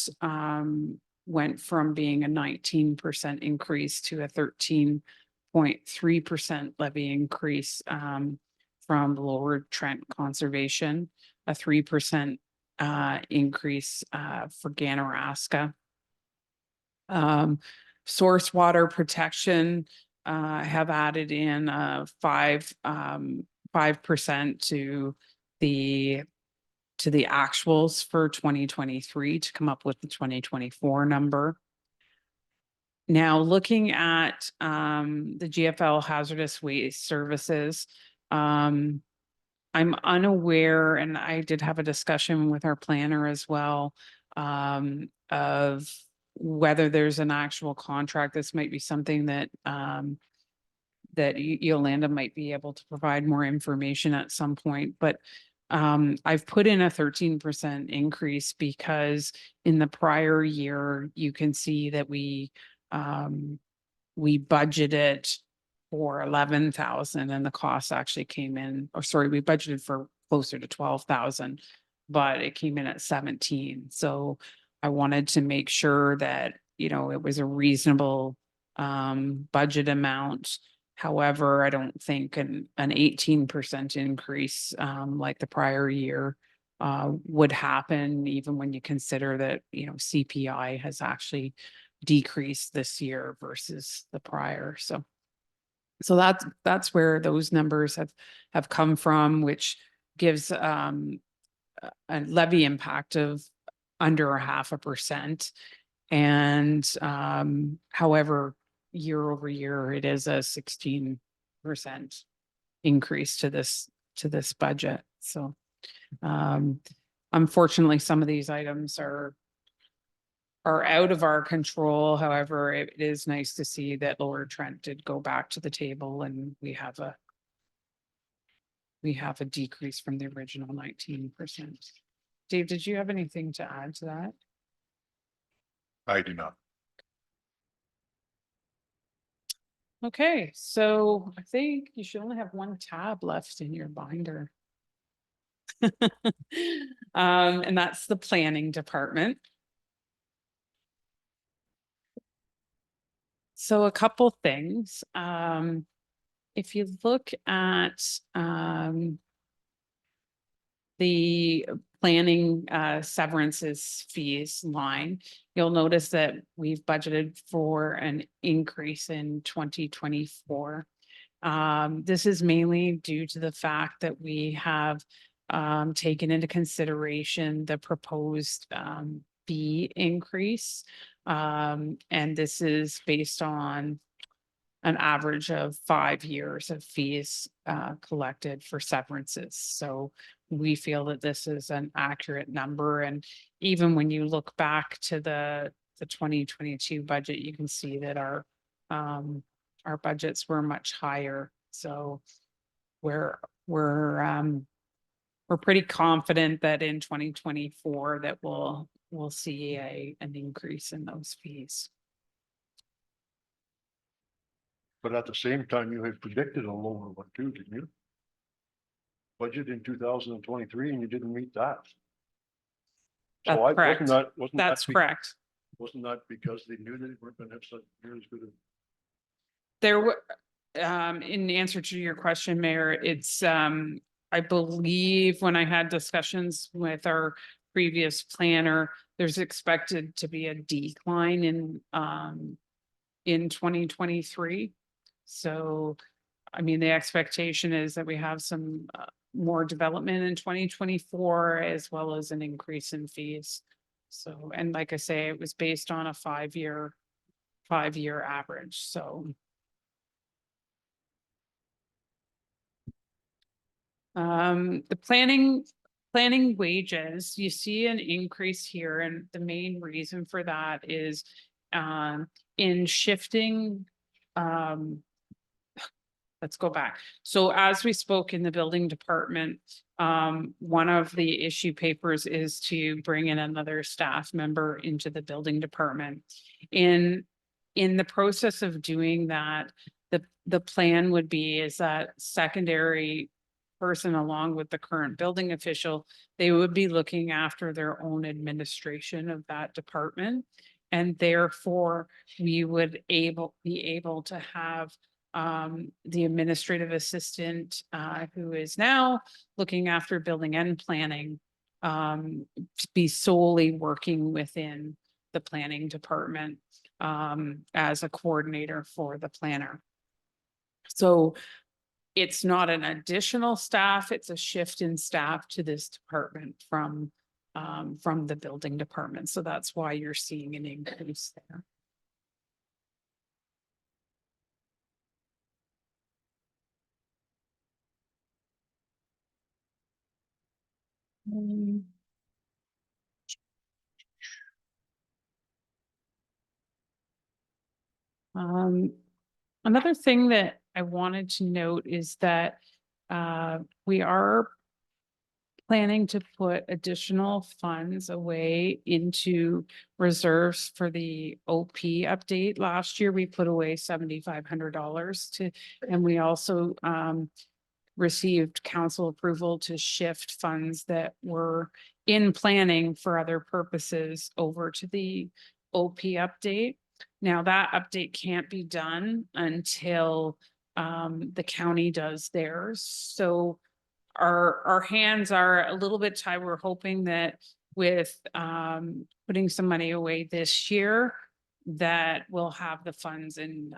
went from being a 19% increase to a 13.3% levy increase from Lower Trent Conservation, a 3% increase for Ganaraska. Source water protection have added in 5% to the actuals for 2023 to come up with the 2024 number. Now, looking at the GFL hazardous waste services, I'm unaware, and I did have a discussion with our planner as well, of whether there's an actual contract. This might be something that that Yolanda might be able to provide more information at some point, but I've put in a 13% increase because in the prior year, you can see that we budgeted for 11,000 and the cost actually came in, or sorry, we budgeted for closer to 12,000, but it came in at 17. So I wanted to make sure that, you know, it was a reasonable budget amount. However, I don't think an 18% increase like the prior year would happen, even when you consider that, you know, CPI has actually decreased this year versus the prior. So that's where those numbers have come from, which gives a levy impact of under 0.5%. And however, year over year, it is a 16% increase to this budget. So unfortunately, some of these items are out of our control. However, it is nice to see that Lower Trent did go back to the table and we have a decrease from the original 19%. Dave, did you have anything to add to that? I do not. Okay, so I think you should only have one tab left in your binder. And that's the planning department. So a couple things. If you look at the planning severances fees line, you'll notice that we've budgeted for an increase in 2024. This is mainly due to the fact that we have taken into consideration the proposed fee increase. And this is based on an average of 5 years of fees collected for severances. So we feel that this is an accurate number. And even when you look back to the 2022 budget, you can see that our budgets were much higher. So we're pretty confident that in 2024 that we'll see an increase in those fees. But at the same time, you had predicted a lower one too, didn't you? Budget in 2023 and you didn't meet that. So That's I, correct. wasn't that, That's correct. wasn't that because they knew they weren't gonna have such years good? There were, in answer to your question, Mayor, it's, I believe when I had discussions with our previous planner, there's expected to be a decline in 2023. So, I mean, the expectation is that we have some, more development in 2024 as well as an increase in fees. So, and like I say, it was based on a five-year average, so. The planning wages, you see an increase here, and the main reason for that is in shifting. Let's go back. So as we spoke in the building department, one of the issue papers is to bring in another staff member into the building department. In the process of doing that, the plan would be is that secondary person along with the current building official, they would be looking after their own administration of that department. And therefore, we would be able to have the administrative assistant who is now looking after building and planning be solely working within the planning department as a coordinator for the planner. So it's not an additional staff, it's a shift in staff to this department from the building department. So that's why you're seeing an increase there. Another thing that I wanted to note is that we are planning to put additional funds away into reserves for the OP update. Last year, we put away $7,500 and we also received council approval to shift funds that were in planning for other purposes over to the OP update. Now that update can't be done until the county does theirs. So our hands are a little bit tied. We're hoping that with putting some money away this year, that we'll have the funds in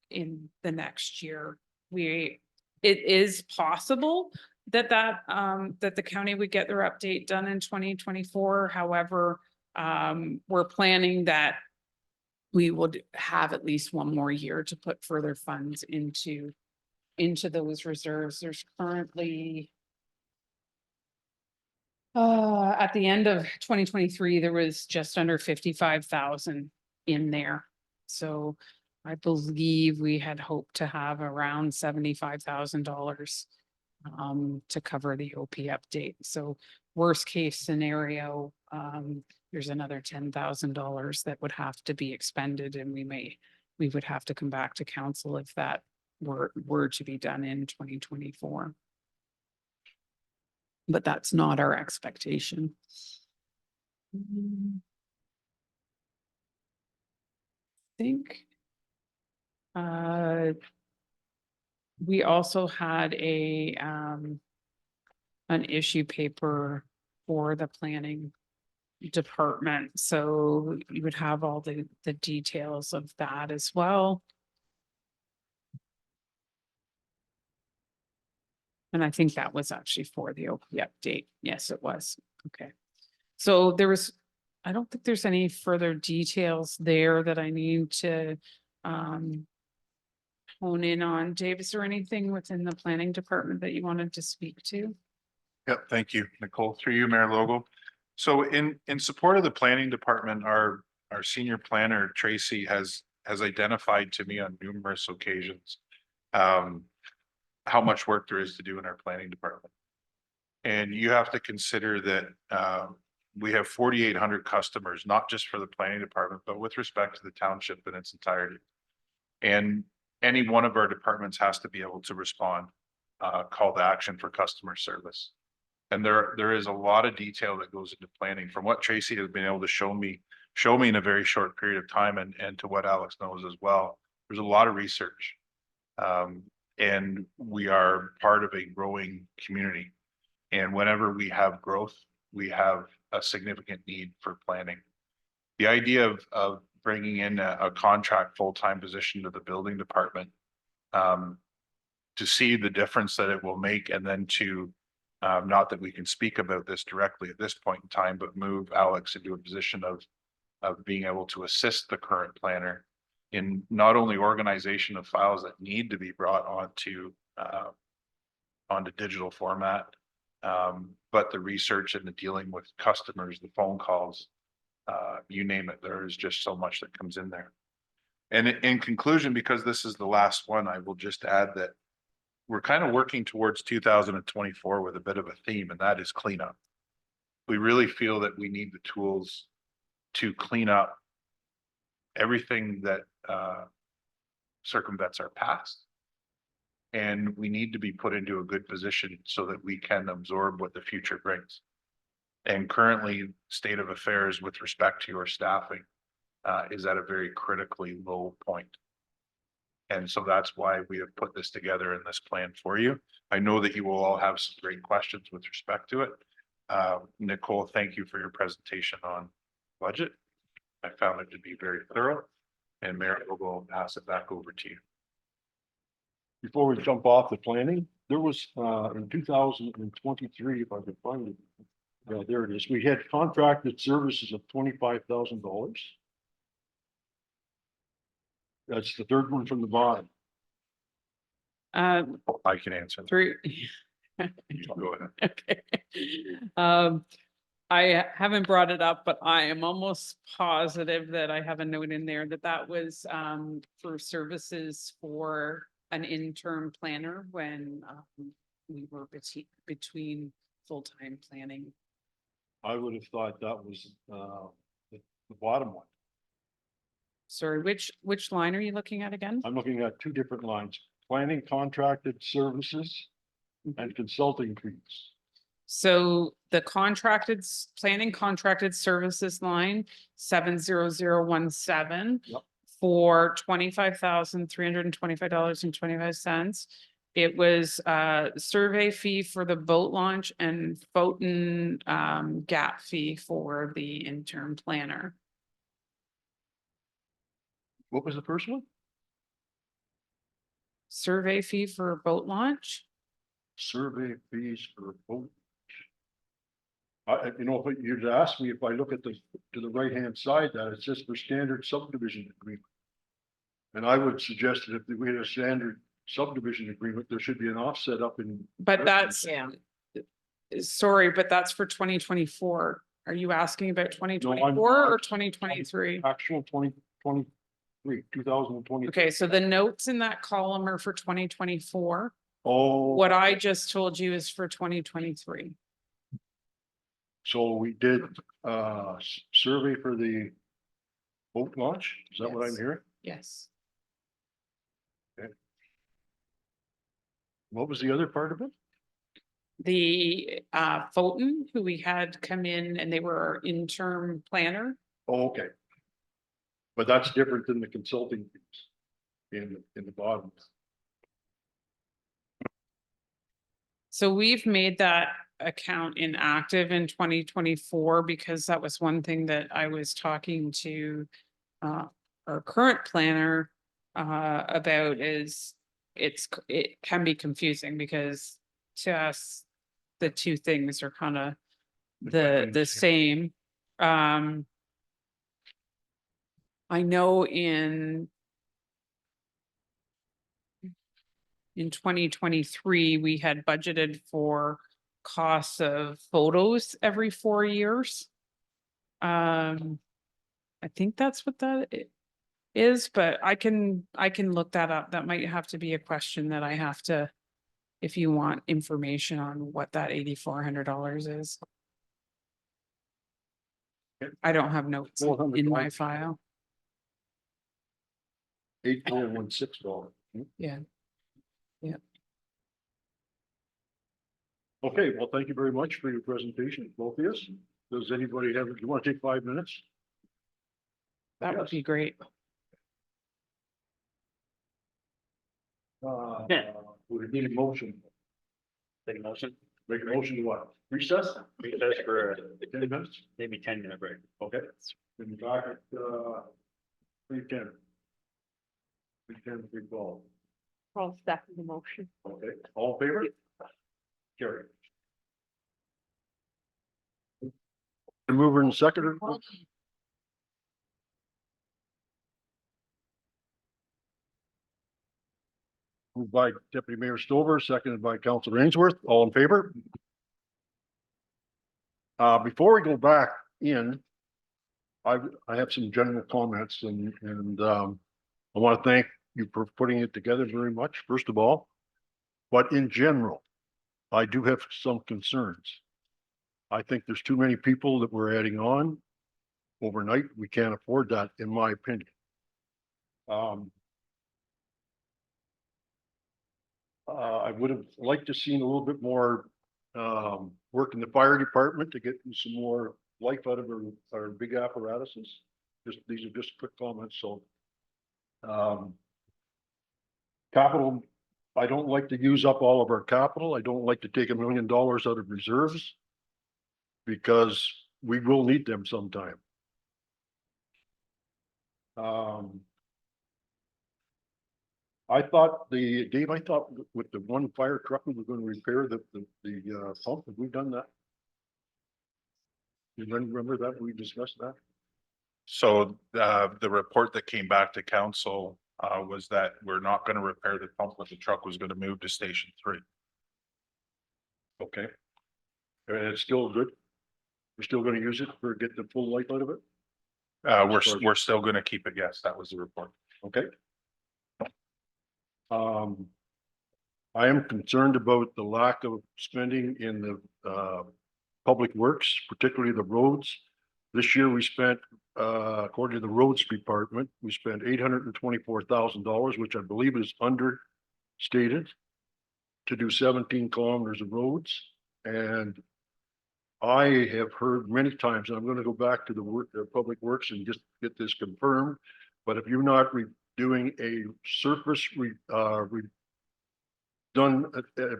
the next year. It is possible that the county would get their update done in 2024. However, we're planning that we would have at least one more year to put further funds into those reserves. There's currently at the end of 2023, there was just under 55,000 in there. So I believe we had hoped to have around $75,000 to cover the OP update. So worst case scenario, there's another $10,000 that would have to be expended, and we would have to come back to council if that were to be done in 2024. But that's not our expectation. I think we also had an issue paper for the planning department, so you would have all the details of that as well. And I think that was actually for the OP update. Yes, it was. Okay. So I don't think there's any further details there that I need to hone in on. Dave, is there anything within the planning department that you wanted to speak to? Yep, thank you, Nicole, through you, Mayor Logo. So in support of the planning department, our senior planner, Tracy, has identified to me on numerous occasions how much work there is to do in our planning department. And you have to consider that we have 4,800 customers, not just for the planning department, but with respect to the township in its entirety. And any one of our departments has to be able to respond, call to action for customer service. And there is a lot of detail that goes into planning from what Tracy has been able to show me in a very short period of time and to what Alex knows as well. There's a lot of research. And we are part of a growing community. And whenever we have growth, we have a significant need for planning. The idea of bringing in a contract full-time position to the building department, to see the difference that it will make, and then to, not that we can speak about this directly at this point in time, but move Alex into a position of being able to assist the current planner in not only organization of files that need to be brought onto digital format, but the research and the dealing with customers, the phone calls, you name it, there is just so much that comes in there. And in conclusion, because this is the last one, I will just add that we're kind of working towards 2024 with a bit of a theme, and that is cleanup. We really feel that we need the tools to clean up everything that circumvents our past. And we need to be put into a good position so that we can absorb what the future brings. And currently, state of affairs with respect to your staffing is at a very critically low point. And so that's why we have put this together in this plan for you. I know that you will all have some great questions with respect to it. Nicole, thank you for your presentation on budget. I found it to be very thorough, and Mayor, will pass it back over to you. Before we jump off the planning, there was, in 2023, if I could find it. Yeah, there it is. We had contracted services of $25,000. That's the third one from the bottom. Uh, I can answer. That. through. Go ahead. Okay. I haven't brought it up, but I am almost positive that I have a note in there that was for services for an interim planner when we were between full-time planning. I would have thought that was the bottom one. Sorry, which line are you looking at again? I'm looking at two different lines, planning contracted services and consulting fees. So the planning contracted services line, 70017. Yep. For $25,325.25. It was a survey fee for the boat launch and Fountain gap fee for the interim planner. What was the first one? Survey fee for a boat launch? Survey fees for boat. You know, if you'd asked me if I look at to the right-hand side, that it says for standard subdivision agreement. And I would suggest that if we had a standard subdivision agreement, there should be an offset up in. But that's, Yeah. sorry, but that's for 2024. Are you asking about 2024 or not. 2023? Actual 2023, 2020. Okay, so the notes in that column are for 2024. Oh. What I just told you is for 2023. So we did survey for the boat launch, is that what I'm Yes. hearing? Yes. What was the other part of it? The Fountain, who we had come in and they were our interim planner. Oh, okay. But that's different than the consulting fees in the bottom. So we've made that account inactive in 2024 because that was one thing that I was talking to our current planner about is it can be confusing because to us, the two things are kind of the same. I know in 2023, we had budgeted for costs of photos every 4 years. I think that's what that is, but I can look that up. That might have to be a question that I have to, if you want information on what that $8,400 is. I don't have notes in my $400. file. $8,416. Yeah. Okay, well, thank you very much for your presentation, both of us. Does anybody have, do you want to take 5 minutes? That would Yes. be great. We need a motion. Take a motion, Make a motion to what? Recess? recess for 10 minutes? maybe 10-minute break. Okay. We'll be back at, 3:10. 3:10, 3:12. I'll second the motion. Okay, all in favor? Carry. The mover and seconder. Moved by Deputy Mayor Stover, seconded by Councilor Ainsworth. All in favor? Before we go back in, I have some general comments and I want to thank you for putting it together very much, first of all. But in general, I do have some concerns. I think there's too many people that we're adding on overnight. We can't afford that, in my opinion. I would have liked to seen a little bit more work in the fire department to get some more life out of our big apparatuses. These are just quick comments, so. Capital, I don't like to use up all of our capital. I don't like to take $1 million out of reserves because we will need them sometime. I thought Dave, I thought with the one fire truck, we were going to repair the pump. Have we done that? You remember that? We discussed that? So the report that came back to council was that we're not gonna repair the pump, but the truck was gonna move to Station 3. Okay. And it's still good. We're still gonna use it for get the full life out of it? We're still gonna keep it. Yes, that was the report. Okay. I am concerned about the lack of spending in the public works, particularly the roads. This year we spent, according to the roads department, we spent $824,000, which I believe is understated, to do 17 kilometers of roads. And I have heard many times, and I'm going to go back to the public works and just get this confirmed. But if you're not doing a surface done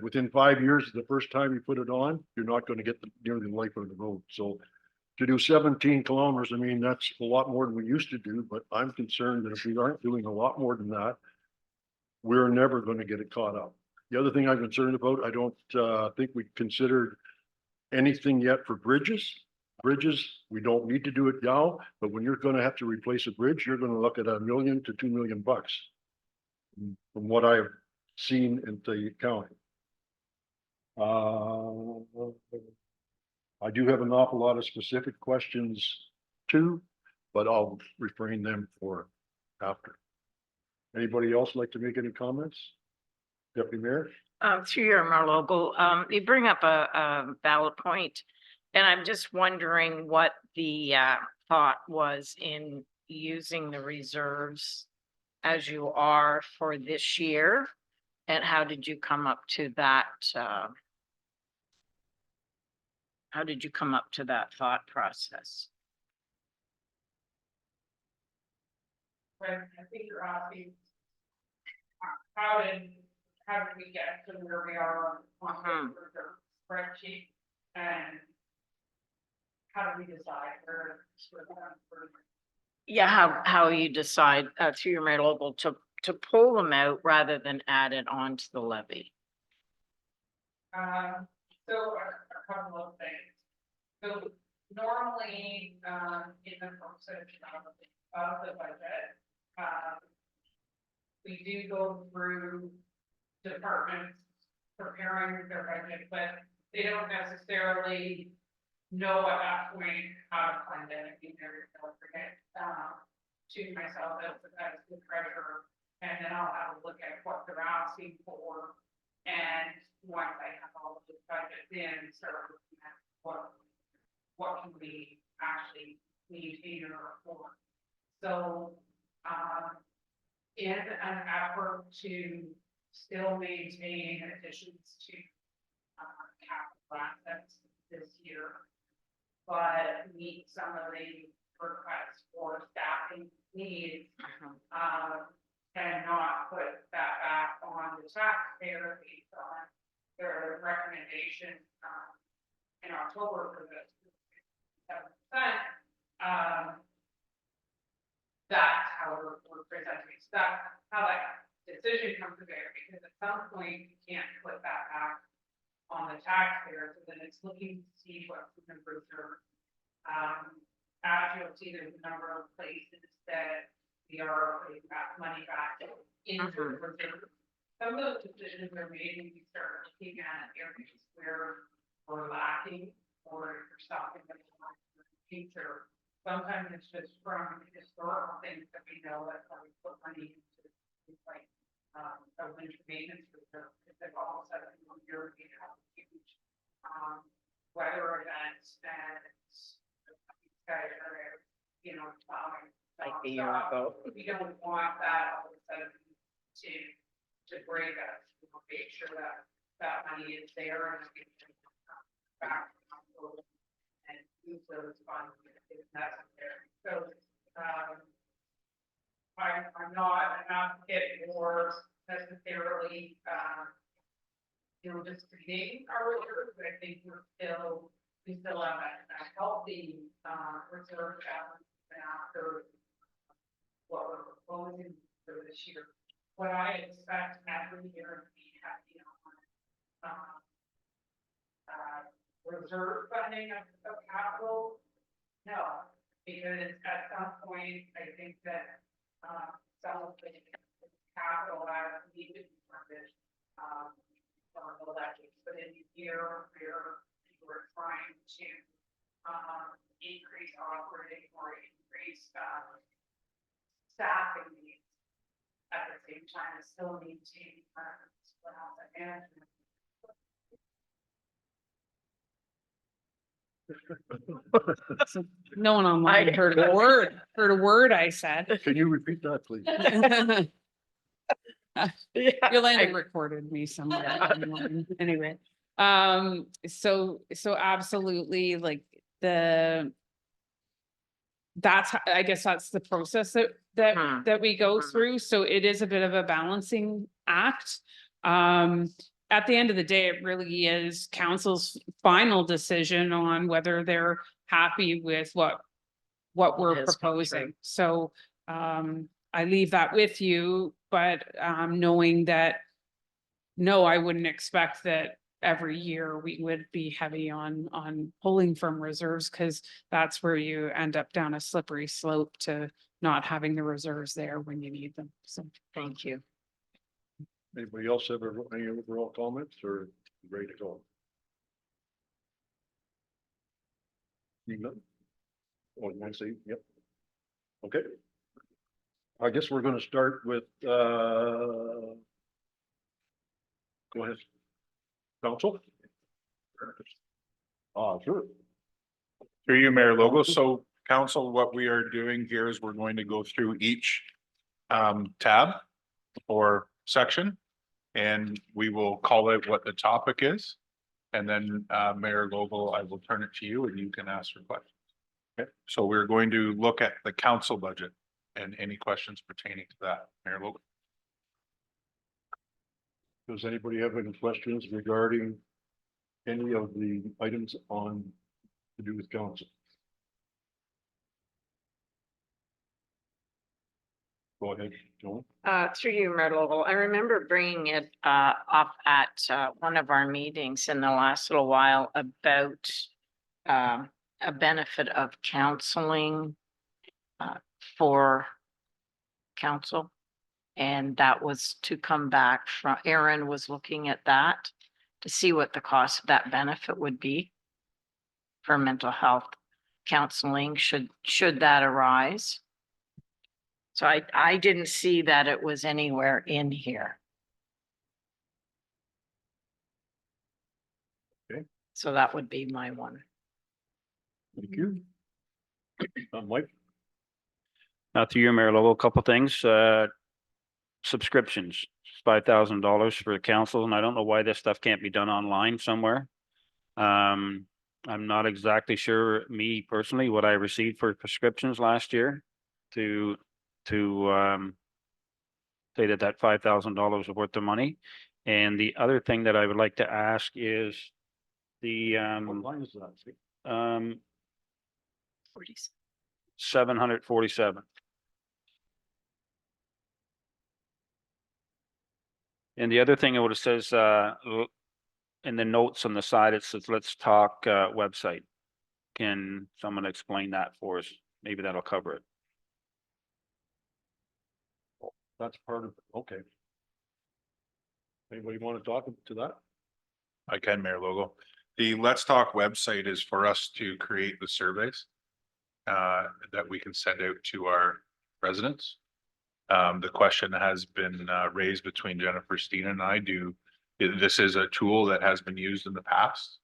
within 5 years, the first time you put it on, you're not going to get nearly the life of the road. So to do 17 kilometers, I mean, that's a lot more than we used to do, but I'm concerned that if we aren't doing a lot more than that, we're never going to get it caught up. The other thing I'm concerned about, I don't think we considered anything yet for bridges. Bridges, we don't need to do it now, but when you're going to have to replace a bridge, you're going to look at $1 million to $2 million bucks. From what I've seen in the county. I do have an awful lot of specific questions too, but I'll refrain them for after. Anybody else like to make any comments? Deputy Mayor? Through your logo, you bring up a valid point, and I'm just wondering what the thought was in using the reserves as you are for this year, and how did you come up to that? How did you come up to that thought process? I think you're asking, how did we get to where we are on the spreadsheet, and how do we decide where? Yeah, how you decide through your mayor local to pull them out rather than add it on to the levy? So a couple of things. So normally, in the process of the budget, we do go through departments preparing their budget, but they don't necessarily know at that point how to fund it. I think they're going to forget to myself as the treasurer, and then I'll have a look at what they're asking for. And once I have all of the budgets in, start looking at what can we actually maintain or afford. So, in an effort to still maintain additions to capital assets this year, but meet some of the requests for staffing needs, and not put that back on the taxpayer based on their recommendation, in October for the 7%. That's how we're presenting stuff, how that decision comes to bear, because at some point you can't put that back on the taxpayer, so then it's looking to see what's in the reserve. As you'll see, there's a number of places that we are putting that money back into the reserve. Some of those decisions are made when we start looking at areas where we're lacking or for something that we want in the future. Sometimes it's just from historical things that we know that we put money into, things like a winter maintenance reserve, because they've all of a sudden you're going to have huge weather events and these guys are, you know, plowing. Like a year ago. We don't want that all of a sudden to break us. We'll make sure that that money is there and we can back and use those funds if necessary. So, I'm not an advocate for necessarily, you know, just creating our reserves, but I think we still have a healthy, reserve balance after what we're proposing for this year. What I expect every year to be happy on, reserve funding of capital, no, because at some point, I think that, some of the capital as needed to be funded, from the elections, but in the year where we're trying to, increase operating or increase, staffing needs, at the same time, still maintain, management. So no one online heard a word I said. Can you repeat that, please? Yolanda recorded me somewhere online. Anyway. So absolutely, like I guess that's the process that we go through. So it is a bit of a balancing act. At the end of the day, it really is council's final decision on whether they're happy with what we're proposing. So, I leave that with you, but, knowing that, no, I wouldn't expect that every year we would be heavy on pulling from reserves, because that's where you end up down a slippery slope to not having the reserves there when you need them. So. Thank you. Anybody else have any overall comments or ready to go? You know? Oh, you want to say, yep. Okay. I guess we're gonna start with, go ahead. Council? Sure. Through you, Mayor Logo. So council, what we are doing here is we're going to go through each tab or section. And we will call it what the topic is. And then Mayor Logo, I will turn it to you and you can ask your questions. Okay, so we're going to look at the council budget and any questions pertaining to that, Mayor Logo. Does anybody have any questions regarding any of the items on to do with council? Go ahead, Joan. Through you, Mayor Lovell, I remember bringing it up at one of our meetings in the last little while about a benefit of counseling for council. And that was to come back from, Aaron was looking at that to see what the cost of that benefit would be for mental health counseling, should that arise. So I didn't see that it was anywhere in here. Okay. So that would be my one. Thank you. Mike? Through your Mayor Lobo, a couple things. subscriptions, $5,000 for the council, and I don't know why this stuff can't be done online somewhere. I'm not exactly sure, me personally, what I received for prescriptions last year to say that $5,000 is worth of money. And the other thing that I would like to ask is the What line is that? 747. And the other thing, it says, in the notes on the side, it says, let's talk, website. Can someone explain that for us? Maybe that'll cover it. That's part of, okay. Anybody want to talk to that? I can, Mayor Logo. The Let's Talk website is for us to create the surveys that we can send out to our residents. The question has been raised between Jennifer Steen and I. This is a tool that has been used in the past.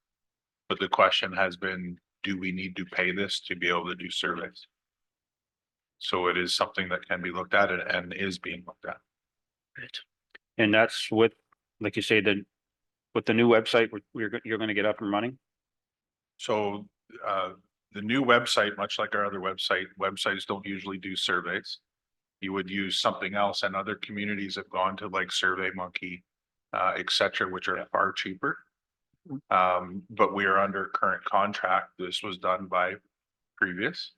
But the question has been, do we need to pay this to be able to do surveys? So it is something that can be looked at and is being looked at. And that's with, like you say, with the new website, you're gonna get up and running? So the new website, much like our other websites don't usually do surveys. You would use something else, and other communities have gone to like SurveyMonkey, et cetera, which are far cheaper. But we are under current contract. This was done by previous.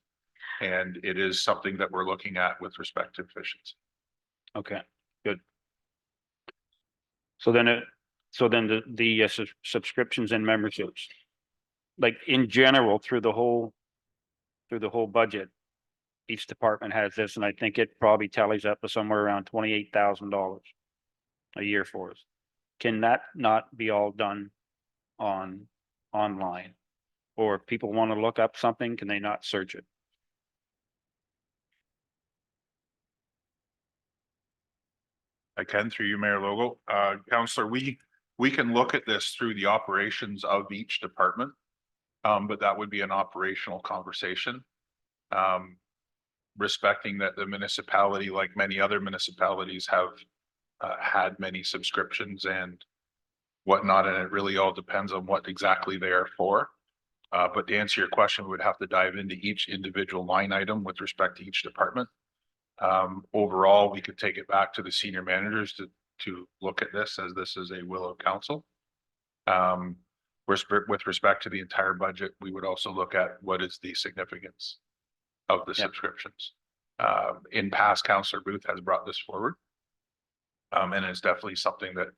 And it is something that we're looking at with respect to efficiency. Okay, good. So then the subscriptions and memberships, like in general, through the whole budget, each department has this, and I think it probably tallies up to somewhere around $28,000 a year for us. Can that not be all done online? Or if people want to look up something, can they not search it? I can, through you, Mayor Logo. Councillor, we can look at this through the operations of each department. But that would be an operational conversation. Respecting that the municipality, like many other municipalities, have had many subscriptions and whatnot, and it really all depends on what exactly they are for. But to answer your question, we would have to dive into each individual line item with respect to each department. Overall, we could take it back to the senior managers to look at this, as this is a will of council. With respect to the entire budget, we would also look at what is the significance of the subscriptions. In past, Councillor Booth has brought this forward. And it's definitely something that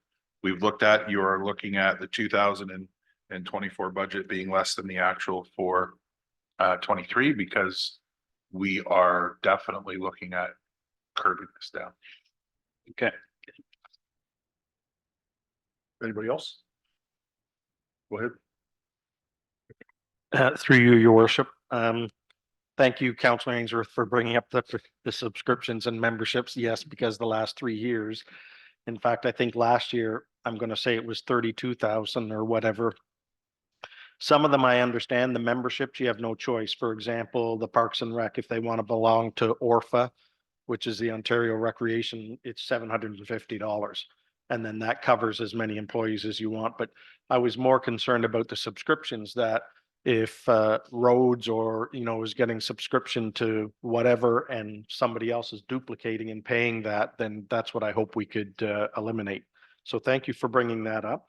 we've looked at. You are looking at the 2024 budget being less than the actual for 23, because we are definitely looking at curbing this down. Okay. Anybody else? Go ahead. Through you, your worship. Thank you, Councilor Ainsworth, for bringing up the subscriptions and memberships. Yes, because the last 3 years, in fact, I think last year, I'm going to say it was 32,000 or whatever. Some of them I understand, the memberships, you have no choice. For example, the Parks and Rec, if they want to belong to ORFA, which is the Ontario Recreation, it's $750. And then that covers as many employees as you want. But I was more concerned about the subscriptions, that if roads or, is getting subscription to whatever and somebody else is duplicating and paying that, then that's what I hope we could eliminate. So thank you for bringing that up.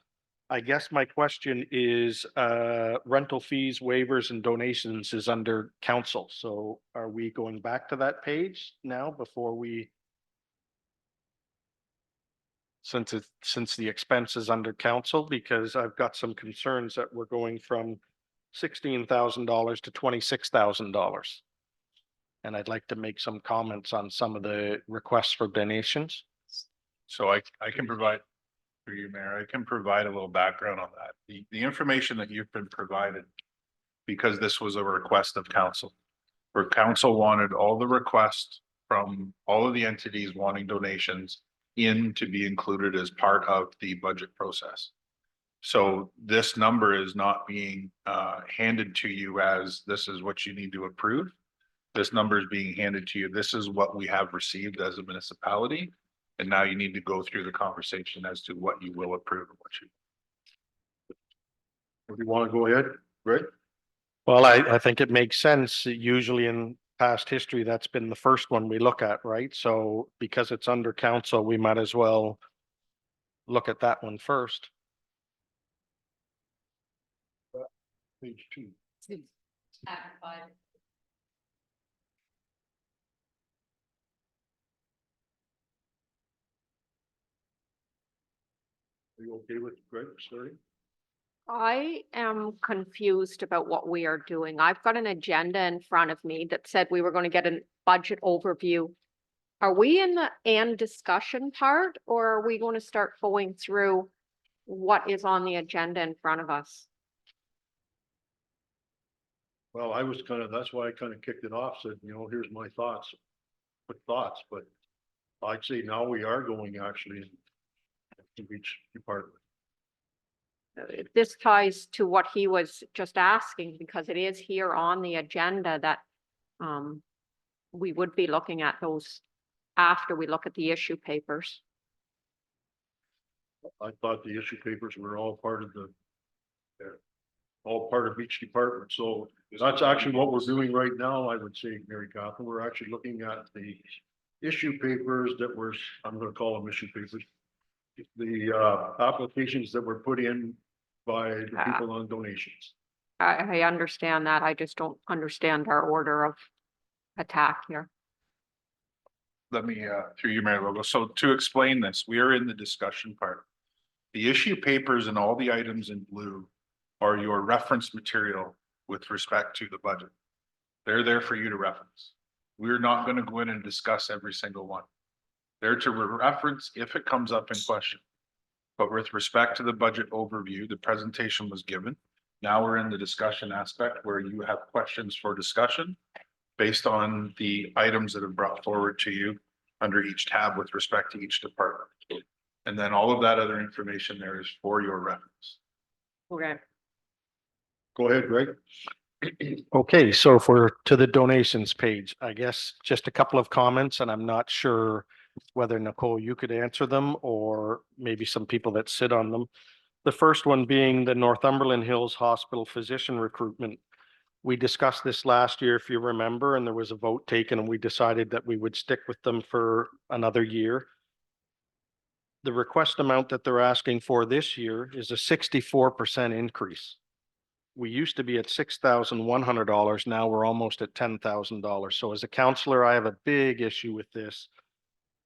I guess my question is rental fees, waivers and donations is under council. So are we going back to that page now before we? Since the expense is under council, because I've got some concerns that we're going from $16,000 to $26,000. And I'd like to make some comments on some of the requests for donations. So I can provide, for you, Mayor, I can provide a little background on that. The information that you've been provided, because this was a request of council, where council wanted all the requests from all of the entities wanting donations in to be included as part of the budget process. So this number is not being handed to you as this is what you need to approve. This number is being handed to you. This is what we have received as a municipality. And now you need to go through the conversation as to what you will approve and what you. If you want to go ahead, Greg? Well, I think it makes sense. Usually in past history, that's been the first one we look at, right? So because it's under council, we might as well look at that one first. Page 2. Are you okay with Greg starting? I am confused about what we are doing. I've got an agenda in front of me that said we were going to get a budget overview. Are we in the end discussion part, or are we going to start going through what is on the agenda in front of us? Well, I was that's why I kind of kicked it off, said, here's my thoughts. Quick thoughts, but I'd say now we are going actually in each department. This ties to what he was just asking, because it is here on the agenda that we would be looking at those after we look at the issue papers. I thought the issue papers were all part of all part of each department. So that's actually what we're doing right now, I would say, Mary Catherine. We're actually looking at the issue papers that were, I'm gonna call them issue papers. The applications that were put in by the people on donations. I understand that. I just don't understand our order of attack here. Let me, through you, Mayor Logo. So to explain this, we are in the discussion part. The issue papers and all the items in blue are your reference material with respect to the budget. They're there for you to reference. We're not going to go in and discuss every single one. They're to reference if it comes up in question. But with respect to the budget overview, the presentation was given. Now we're in the discussion aspect where you have questions for discussion based on the items that have brought forward to you under each tab with respect to each department. And then all of that other information there is for your reference. Okay. Go ahead, Greg. Okay, so if we're to the donations page, I guess just a couple of comments, and I'm not sure whether Nicole, you could answer them or maybe some people that sit on them. The first one being the Northumberland Hills Hospital physician recruitment. We discussed this last year, if you remember, and there was a vote taken and we decided that we would stick with them for another year. The request amount that they're asking for this year is a 64% increase. We used to be at $6,100. Now we're almost at $10,000. So as a counselor, I have a big issue with this.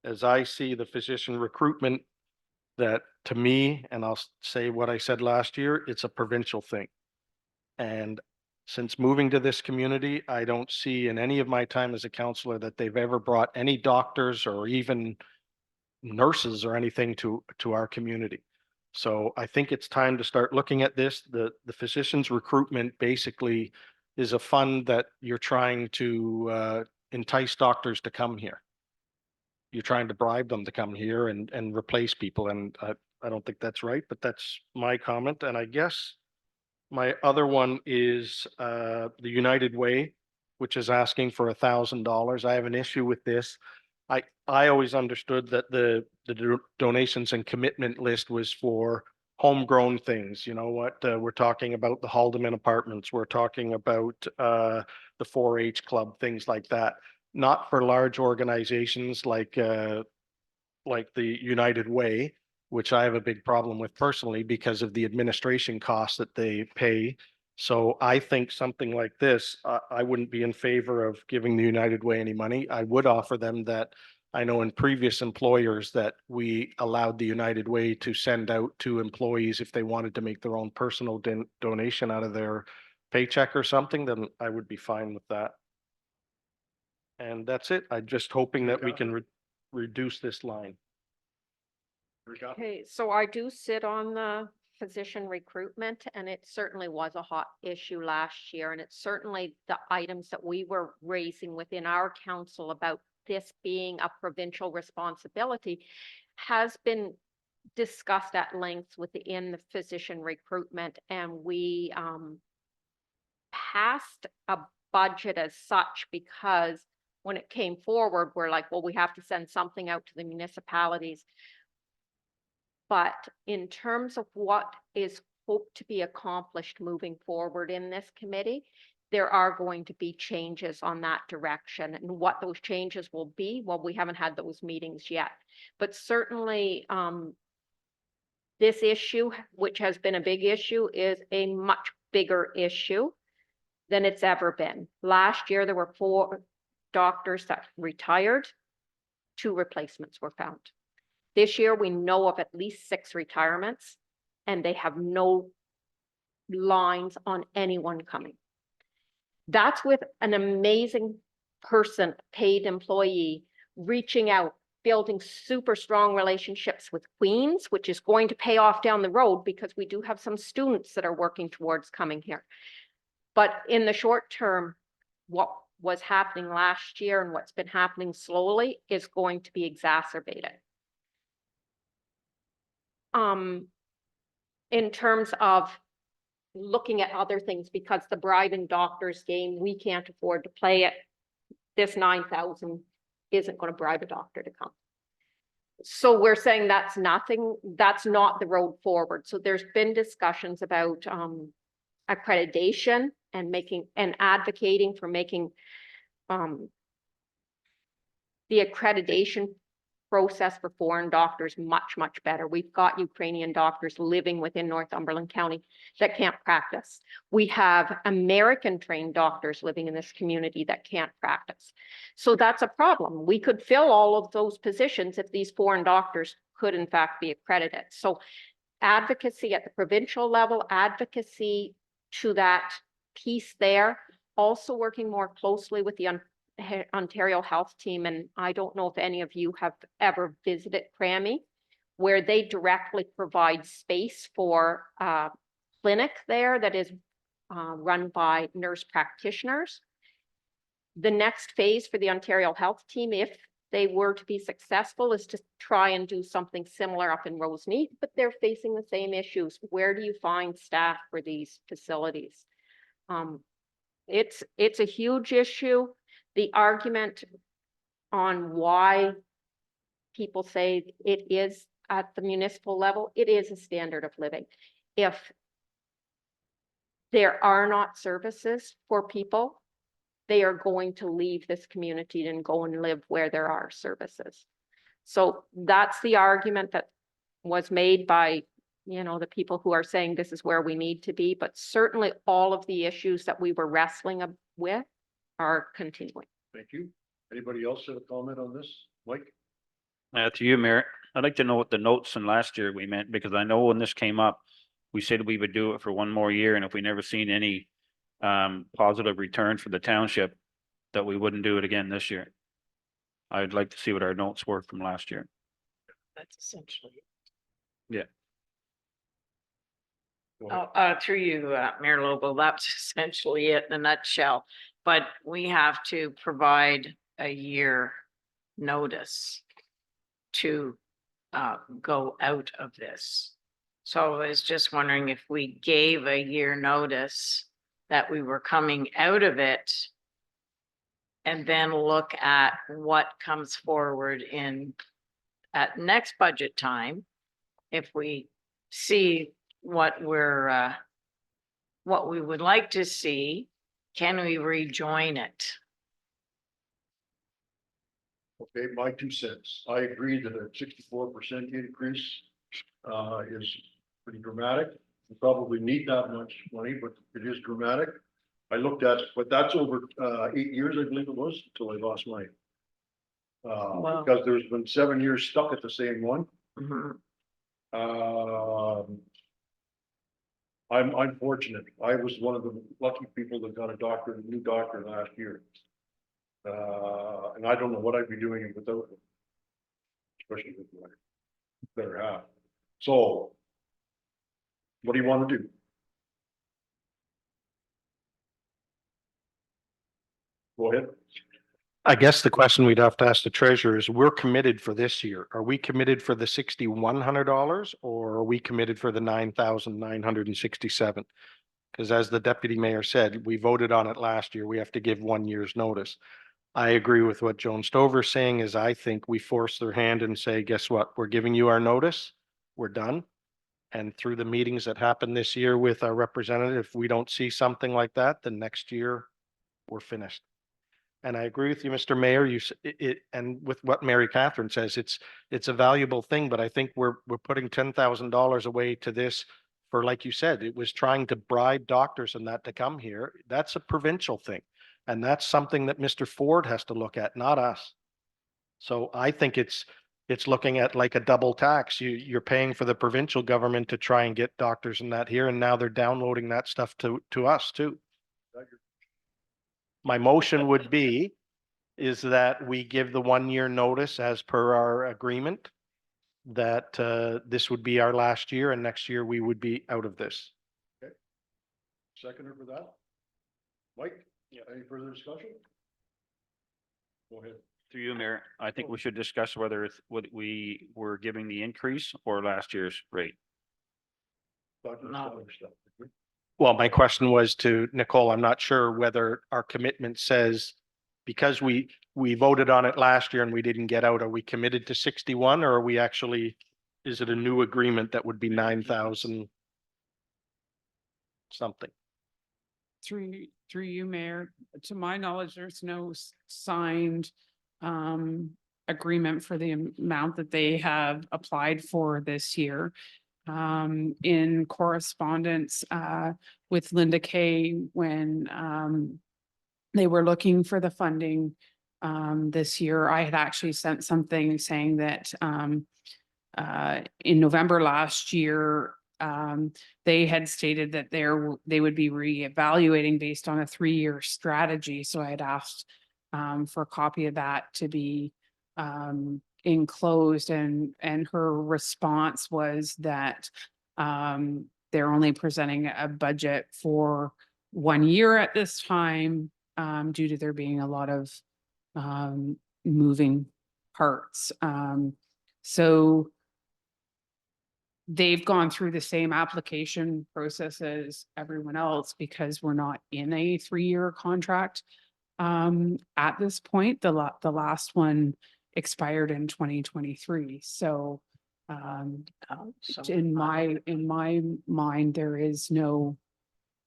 As I see the physician recruitment, that to me, and I'll say what I said last year, it's a provincial thing. And since moving to this community, I don't see in any of my time as a counselor that they've ever brought any doctors or even nurses or anything to our community. So I think it's time to start looking at this. The physicians recruitment basically is a fund that you're trying to entice doctors to come here. You're trying to bribe them to come here and replace people. And I don't think that's right, but that's my comment. And I guess my other one is the United Way, which is asking for $1,000. I have an issue with this. I always understood that the donations and commitment list was for homegrown things. You know what? We're talking about the Haldeman Apartments. We're talking about the 4-H Club, things like that. Not for large organizations like the United Way, which I have a big problem with personally because of the administration costs that they pay. So I think something like this, I wouldn't be in favor of giving the United Way any money. I would offer them that. I know in previous employers that we allowed the United Way to send out to employees if they wanted to make their own personal donation out of their paycheck or something, then I would be fine with that. And that's it. I'm just hoping that we can reduce this line. Okay, so I do sit on the physician recruitment, and it certainly was a hot issue last year. And it's certainly the items that we were raising within our council about this being a provincial responsibility has been discussed at length within the physician recruitment. And we passed a budget as such because when it came forward, we're like, well, we have to send something out to the municipalities. But in terms of what is hoped to be accomplished moving forward in this committee, there are going to be changes on that direction, and what those changes will be, well, we haven't had those meetings yet. But certainly, this issue, which has been a big issue, is a much bigger issue than it's ever been. Last year, there were 4 doctors that retired. 2 replacements were found. This year, we know of at least 6 retirements, and they have no lines on anyone coming. That's with an amazing person, paid employee, reaching out, building super strong relationships with Queens, which is going to pay off down the road because we do have some students that are working towards coming here. But in the short term, what was happening last year and what's been happening slowly is going to be exacerbated. In terms of looking at other things, because the bribing doctors game, we can't afford to play it. This 9,000 isn't going to bribe a doctor to come. So we're saying that's nothing, that's not the road forward. So there's been discussions about accreditation and advocating for making the accreditation process for foreign doctors much, much better. We've got Ukrainian doctors living within Northumberland County that can't practice. We have American trained doctors living in this community that can't practice. So that's a problem. We could fill all of those positions if these foreign doctors could in fact be accredited. So advocacy at the provincial level, advocacy to that piece there, also working more closely with the Ontario Health Team. And I don't know if any of you have ever visited CRAMI, where they directly provide space for a clinic there that is run by nurse practitioners. The next phase for the Ontario Health Team, if they were to be successful, is to try and do something similar up in Roseneath, but they're facing the same issues. Where do you find staff for these facilities? It's a huge issue. The argument on why people say it is at the municipal level, it is a standard of living. If there are not services for people, they are going to leave this community and go and live where there are services. So that's the argument that was made by, you know, the people who are saying this is where we need to be, but certainly all of the issues that we were wrestling with are continuing. Thank you. Anybody else have a comment on this? Mike? To you, Mayor, I'd like to know what the notes from last year we meant, because I know when this came up, we said we would do it for one more year, and if we never seen any positive return for the township, that we wouldn't do it again this year. I'd like to see what our notes were from last year. That's essentially. Yeah. Through you, Mayor Lobo, that's essentially it in a nutshell. But we have to provide a year notice to go out of this. So I was just wondering if we gave a year notice that we were coming out of it and then look at what comes forward at next budget time. If we see what we would like to see, can we rejoin it? Okay, my 2 cents. I agree that a 64% increase is pretty dramatic. We probably need that much money, but it is dramatic. I looked at, but that's over 8 years, I believe it was, until I lost my. Wow. Because there's been 7 years stuck at the same one. Mhm. I'm fortunate. I was one of the lucky people that got a new doctor last year. And I don't know what I'd be doing without him. Especially with my better half. So. What do you want to do? Go ahead. I guess the question we'd have to ask the treasurer is, we're committed for this year. Are we committed for the $6,100 or are we committed for the $9,967? Because as the deputy mayor said, we voted on it last year. We have to give 1 year's notice. I agree with what Joan Stover's saying is I think we force their hand and say, guess what? We're giving you our notice. We're done. And through the meetings that happened this year with our representative, if we don't see something like that, then next year we're finished. And I agree with you, Mr. Mayor, and with what Mary Catherine says, it's a valuable thing, but I think we're putting $10,000 away to this for, like you said, it was trying to bribe doctors and that to come here. That's a provincial thing. And that's something that Mr. Ford has to look at, not us. So I think it's looking at like a double tax. You're paying for the provincial government to try and get doctors and that here, and now they're downloading that stuff to us too. My motion would be is that we give the 1 year notice as per our agreement that this would be our last year and next year we would be out of this. Seconder for that? Mike? Yeah. Any further discussion? Go ahead. Through you, Mayor, I think we should discuss whether it's what we were giving the increase or last year's rate. No. Well, my question was to Nicole, I'm not sure whether our commitment says, because we voted on it last year and we didn't get out, are we committed to 61 or are we actually, is it a new agreement that would be 9,000 something? Through you, Mayor, to my knowledge, there's no signed agreement for the amount that they have applied for this year. In correspondence with Linda Kay when they were looking for the funding this year, I had actually sent something saying that in November last year, they had stated that they would be reevaluating based on a 3-year strategy. So I had asked for a copy of that to be enclosed, and her response was that they're only presenting a budget for 1 year at this time due to there being a lot of moving parts. So they've gone through the same application process as everyone else because we're not in a 3-year contract. At this point, the last one expired in 2023. So in my mind, there is no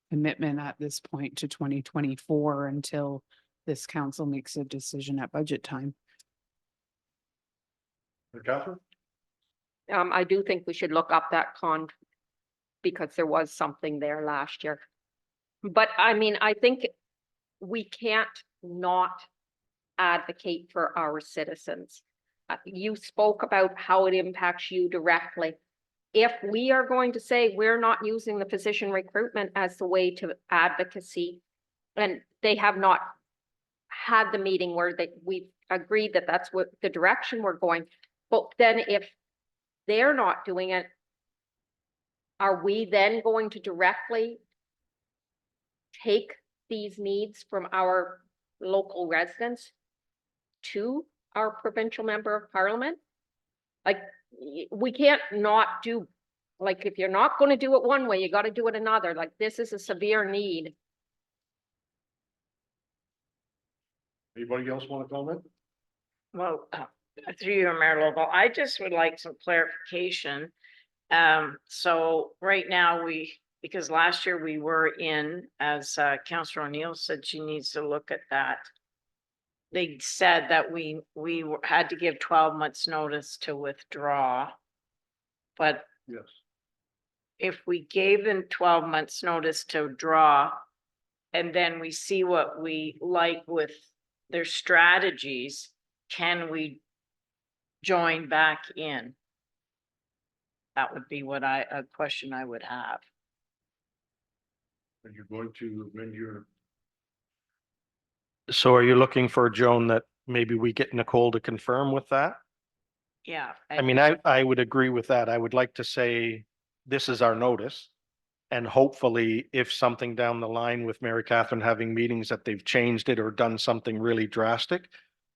commitment at this point to 2024 until this council makes a decision at budget time. Catherine? I do think we should look up that because there was something there last year. But I mean, I think we can't not advocate for our citizens. You spoke about how it impacts you directly. If we are going to say we're not using the physician recruitment as the way to advocacy, and they have not had the meeting where we agreed that that's what the direction we're going, but then if they're not doing it, are we then going to directly take these needs from our local residents to our provincial member of parliament? Like, we can't not do, like, if you're not going to do it one way, you got to do it another. Like, this is a severe need. Anybody else want to comment? Well, through you, Mayor Lobo, I just would like some clarification. So right now because last year we were in, as Councillor O'Neill said, she needs to look at that. They said that we had to give 12 months notice to withdraw. But Yes. if we gave them 12 months notice to withdraw, and then we see what we like with their strategies, can we join back in? That would be a question I would have. And you're going to amend your, So are you looking for, Joan, that maybe we get Nicole to confirm with that? Yeah. I mean, I would agree with that. I would like to say this is our notice. And hopefully if something down the line with Mary Catherine having meetings that they've changed it or done something really drastic,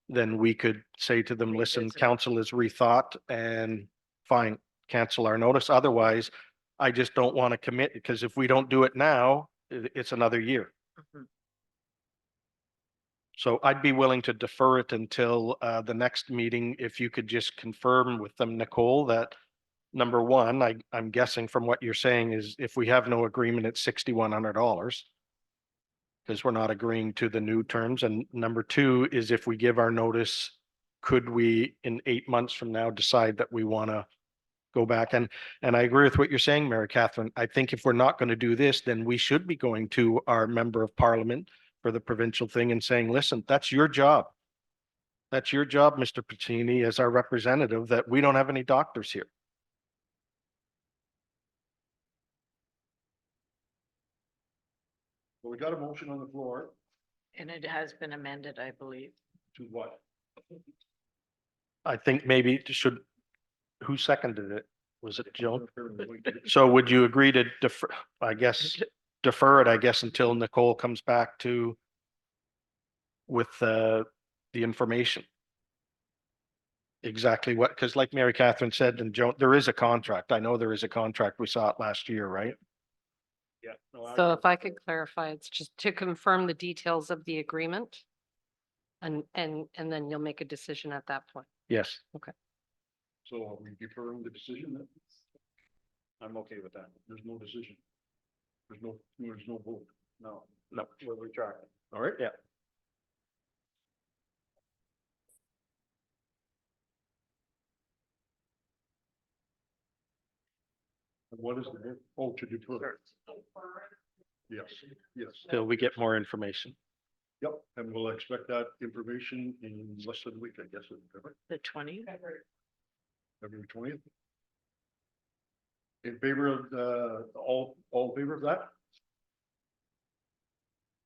then we could say to them, listen, Revisit. council has rethought and fine, cancel our notice. Otherwise, I just don't want to commit because if we don't do it now, it's another year. Mhm. So I'd be willing to defer it until the next meeting, if you could just confirm with them, Nicole, that number one, I'm guessing from what you're saying is if we have no agreement, it's $6,100. Because we're not agreeing to the new terms. And number two is if we give our notice, could we in 8 months from now decide that we want to go back? And I agree with what you're saying, Mary Catherine. I think if we're not going to do this, then we should be going to our member of parliament for the provincial thing and saying, listen, that's your job. That's your job, Mr. Pacini, as our representative, that we don't have any doctors here. Well, we got a motion on the floor And it has been amended, I believe. to what? I think maybe it should, who seconded it? Was it Joan? So would you agree to defer, defer it, I guess, until Nicole comes back with the information? Exactly what, because like Mary Catherine said, and Joan, there is a contract. I know there is a contract. We saw it last year, right? Yeah. So if I could clarify, it's just to confirm the details of the agreement. And then you'll make a decision at that point. Yes. So are we deferring the decision then? I'm okay with that. There's no decision. There's no vote. No, No. we're retracting. All right? Yeah. And what is the, oh, to defer? Yes, yes. Till we get more information. Yep, and we'll expect that information in less than a week, I guess, The 20th? February 20th. In favor of, all in favor of that?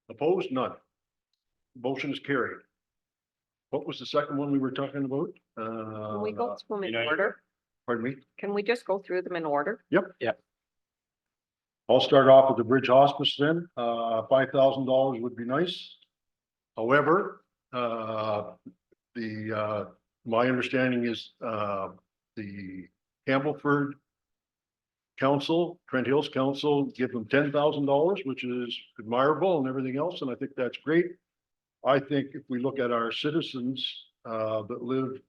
Opposed? None. Motion is carried. What was the second one we were talking about? Can we go through them in United. order? Pardon me? Can we just go through them in order? I'll start off with the Bridge Hospice then. $5,000 would be nice. However, my understanding is, the Campbellford Council, Trent Hills Council, give them $10,000, which is admirable and everything else, and I think that's great. I think if we look at our citizens, that live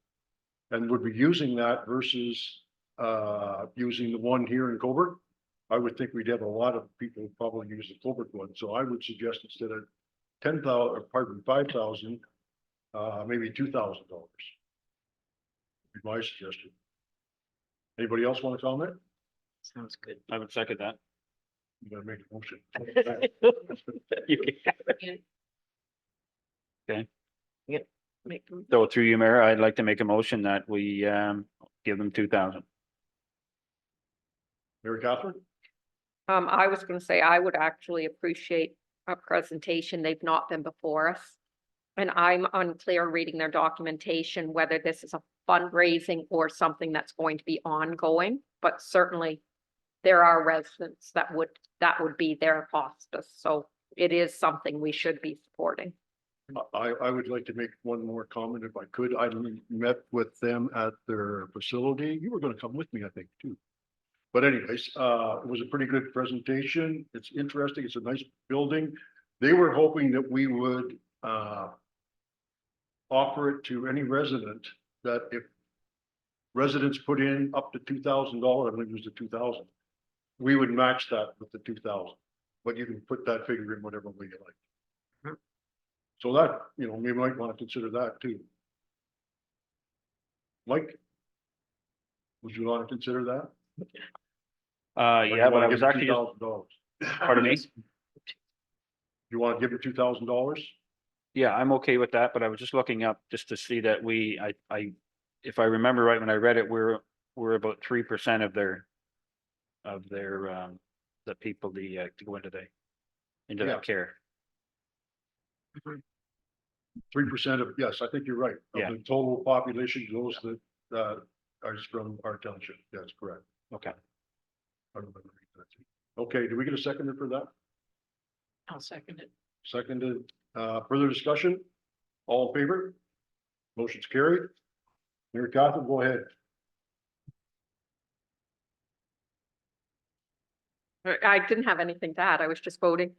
and would be using that versus, using the one here in Coburg, I would think we'd have a lot of people probably use the Coburg one, so I would suggest instead of 5,000, maybe $2,000. Be my suggestion. Anybody else want to comment? Sounds good. I would second that. You gotta make a motion. You can Make them. So through you, Mayor, I'd like to make a motion that we give them 2,000. Mary Catherine? I was gonna say, I would actually appreciate a presentation. They've not been before us. And I'm unclear reading their documentation, whether this is a fundraising or something that's going to be ongoing, but certainly there are residents that would be their hospice, so it is something we should be supporting. I would like to make one more comment if I could. I met with them at their facility. You were gonna come with me, I think, too. But anyways, it was a pretty good presentation. It's interesting. It's a nice building. They were hoping that we would offer it to any resident, that if residents put in up to $2,000, I believe it was the 2,000, we would match that with the 2,000. But you can put that figure in whatever way you like. So that, we might want to consider that too. Mike? Would you want to consider that? Yeah, but I was actually, $2,000. pardon me? You want to give it $2,000? Yeah, I'm okay with that, but I was just looking up just to see that if I remember right, when I read it, we're about 3% of their the people to go into Yeah. that care. 3% of, yes, I think you're right. Yeah. Of the total population, those that are from our township. That's correct. Okay. I remember reading that too. Okay, do we get a seconder for that? I'll second it. Seconded, further discussion? All in favor? Motion's carried. Mary Catherine, go ahead. I didn't have anything to add. I was just voting.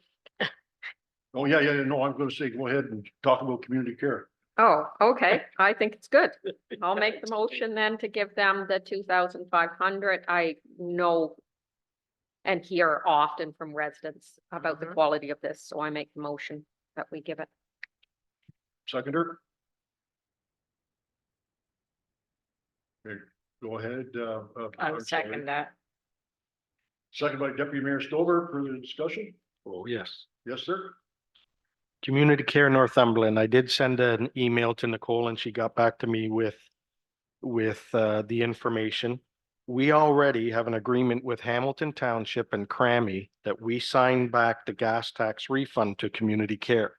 Oh, yeah, no, I'm gonna say, go ahead and talk about community care. Oh, okay, I think it's good. I'll make the motion then to give them the 2,500. I know and hear often from residents about the quality of this, so I make the motion that we give it. Seconder? Okay, go ahead, I I'm would sorry. second that. Second by Deputy Mayor Stover, further discussion? Oh, yes. Yes, sir? Community Care Northumberland, I did send an email to Nicole and she got back to me with the information. We already have an agreement with Hamilton Township and Crammy that we signed back the gas tax refund to Community Care.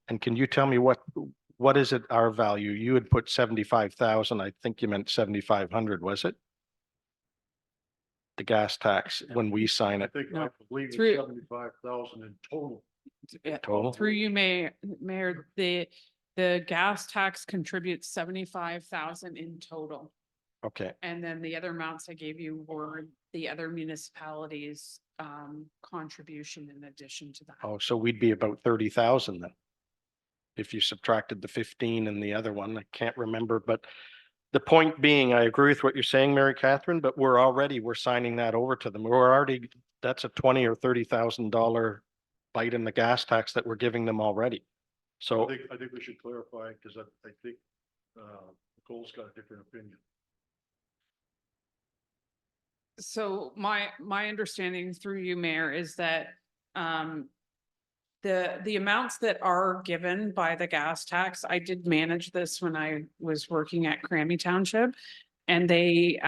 And can you tell me what is it, our value? You had put 75,000, I think you meant 7,500, was it? The gas tax when we sign I it think, I No. believe it's Through- 75,000 in total. Yeah, total? through you, Mayor, the gas tax contributes 75,000 in total. Okay, And then the other amounts I gave you were the other municipalities' contribution in addition to that. oh, so we'd be about 30,000 then. If you subtracted the 15 and the other one, I can't remember, but the point being, I agree with what you're saying, Mary Catherine, but we're signing that over to them. We're already, that's a $20,000 or $30,000 bite in the gas tax that we're giving them already. So, I think we should clarify, because I think, Nicole's got a different opinion. So my understanding through you, Mayor, is that the amounts that are given by the gas tax, I did manage this when I was working at Crammy Township. And they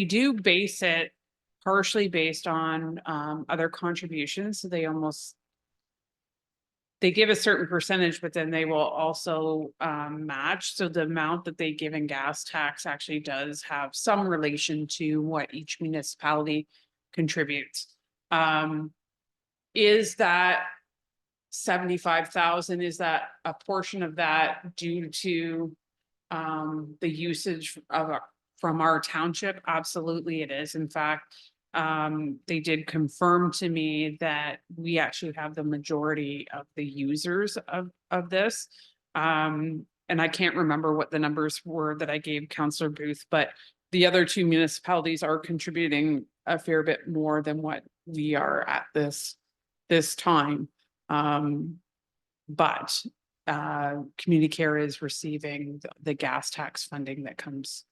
do base it partially based on other contributions. So they give a certain percentage, but then they will also match. So the amount that they give in gas tax actually does have some relation to what each municipality contributes. Is that 75,000, is that a portion of that due to the usage from our township? Absolutely it is. In fact, they did confirm to me that we actually have the majority of the users of this. And I can't remember what the numbers were that I gave Councillor Booth, but the other two municipalities are contributing a fair bit more than what we are at this time. But Community Care is receiving the gas tax funding that comes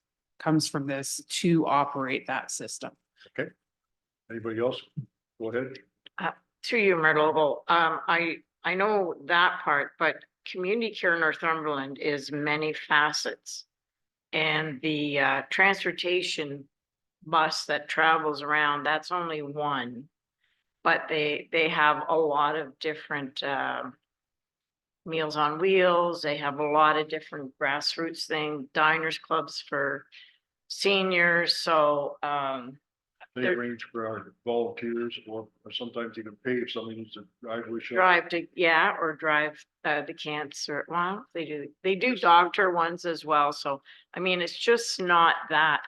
from this to operate that system. Okay. Anybody else? Go ahead. Through you, Myrtle, I know that part, but Community Care Northumberland is many facets. And the transportation bus that travels around, that's only one. But they have a lot of different Meals on Wheels. They have a lot of different grassroots things, diners clubs for seniors. So They arrange for our volunteers or sometimes even pay if somebody needs to drive with. drive to, yeah, or drive the cancer. Well, they do doctor ones as well. So, I mean, it's just not that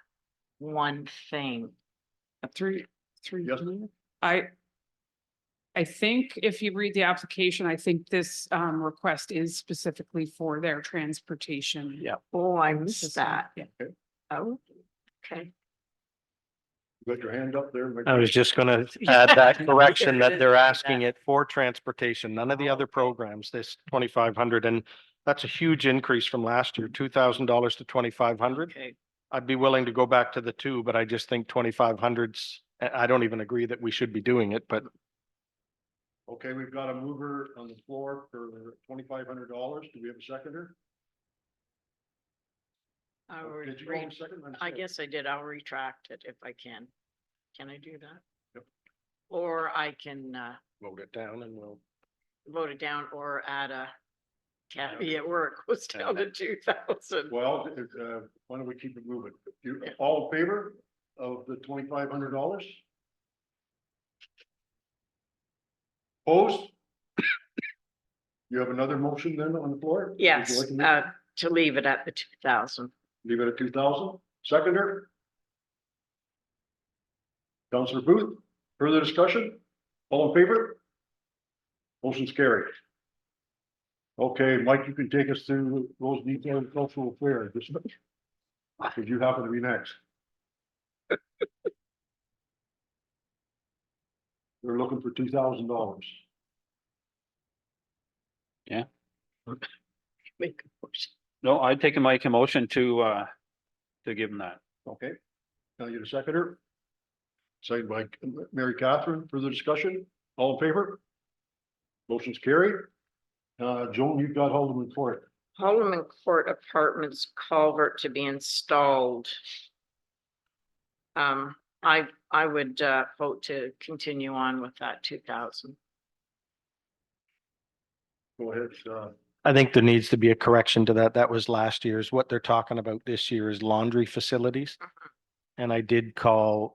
one thing. Through Yes. you, I think if you read the application, I think this request is specifically for their transportation. yeah. Oh, I missed system. that. Yeah. Oh, okay. You got your hand up there? I was just gonna add that correction There it that is, they're look at asking that. it for transportation, none of the other programs, this 2,500, and that's a huge increase from last year, $2,000 to 2,500. Okay. I'd be willing to go back to the 2, but I just think 2,500's, I don't even agree that we should be doing it, but Okay, we've got a mover on the floor for $2,500. Do we have a seconder? I will Did you read- want a second? I'm I sorry. guess I did. I'll retract it if I can. Can I do that? Yep. Or I can vote it down and we'll. vote it down or add a caveat where it goes down to 2,000. Well, why don't we keep it moving? You all in favor of the $2,500? Opposed? You have another motion then on the floor? Would you Yes, like to make- to leave it at the 2,000. Leave it at 2,000. Seconder? Councillor Booth, further discussion? All in favor? Motion's carried. Okay, Mike, you can take us through those detailed cultural affairs, because you happen to be next. They're looking for $2,000. Yeah. Make a motion. No, I'd take a make a motion to give them that. Okay, now you the seconder. Second by Mary Catherine, further discussion, all in favor? Motion's carried. Joan, you've got Haldeman Court. Haldeman Court Apartments culvert to be installed. I would vote to continue on with that 2,000. Go ahead, I think there needs to be a correction to that. That was last year's. What they're talking about this year is laundry facilities. And I did call,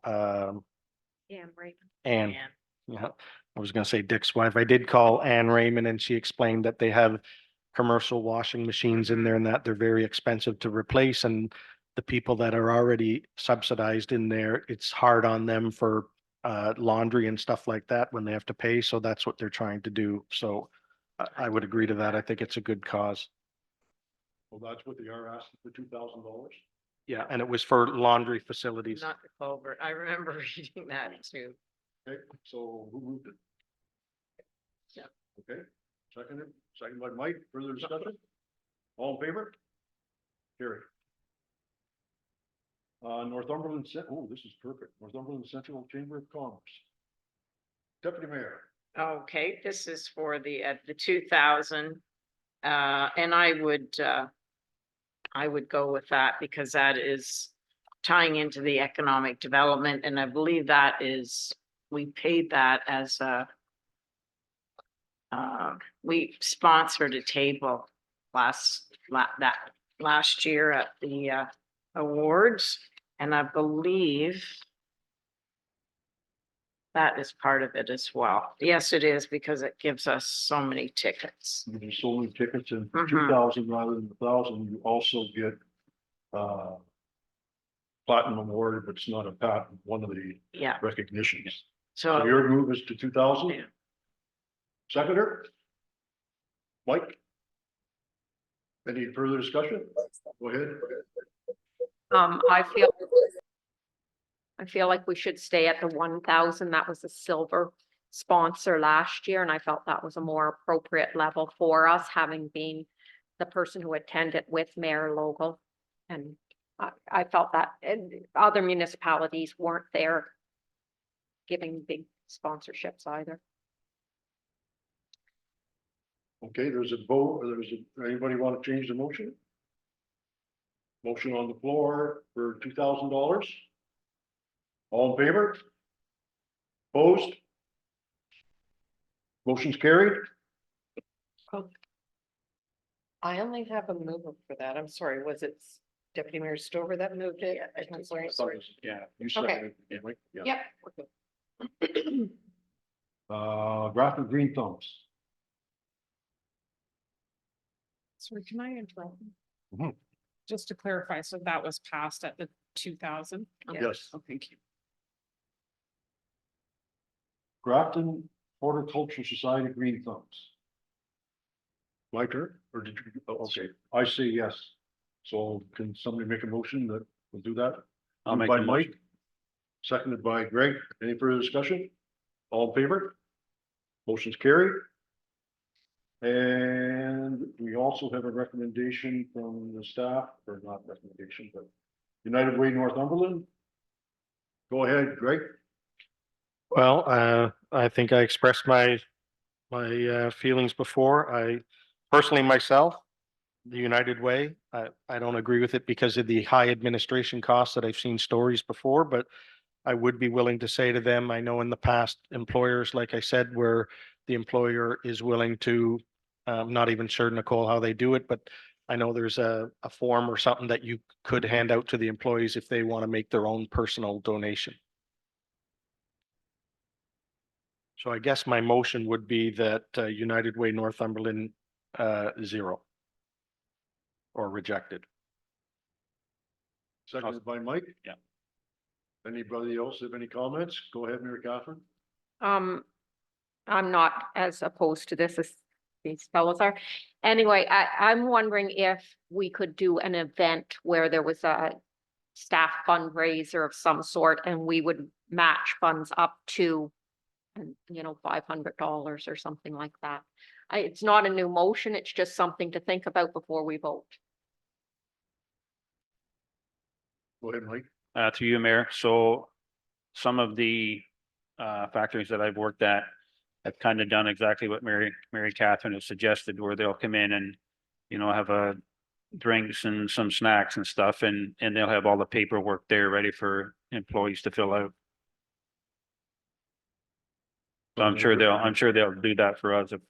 Yeah, right. Ann. Yeah, I was gonna say Dick's wife. I did call Ann Raymond and she explained that they have commercial washing machines in there and that they're very expensive to replace, and the people that are already subsidized in there, it's hard on them for laundry and stuff like that when they have to pay. So that's what they're trying to do. So I would agree to that. I think it's a good cause. well, that's what they are asking for $2,000. Yeah, and it was for laundry facilities. Not the culvert. I remember reading that too. Okay, so who moved it? Yeah. Okay, second by Mike, further discussion? All in favor? Carry. Northumberland, this is perfect, Northumberland Central Chamber of Commerce. Deputy Mayor. Okay, this is for the 2,000. And I would go with that because that is tying into the economic development. And I believe that is, we paid that as we sponsored a table last year at the awards. And I believe that is part of it as well. Yes, it is, because it gives us so many tickets. There's so many tickets, and for Mhm. 2,000 rather than 1,000, you also get platinum award, but it's not a patent, one of the Yeah, recognitions. so So your move is to 2,000? Yeah. Seconder? Mike? Any further discussion? Go ahead. I feel like we should stay at the 1,000. That was a silver sponsor last year, and I felt that was a more appropriate level for us, having been the person who attended with Mayor Logal. And I felt that, and other municipalities weren't there giving big sponsorships either. Okay, there's a vote, anybody want to change the motion? Motion on the floor for $2,000. All in favor? Opposed? Motion's carried. I only have a mover for that. I'm sorry, was it Deputy Mayor Stover that moved it? I'm sorry. Yeah, you Okay. seconded it, Mike. Yeah. Yep. Grafton Green Thumbs. Sorry, can I interrupt? Mhm. Just to clarify, so that was passed at the 2,000? Yes. Oh, thank you. Grafton Horticultural Society Green Thumbs. My turn, or did you, okay, I say yes. So can somebody make a motion that will do that? I'll Moved make by the Mike, motion. seconded by Greg. Any further discussion? All in favor? Motion's carried. And we also have a recommendation from the staff, or not recommendation, but United Way Northumberland. Go ahead, Greg. Well, I think I expressed my feelings before. I personally myself, the United Way, I don't agree with it because of the high administration costs that I've seen stories before, but I would be willing to say to them, I know in the past employers, like I said, where the employer is willing to, not even sure, Nicole, how they do it, but I know there's a form or something that you could hand out to the employees if they want to make their own personal donation. So I guess my motion would be that United Way Northumberland 0 or rejected. Seconded by Mike. Yeah. Anybody else have any comments? Go ahead, Mary Catherine. I'm not as opposed to this as these fellows are. Anyway, I'm wondering if we could do an event where there was a staff fundraiser of some sort and we would match funds up to, $500 or something like that. It's not a new motion, it's just something to think about before we vote. Go ahead, Mike. To you, Mayor. So some of the factories that I've worked at have kind of done exactly what Mary Catherine has suggested, where they'll come in and, have a drinks and some snacks and stuff, and they'll have all the paperwork there ready for employees to fill out. So I'm sure they'll do that for us if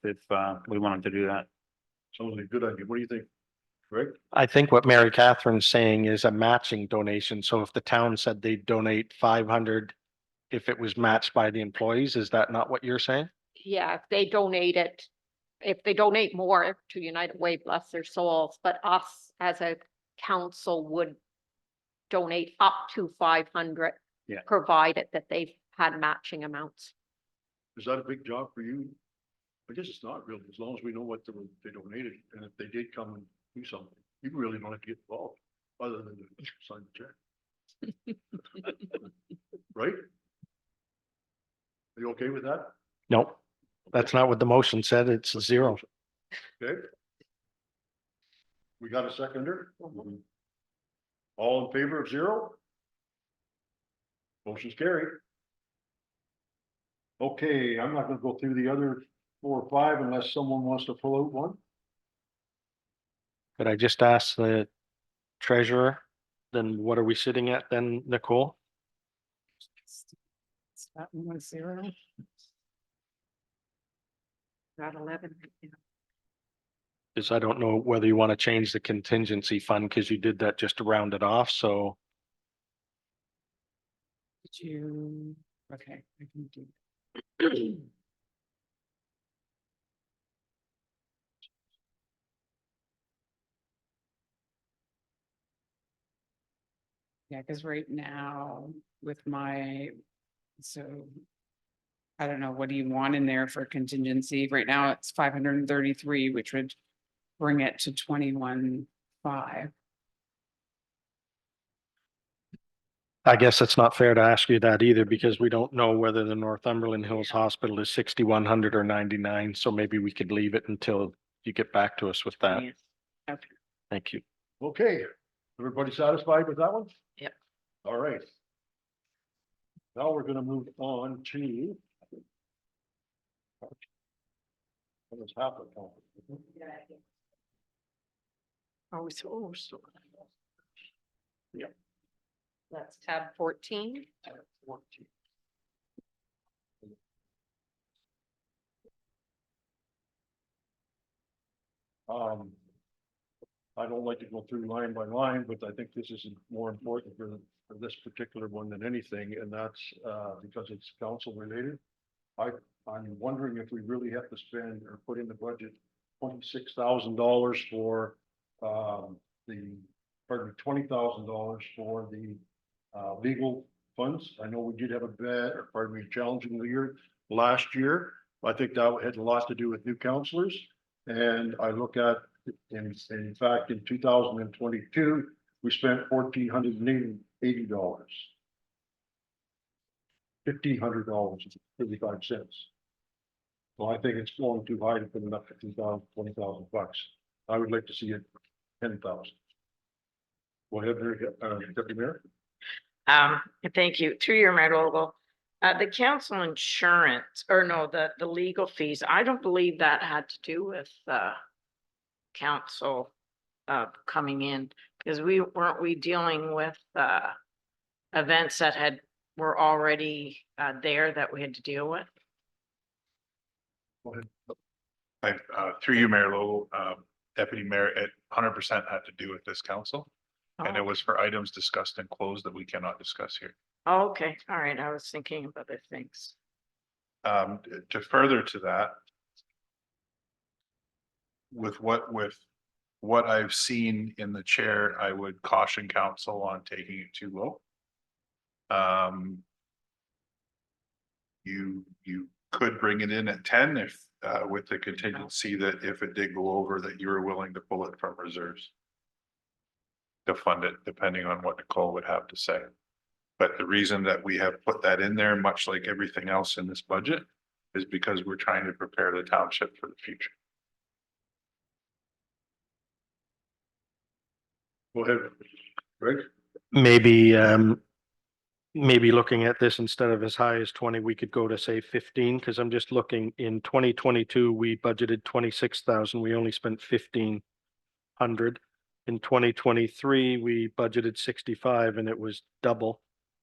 we wanted to do that. Sounds like a good idea. What do you think? Greg? I think what Mary Catherine's saying is a matching donation. So if the town said they donate 500, if it was matched by the employees, is that not what you're saying? Yeah, if they donate more to United Way, bless their souls, but us as a council would donate up to 500. Yeah. Provided that they've had matching amounts. Is that a big job for you? I guess it's not really, as long as we know what they donated, and if they did come and do something, you really don't have to get involved, other than to sign the check. Right? Are you okay with that? No, that's not what the motion said. It's 0. Okay. We got a seconder? All in favor of 0? Motion's carried. Okay, I'm not gonna go through the other 4 or 5 unless someone wants to pull out one. Could I just ask the treasurer, then what are we sitting at then, Nicole? That one was 0. Got 11. Because I don't know whether you want to change the contingency fund because you did that just to round it off, so. Did you, okay, I can do. Yeah, because right now with so. I don't know, what do you want in there for contingency? Right now it's 533, which would bring it to 21,500. I guess it's not fair to ask you that either because we don't know whether the Northumberland Hills Hospital is 6,100 or 99. So maybe we could leave it until you get back to us with that. Yes. Okay. Thank you. Okay, everybody satisfied with that one? Yep. All right. Now we're gonna move on to. What has happened? That's tab 14. I don't like to go through line by line, but I think this is more important for this particular one than anything, and that's because it's council related. I'm wondering if we really have to spend or put in the budget $26,000 for $20,000 for the legal funds. I know we did have a challenging year last year. I think that had a lot to do with new counselors. And I look at, in fact, in 2022, we spent $1,480. $1,500.35. Well, I think it's going too high to put it up to $20,000 bucks. I would like to see it 10,000. Go ahead, Deputy Mayor. Thank you. Through your Mayor Logal. The council insurance, or no, the legal fees, I don't believe that had to do with council coming in, because weren't we dealing with events that were already there that we had to deal with? Go ahead. Through you, Mayor Lowell, Deputy Mayor, it 100% had to do with this council. And it was for items discussed in closed that we cannot discuss here. Oh, okay, all right, I was thinking of other things. To further to that. With what I've seen in the chair, I would caution council on taking it too low. You could bring it in at 10 if, with the contingency that if it did go over, that you were willing to pull it from reserves. To fund it, depending on what Nicole would have to say. But the reason that we have put that in there, much like everything else in this budget, is because we're trying to prepare the township for the future. Go ahead, Greg. Maybe, maybe looking at this instead of as high as 20, we could go to say 15, because I'm just looking in 2022, we budgeted 26,000. We only spent 1,500. In 2023, we budgeted 65 and it was double.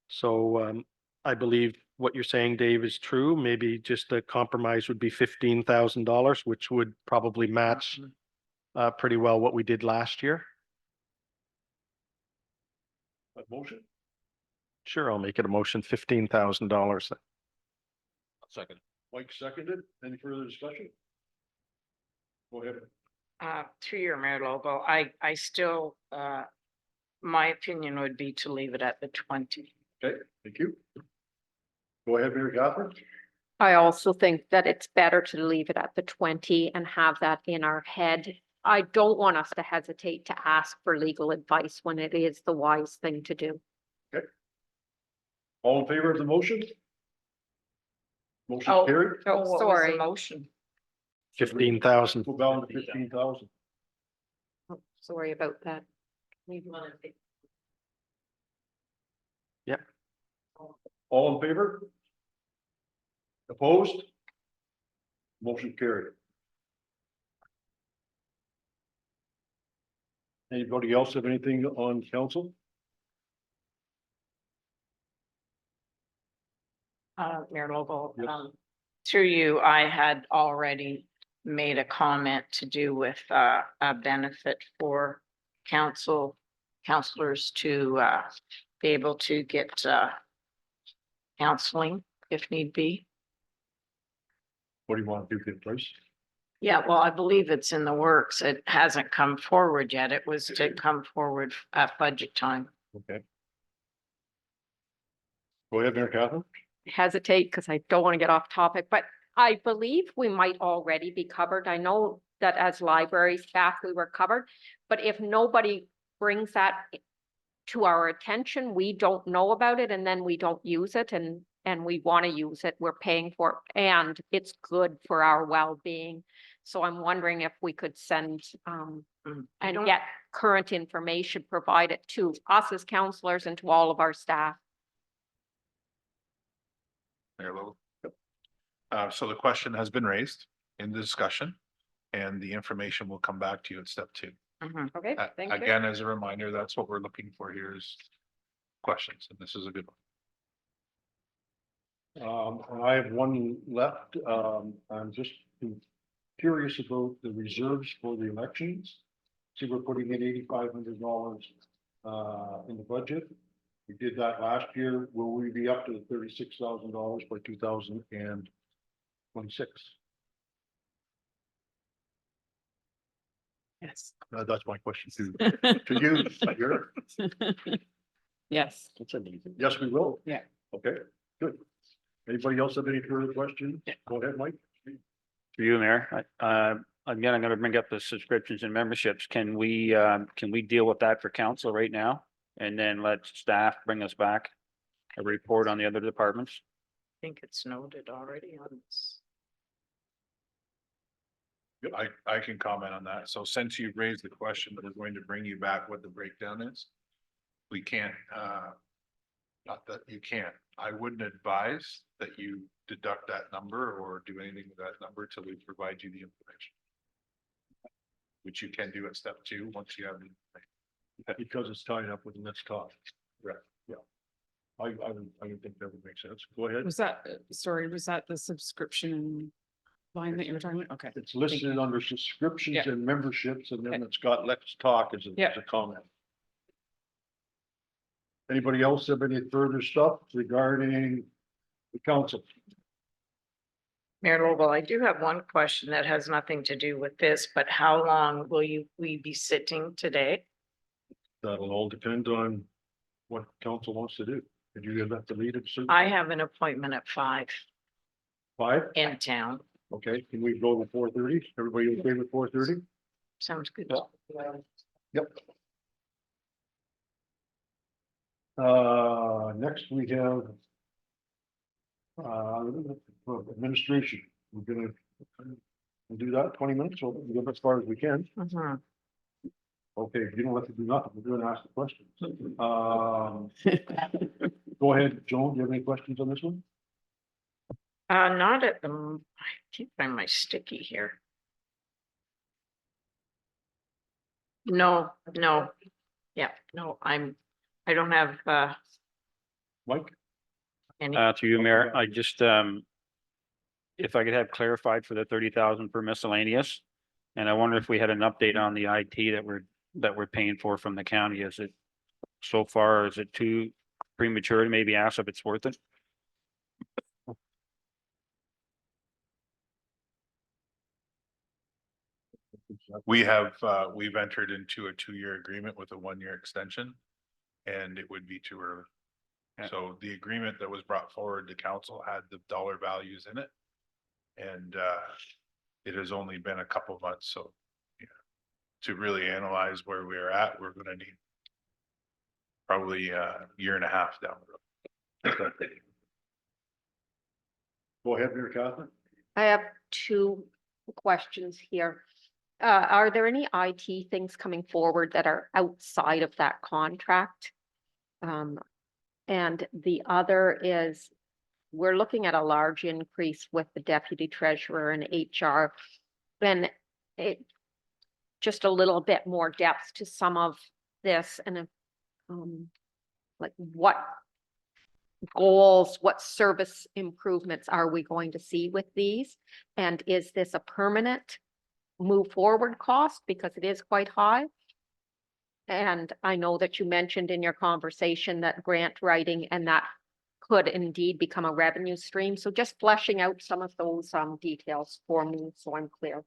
So I believe what you're saying, Dave, is true. Maybe just a compromise would be $15,000, which would probably match pretty well what we did last year. That motion? Sure, I'll make it a motion, $15,000. Second. Mike seconded. Any further discussion? Go ahead. Through your Mayor Lobo, I still, my opinion would be to leave it at the 20. Okay, thank you. Go ahead, Mary Catherine. I also think that it's better to leave it at the 20 and have that in our head. I don't want us to hesitate to ask for legal advice when it is the wise thing to do. All in favor of the motion? Motion Oh. carried. Oh, What was the sorry. motion? 15,000. Go down to 15,000. Oh, sorry about that. All in favor? Opposed? Motion carried. Anybody else have anything on council? Mayor Lobo, Yes. through you, I had already made a comment to do with, a benefit for counselors to, be able to get, counseling if need be. What do you want to do for the place? Yeah, well, I believe it's in the works. It hasn't come forward yet. It was to come forward at budget time. Okay. Go ahead, Mayor Catherine. Hesitate because I don't want to get off topic, but I believe we might already be covered. I know that as library staff, we were covered, but if nobody brings that to our attention, we don't know about it and then we don't use it and we want to use it, we're paying for it and it's good for our well-being. So I'm wondering if we could send I and don't- get current information provided to us as counselors and to all of our staff. Mayor Lowe. So the question has been raised in the discussion and the information will come back to you at step 2. Mhm. Okay, thank you. Again, as a reminder, that's what we're looking for here is questions, and this is a good one. I have one left. I'm just curious about the reserves for the elections. See, we're putting in $8,500 in the budget. We did that last year. Will we be up to the $36,000 by 2026? Yes. That's my question to you. You're- Yes. Yes, we will. Yeah. Okay, good. Anybody else have any further questions? Go ahead, Mike. For you, Mayor, again, I'm gonna bring up the subscriptions and memberships. Can we deal with that for council right now? And then let staff bring us back a report on the other departments? I think it's noted already on this. I can comment on that. So since you've raised the question, we're going to bring you back what the breakdown is. We can't, not that you can't, I wouldn't advise that you deduct that number or do anything with that number till we provide you the information. Which you can do at step 2, once you have the information. Because it's tied up with the next talk. Right, yeah. I would think that would make sense. Go ahead. Was that, sorry, was that the subscription line that you were talking about? Okay. It's listed under subscriptions Yeah. and memberships, and then Okay. it's got let's talk as Yeah. a comment. Anybody else have any further stuff regarding the council? Mayor Lowell, I do have one question that has nothing to do with this, but how long will we be sitting today? That'll all depend on what council wants to do. Did you have that to lead it? Sue? I have an appointment at 5. 5? in town. Okay, can we go to 4:30? Everybody okay with 4:30? Sounds good. Yep. Next we have administration. We're gonna do that 20 minutes, so we'll go as far as we can. Mhm. Okay, you don't have to do nothing. We're gonna ask the questions. Go ahead, Joan, do you have any questions on this one? Not at the, I can't find my sticky here. No, no. Yeah, no, I don't have, Mike? any. Through you, Mayor, I just, if I could have clarified for the 30,000 for miscellaneous. And I wonder if we had an update on the IT that we're paying for from the county. Is it so far, is it too premature to maybe ask if it's worth it? We've entered into a 2-year agreement with a 1-year extension. And it would be too early. Yeah. So the agreement that was brought forward to council had the dollar values in it. And it has only been a couple months, so. Yeah, to really analyze where we're at, we're gonna need. Probably a year and a half down the road. Go ahead, Mayor Catherine. I have two questions here. Are there any IT things coming forward that are outside of that contract? And the other is, we're looking at a large increase with the deputy treasurer and HR. And it, just a little bit more depth to some of this and like what goals, what service improvements are we going to see with these? And is this a permanent move forward cost, because it is quite high? And I know that you mentioned in your conversation that grant writing and that could indeed become a revenue stream. So just fleshing out some of those details for me so I'm clear.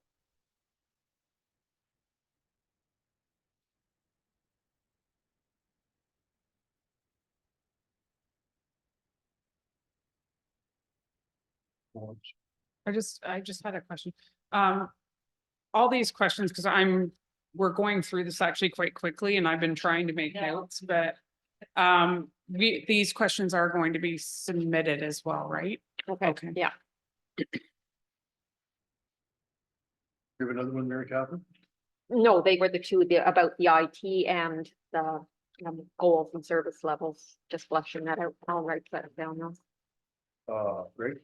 I just had a question. All these questions, because we're going through this actually quite quickly and I've been trying to make notes, but these questions are going to be submitted as well, right? Okay. Yeah. You have another one, Mary Catherine? No, they were the two, about the IT and the goals and service levels, just fleshing that out. I'll write that down now. Great.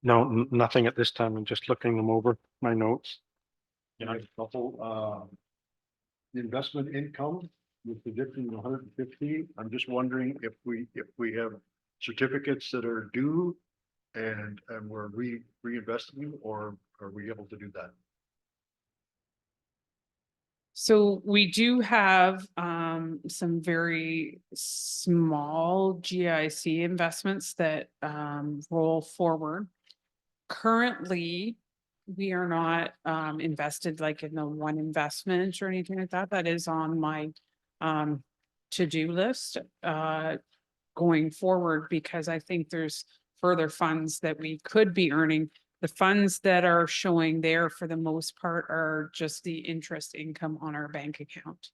No, nothing at this time. I'm just looking them over, my notes. Yeah, a couple, the investment income was predicting 150. I'm just wondering if we have certificates that are due and we're reinvesting, or are we able to do that? So we do have some very small GIC investments that roll forward. Currently, we are not invested like in the one investment or anything like that. That is on my to-do list going forward, because I think there's further funds that we could be earning. The funds that are showing there for the most part are just the interest income on our bank account.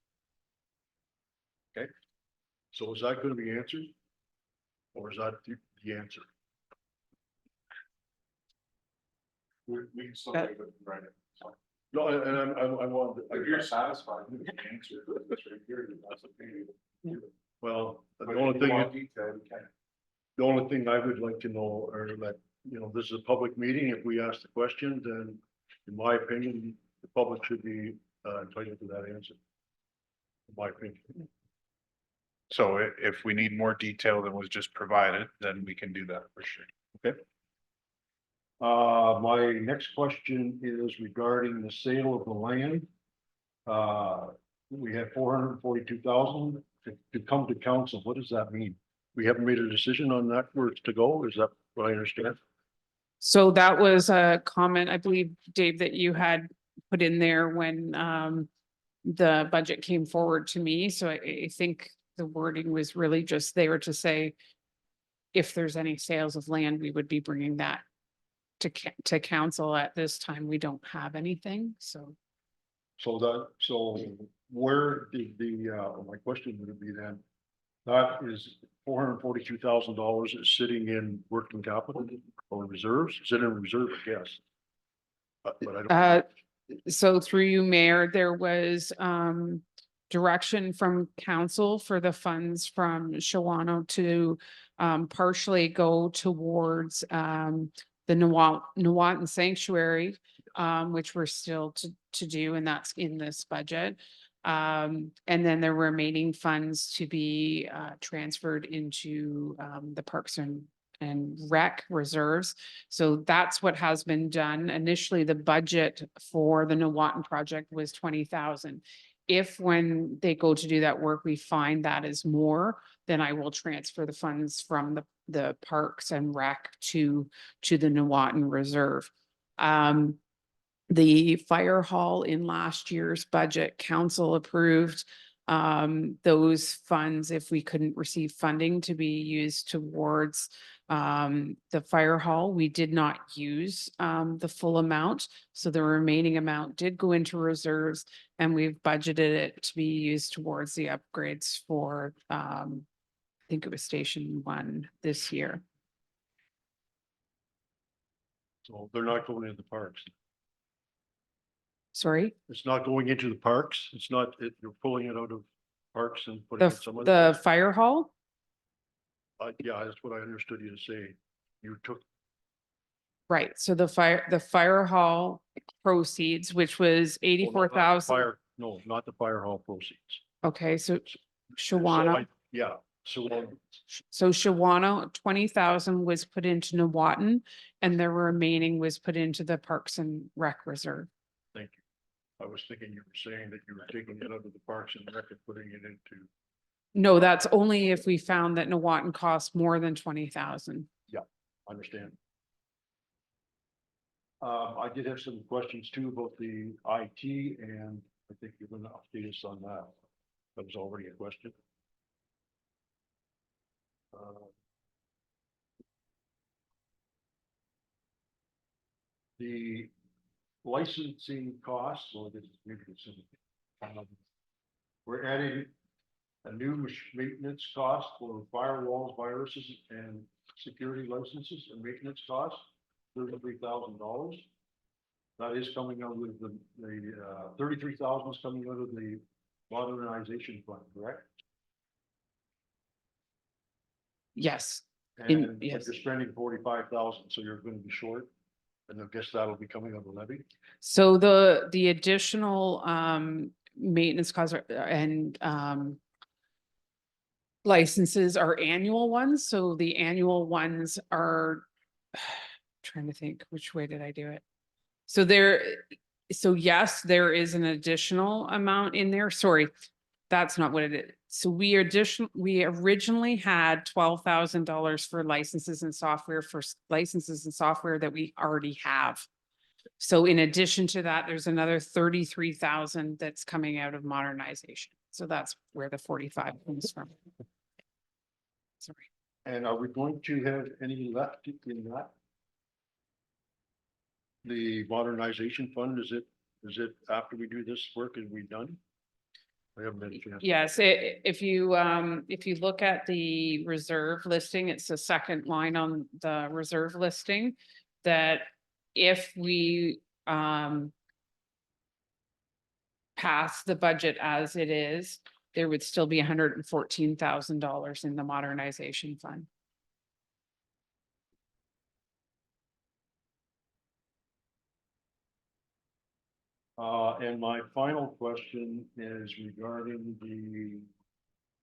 So is that going to be answered? Or is that the answer? We can still That- take it, right? So, No, and I wanted. if you're satisfied with the answer, that's right here, that's okay. Well, But the if only you thing, want detail, we can. the only thing I would like to know, or that, this is a public meeting. If we ask the question, then in my opinion, the public should be entitled to that answer. In my opinion. So if we need more detail than was just provided, then we can do that for sure. Okay. My next question is regarding the sale of the land. We had 442,000 to come to council. What does that mean? We haven't made a decision on that where it's to go. Is that what I understand? So that was a comment, I believe, Dave, that you had put in there when the budget came forward to me. So I think the wording was really just there to say if there's any sales of land, we would be bringing that to council. At this time, we don't have anything, so. So where did my question would be then, that is $442,000 is sitting in working capital or reserves? Is it in reserve, I guess? But I don't. So through you, Mayor, there was direction from council for the funds from Shawano to partially go towards the Nuwatan Sanctuary, which we're still to do, and that's in this budget. And then the remaining funds to be transferred into the Parks and Rec reserves. So that's what has been done. Initially, the budget for the Nuwatan project was 20,000. If when they go to do that work, we find that is more, then I will transfer the funds from the Parks and Rec to the Nuwatan Reserve. The fire hall in last year's budget, council approved those funds, if we couldn't receive funding, to be used towards the fire hall. We did not use the full amount, so the remaining amount did go into reserves, and we've budgeted it to be used towards the upgrades for I think it was Station 1 this year. So they're not going into the parks. Sorry, It's not going into the parks. It's not, you're pulling it out of parks and putting it somewhere. the fire hall. Yeah, that's what I understood you to say. You took, Right, so the fire hall proceeds, which was well, not the 84,000. no, not the fire hall proceeds. Okay, so So Shawano, yeah, so so Shawano, 20,000 was put into Nuwatan, and the remaining was put into the Parks and Rec Reserve. thank you. I was thinking you were saying that you were taking it out of the parks and rec and putting it into, No, that's only if we found that Nuwatan cost more than 20,000. understand. I did have some questions too about the IT, and I think you're gonna update us on that. That was already a question. The licensing costs, or this is maybe it's in, we're adding a new maintenance cost for firewalls, viruses, and security licenses and maintenance costs, $33,000. That is coming out of the 33,000 is coming out of the modernization fund, correct? Yes, And yes. you're spending 45,000, so you're gonna be short. And I guess that'll be coming out of levy. So the additional maintenance costs and licenses are annual ones, so the annual ones are trying to think, which way did I do it? So yes, there is an additional amount in there. Sorry, that's not what it is. So we originally had $12,000 for licenses and software that we already have. So in addition to that, there's another 33,000 that's coming out of modernization. So that's where the 45 comes from. Sorry. And are we going to have any left in that? The modernization fund, is it after we do this work, is we done? I haven't had a chance. Yes, if you look at the reserve listing, it's the second line on the reserve listing. That if we pass the budget as it is, there would still be $114,000 in the modernization fund. And my final question is regarding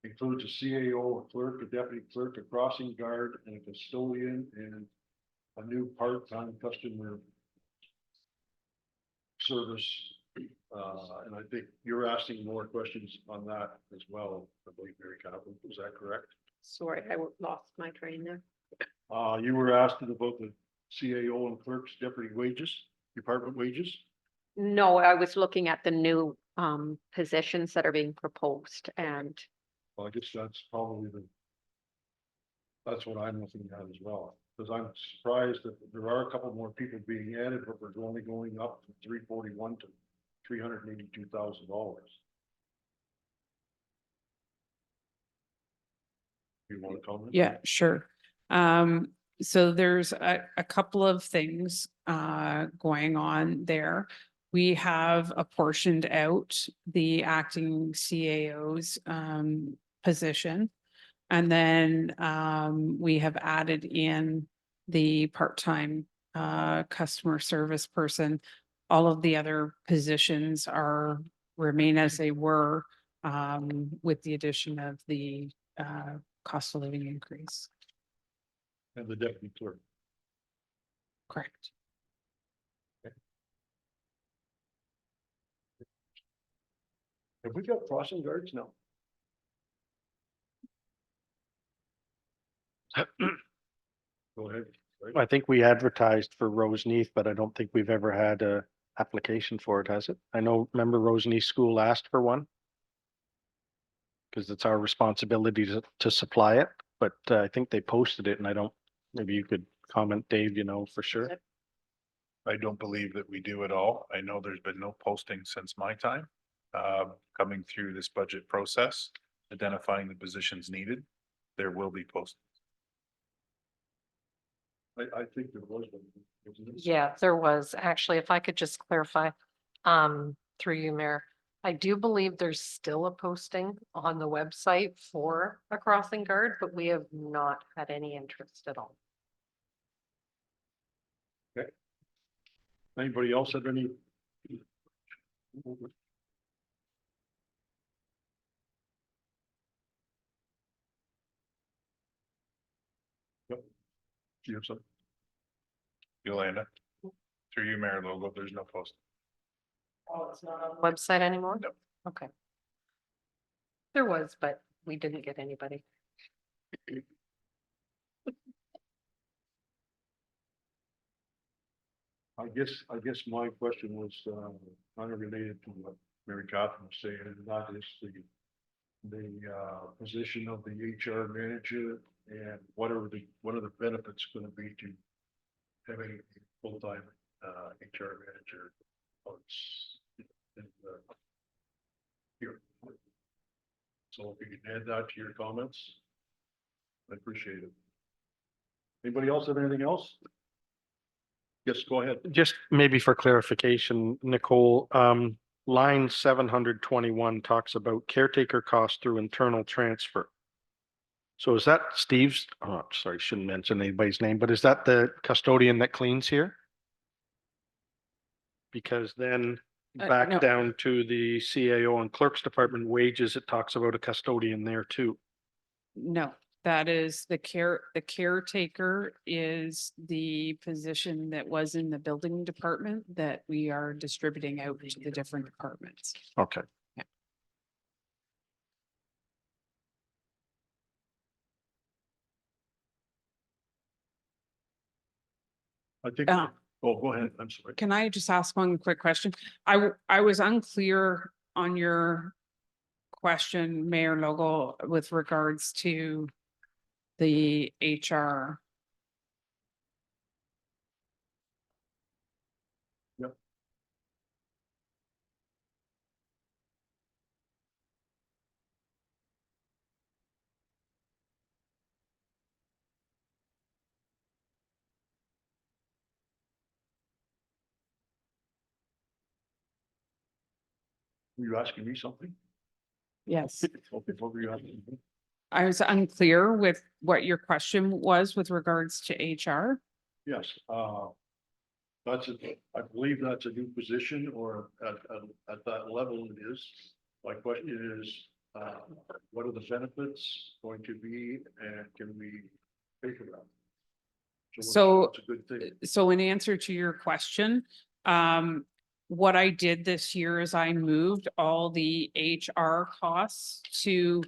includes a CAO, a clerk, a deputy clerk, a crossing guard, and a custodian, and a new part-time customer service. And I think you're asking more questions on that as well, I believe, Mary Kaplan, is that correct? Sorry, I lost my train there. You were asking about the CAO and clerks deputy wages, department wages? No, I was looking at the new positions that are being proposed, and Well, I guess that's probably That's what I'm looking at as well, because I'm surprised that there are a couple more people being added, but we're only going up from 341 to $382,000. You want to comment? Yeah, sure. So there's a couple of things going on there. We have apportioned out the acting CAO's position. And then we have added in the part-time customer service person. All of the other positions remain as they were with the addition of the cost of living increase. And the deputy clerk. Correct. Have we got crossing guards now? Go ahead. I think we advertised for Roseneath, but I don't think we've ever had a application for it, has it? I know, remember Roseneath School asked for one? Because it's our responsibility to supply it, but I think they posted it and I don't, maybe you could comment, Dave, you know, for sure. I don't believe that we do at all. I know there's been no posting since my time, coming through this budget process, identifying the positions needed. There will be postings. I think there was one. wasn't there? Yeah, there was. Actually, if I could just clarify, through you, Mayor. I do believe there's still a posting on the website for a crossing guard, but we have not had any interest at all. Anybody else have any? Yep. Do you have something? Yolanda, through you, Mayor Logo, there's no posting. Oh, it's not on the website anymore? No. Okay. There was, but we didn't get anybody. I guess my question was kind of related to what Mary Catherine was saying, and that is the position of the HR manager and what are the benefits going to be to having a full-time HR manager here. So if you can add that to your comments, I appreciate it. Anybody else have anything else? Yes, go ahead. Just maybe for clarification, Nicole, line 721 talks about caretaker costs through internal transfer. So is that Steve's, oh, sorry, shouldn't mention anybody's name, but is that the custodian that cleans here? Because then no. back down to the CAO and clerk's department wages, it talks about a custodian there too. No, that is the caretaker is the position that was in the building department that we are distributing out to the different departments. Okay. I think, Uh, oh, go ahead. I'm sorry. Can I just ask one quick question? I was unclear on your question, Mayor Logo, with regards to the HR. Yep. Were you asking me something? Yes. Okay, what were you asking me? I was unclear with what your question was with regards to HR. Yes, that's I believe that's a new position or at that level it is. My question is, what are the benefits going to be and can we pay for that? So- It's a good thing. So in answer to your question, what I did this year is I moved all the HR costs to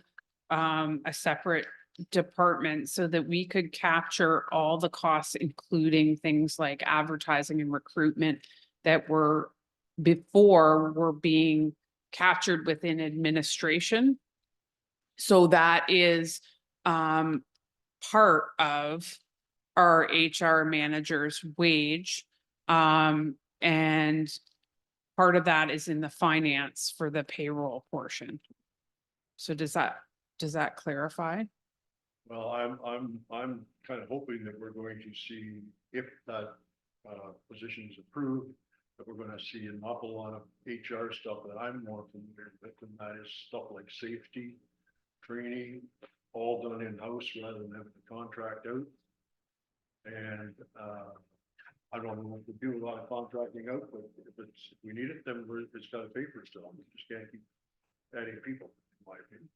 a separate department so that we could capture all the costs, including things like advertising and recruitment that were being captured within administration. So that is part of our HR manager's wage. And part of that is in the finance for the payroll portion. So does that clarify? Well, I'm kind of hoping that we're going to see if that position is approved, that we're gonna see an awful lot of HR stuff that I'm more familiar with, and that is stuff like safety, training, all done in-house rather than having to contract out. And I don't know if we do a lot of contracting out, but if we need it, then it's got to pay for itself. We just can't keep adding people, in my opinion.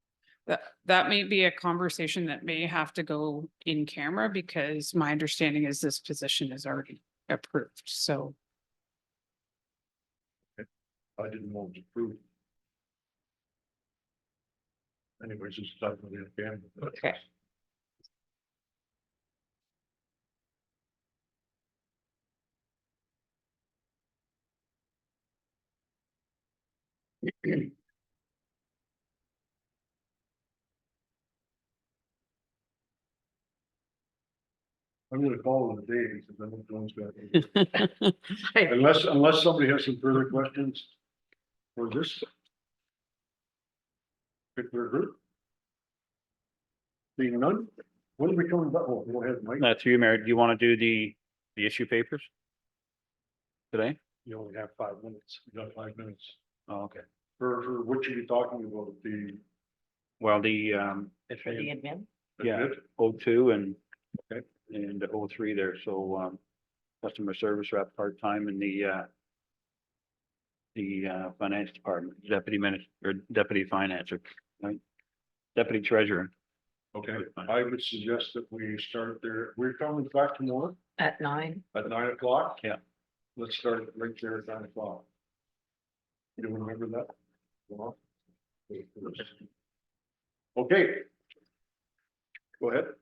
That may be a conversation that may have to go in camera, because my understanding is this position is already approved, so. I didn't know it was approved. Anyways, it's definitely a game. Okay. I'm gonna call it a day because I don't know what's going unless somebody has some further questions for this particular group. Being none, when are we coming back? Oh, go ahead, Mike. Through you, Mayor, do you want to do the issue papers? Today? You only have 5 minutes. You got 5 minutes. Oh, okay. For what you talking about, the. Well, the, For the admin? yeah, O2 and O3 there, so, customer service rep part-time in the finance department, deputy minister, or deputy financer, right? Deputy treasurer. Okay, I would suggest that we start there. We're coming back tomorrow At 9? at 9 o'clock. Yeah. Let's start right there at 9 o'clock. You remember that? Well, okay. Go ahead.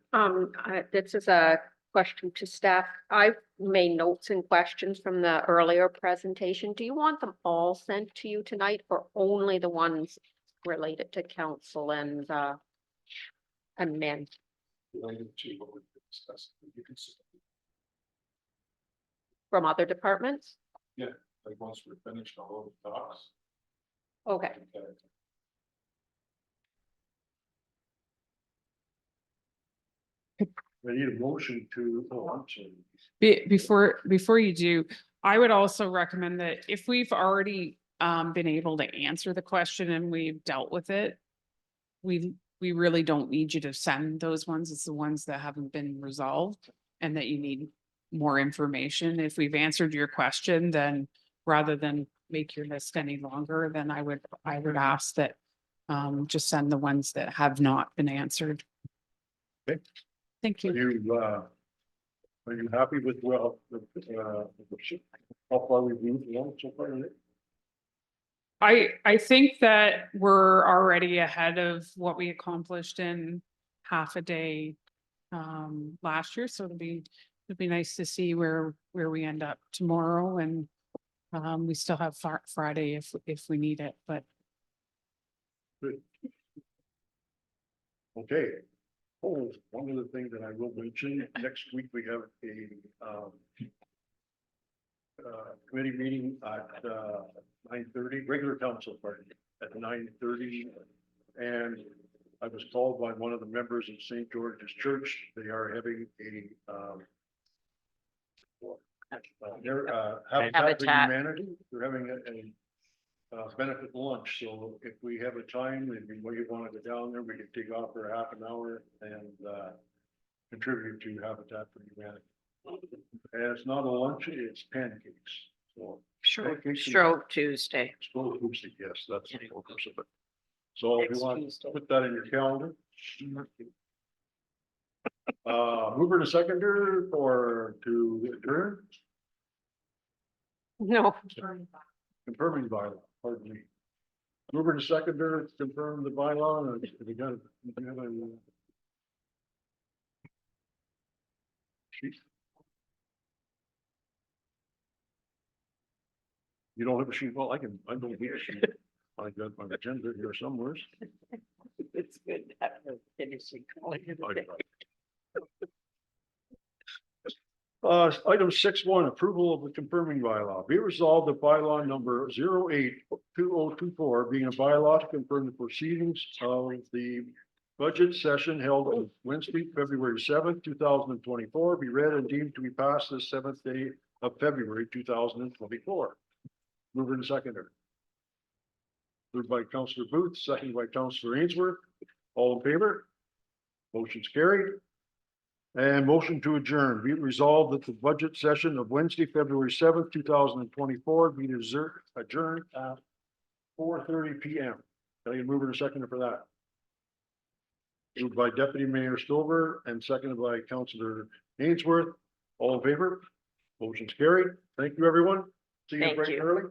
This is a question to staff. I made notes and questions from the earlier presentation. Do you want them all sent to you tonight, or only the ones related to council and men? From other departments? Like once we're finished all the talks. Okay, I need a motion to, oh, I'm sorry. Before you do, I would also recommend that if we've already been able to answer the question and we've dealt with it, we really don't need you to send those ones. It's the ones that haven't been resolved and that you need more information. If we've answered your question, then rather than make your list any longer, then I would ask that just send the ones that have not been answered. Okay. Thank you. Are you happy with, well, how far we've moved along so far? Nick? I think that we're already ahead of what we accomplished in half a day last year, so it'll be nice to see where we end up tomorrow, and we still have Friday if we need it, but Okay. Oh, one other thing that I will mention, next week we have a committee meeting at 9:30, regular council party at 9:30. And I was called by one of the members of St. George's Church. They are having a Habitat for Habitat. Humanity. They're having a benefit lunch, so if we have a time and you want to go down there, we can take off for half an hour and contribute to Habitat for Humanity. And it's not a lunch, it's pancakes, so. pancakes and- Stroke Tuesday. Stroke Tuesday, yes, that's the focus of it. So if Next you want Tuesday. to put that in your calendar. Mover to seconder or to adjourn, no, confirming bylaw, pardon me. Mover to seconder, confirm the bylaw, and if you got, you have a sheet. You don't have a sheet, well, I don't need a sheet. I got my agenda here somewhere. It's good to have a finishing calling it a day. Item 6.1, approval of the confirming bylaw. Be resolved that bylaw number 082024 being a bylaw to confirm the proceedings of the budget session held on Wednesday, February 7th, 2024, be read and deemed to be passed this 7th day of February 2024. Mover and seconder. Moved by Councillor Booth, seconded by Councillor Ainsworth. All in favor? Motion's carried. And motion to adjourn. Be it resolved that the budget session of Wednesday, February 7th, 2024 be adjourned at 4:30 PM. Can I get a mover and a seconder for that? Moved by Deputy Mayor Stover and seconded by Councillor Ainsworth. All in favor? Motion's carried. Thank you, everyone. See you Thank bright and you. early.